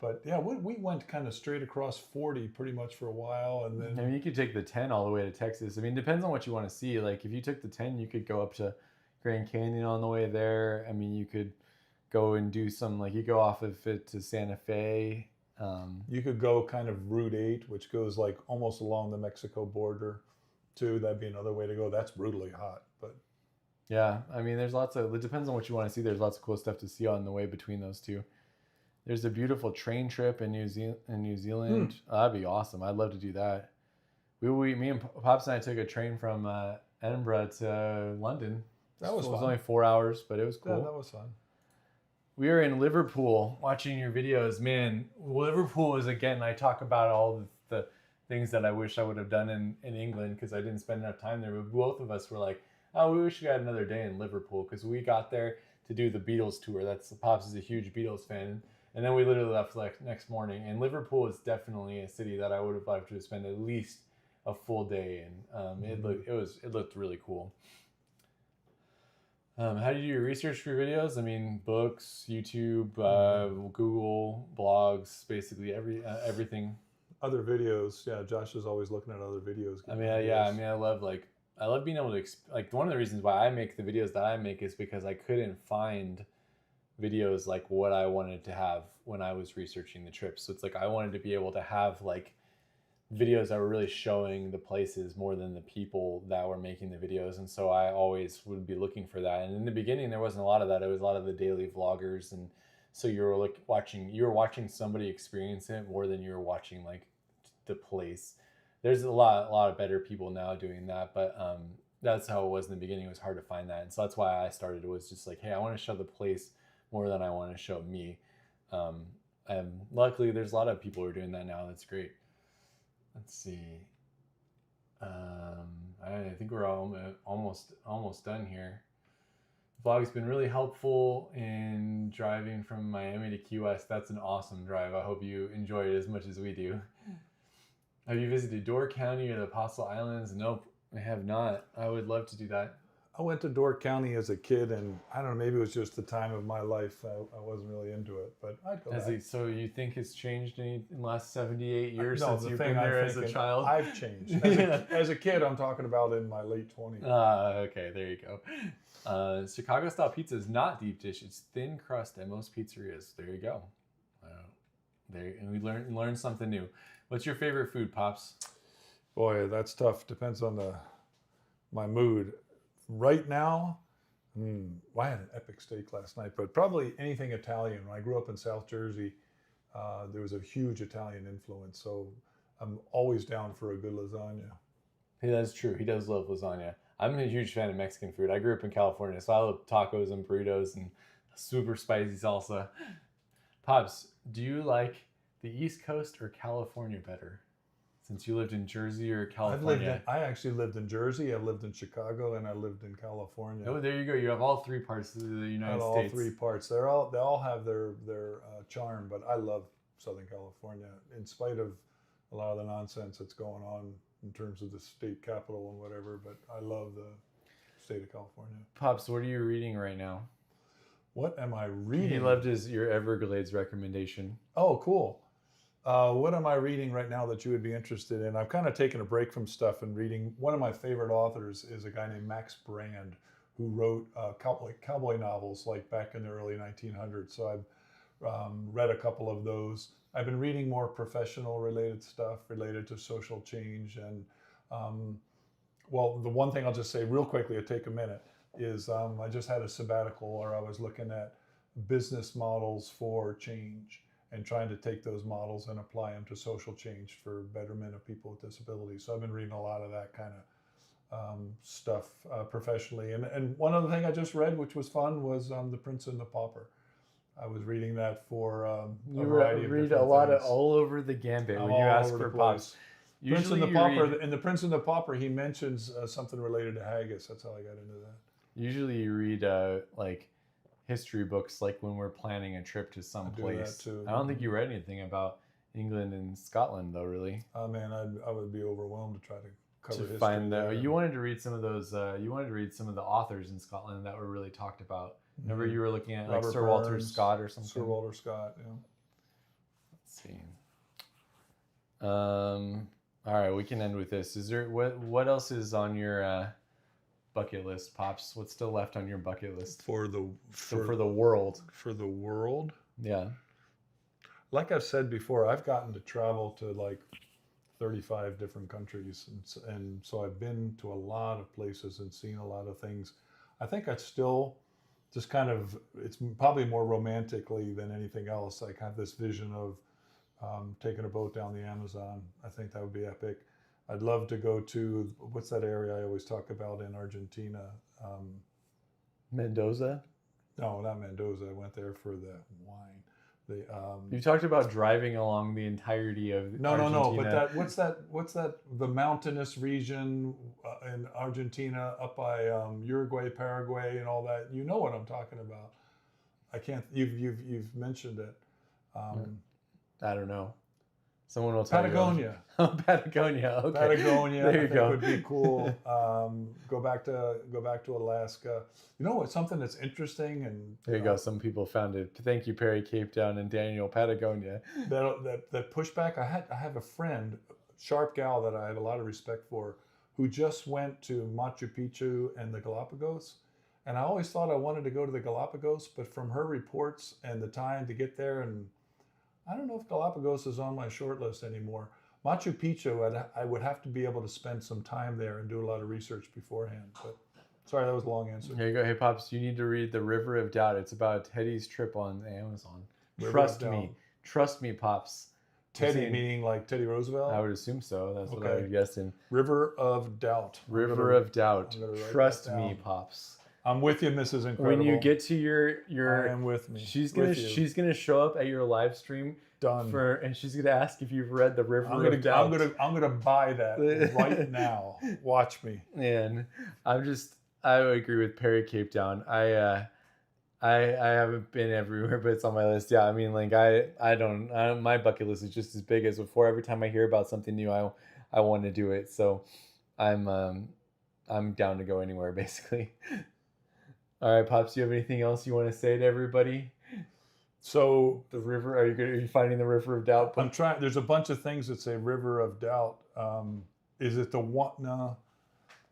But yeah, we went kind of straight across 40 pretty much for a while, and I then mean, you could take the 10 all the way to Texas. I mean, it depends on what you want to see. Like, if you took the 10, you could go up to Grand Canyon on the way there. I mean, you could go and do some, like, you go off of it to Santa Fe. you could go kind of Route 8, which goes like almost along the Mexico border, too. That'd be another way to go. That's brutally hot, but Yeah, I mean, there's lots of, it depends on what you want to see. There's lots of cool stuff to see on the way between those two. There's a beautiful train trip in New Zealand. Oh, that'd be awesome. I'd love to do that. Me and Pops and I took a train from Edinburgh to London. that was It was fun. only 4 hours, but it was Yeah, cool. that was fun. We were in Liverpool watching your videos. Man, Liverpool is, again, I talk about all the things that I wish I would have done in England because I didn't spend enough time there. But both of us were like, oh, we wish we had another day in Liverpool because we got there to do the Beatles tour. Pops is a huge Beatles fan. And then we literally left like next morning. And Liverpool is definitely a city that I would have liked to spend at least a full day in. It looked really cool. How do you do your research for your videos? I mean, books, YouTube, Google, blogs, basically everything. Other videos, yeah. Josh is always looking at other videos. I mean, I love being able to like one of the reasons why I make the videos that I make is because I couldn't find videos like what I wanted to have when I was researching the trip. So it's like I wanted to be able to have like videos that were really showing the places more than the people that were making the videos. And so I always would be looking for that. And in the beginning, there wasn't a lot of that. It was a lot of the daily vloggers. And so you were watching somebody experience it more than you were watching like the place. There's a lot of better people now doing that. But that's how it was in the beginning. It was hard to find that. And so that's why I started. It was just like, hey, I want to show the place more than I want to show me. And luckily, there's a lot of people who are doing that now. That's great. Let's see. I think we're almost done here. The vlog's been really helpful in driving from Miami to Key West. That's an awesome drive. I hope you enjoy it as much as we do. Have you visited Door County or the Apostle Islands? Nope, I have not. I would love to do that. I went to Door County as a kid, and I don't know, maybe it was just the time of my life. I wasn't really into it, but I'd go back. So you think it's changed in the last 78 years No, since the you've thing been there I'm as a thinking, child? I've changed. As a kid, I'm talking about in my late 20s. Okay, there you go. Chicago style pizza is not deep dish; it's thin crust at most pizzerias. There you go. And we learned something new. What's your favorite food, Pops? Boy, that's tough. Depends on my mood. Right now, I had an epic steak last night, but probably anything Italian. When I grew up in South Jersey, there was a huge Italian influence, so I'm always down for a good lasagna. Hey, that's true. He does love lasagna. I'm a huge fan of Mexican food. I grew up in California, so I love tacos and burritos and super spicy salsa. Pops, do you like the East Coast or California better? Since you lived in Jersey or California? I actually lived in Jersey, I lived in Chicago, and I lived in California. Oh, there you go. You have all three parts of the United States. All three parts. They all have their charm, but I love Southern California in spite of a lot of the nonsense that's going on in terms of the state capital and whatever. But I love the state of California. Pops, what are you reading right now? What am I reading? He loved your Everglades recommendation. Oh, cool. What am I reading right now that you would be interested in? I've kind of taken a break from stuff and reading. One of my favorite authors is a guy named Max Brand, who wrote cowboy novels like back in the early 1900s. So I've read a couple of those. I've been reading more professional related stuff related to social change. And well, the one thing I'll just say real quickly, it'll take a minute, is I just had a sabbatical where I was looking at business models for change and trying to take those models and apply them to social change for betterment of people with disabilities. So I've been reading a lot of that kind of stuff professionally. And one other thing I just read, which was fun, was The Prince and the Pauper. I was reading that for a variety of read different a lot things. of all over the gambit when you All ask over for the Pops. place. Prince and the you Pauper. read- In The Prince and the Pauper, he mentions something related to haggis. That's how I got into that. Usually you read like history books like when we're planning a trip to some I do place. that too. I don't think you read anything about England and Scotland, though. Really, Man, I would be overwhelmed to try to cover to history find there. you wanted to read some of those. You wanted to read some of the authors in Scotland that were really talked about. Remember, you were looking at like Robert Sir Walter Burns, Scott or something. Sir Walter Scott, yeah. Let's see. All right, we can end with this. Is there what else is on your bucket list, Pops? What's still left on your bucket list For the for the world? for the world. Yeah. Like I've said before, I've gotten to travel to like 35 different countries, and so I've been to a lot of places and seen a lot of things. I think I still just kind of, it's probably more romantically than anything else. Like I have this vision of taking a boat down the Amazon. I think that would be epic. I'd love to go to, what's that area I always talk about in Argentina? Mendoza. No, not Mendoza. I went there for the wine. You talked about driving along the entirety of No, Argentina. but what's that? The mountainous region in Argentina, up by Uruguay, Paraguay, and all that. You know what I'm talking about. I can't. You've mentioned it. I don't know. Someone will tell Patagonia. you. Patagonia. Okay. Patagonia. There I you think go. would be cool. Go back to Alaska. You know what? Something that's interesting and There you go. Some people found it. Thank you, Perry Cape Town and Daniel Patagonia. that pushback. I have a friend, sharp gal that I have a lot of respect for, who just went to Machu Picchu and the Galapagos. And I always thought I wanted to go to the Galapagos, but from her reports and the time to get there, and I don't know if Galapagos is on my short list anymore. Machu Picchu, I would have to be able to spend some time there and do a lot of research beforehand. But sorry, that was a long answer. Here you go. Hey, Pops, you need to read The River of Doubt. It's about Teddy's trip on Amazon. River Trust of me. Doubt. Trust me, Pops. Teddy meaning like Teddy Roosevelt? I would assume so. That's what I Okay. would guess in. River of Doubt. River of Doubt. I'm gonna write Trust that me, down. Pops. I'm with you, Mrs. Incredible. When you get to I am with me. she's With you. gonna show up at your live stream Done. and she's gonna ask if you've read The River I'm of Doubt. gonna buy that right now. Watch me. And I would agree with Perry Cape Town. I haven't been everywhere, but it's on my list. Yeah, I mean, like my bucket list is just as big as before. Every time I hear about something new, I want to do it. So I'm down to go anywhere, basically. All right, Pops, do you have anything else you want to say to everybody? So The river, are you finding the River of Doubt? I'm trying. There's a bunch of things that say River of Doubt. Is it the one? No.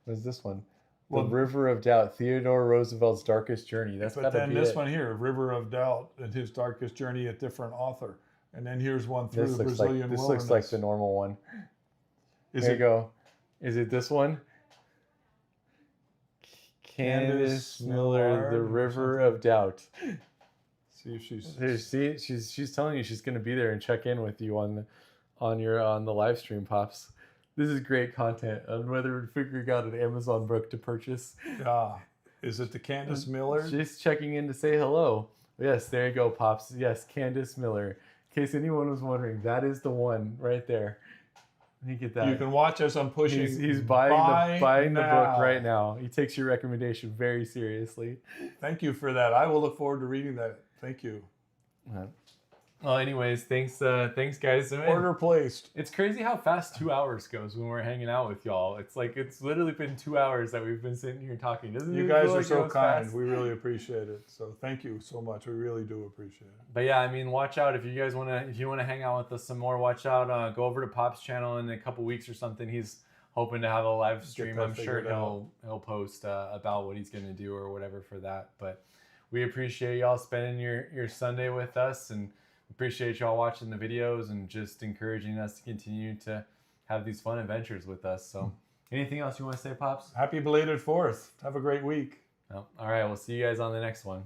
What is this one? Well, The River of Doubt, Theodore Roosevelt's Darkest Journey. That's but gotta then be this it. one here, River of Doubt, and his darkest journey, a different author. And then here's one through This the looks Brazilian like wilderness. the normal one. Is Here it you go. Is it this one? Candace Candace Miller, Millard The or River something? of Doubt. See if she's. There, see, she's telling you she's going to be there and check in with you on the live stream, Pops. This is great content on whether figuring out an Amazon book to purchase. Is it the Candace Miller? She's checking in to say hello. Yes, there you go, Pops. Yes, Candace Miller. In case anyone was wondering, that is the one right there. Let me get that. You can watch as I'm pushing. He's buying the book right now. now. He takes your recommendation very seriously. Thank you for that. I will look forward to reading that. Thank you. Well, anyways, thanks guys. Order placed. It's crazy how fast 2 hours goes when we're hanging out with y'all. It's like it's literally been 2 hours that we've been sitting here talking. Doesn't You it guys feel are like it so goes kind. fast? We really appreciate it. So thank you so much. We really do appreciate it. But yeah, I mean, watch out if you guys if you wanna hang out with us some more. Watch out. Go over to Pop's channel in a couple weeks or something. He's hoping to have a live stream. that I'm sure figured out. he'll post about what he's gonna do or whatever for that. But we appreciate y'all spending your Sunday with us, and appreciate y'all watching the videos and just encouraging us to continue to have these fun adventures with us. So anything else you want to say, Pops? Happy belated 4th. Have a great week. No? All right, we'll see you guys on the next one.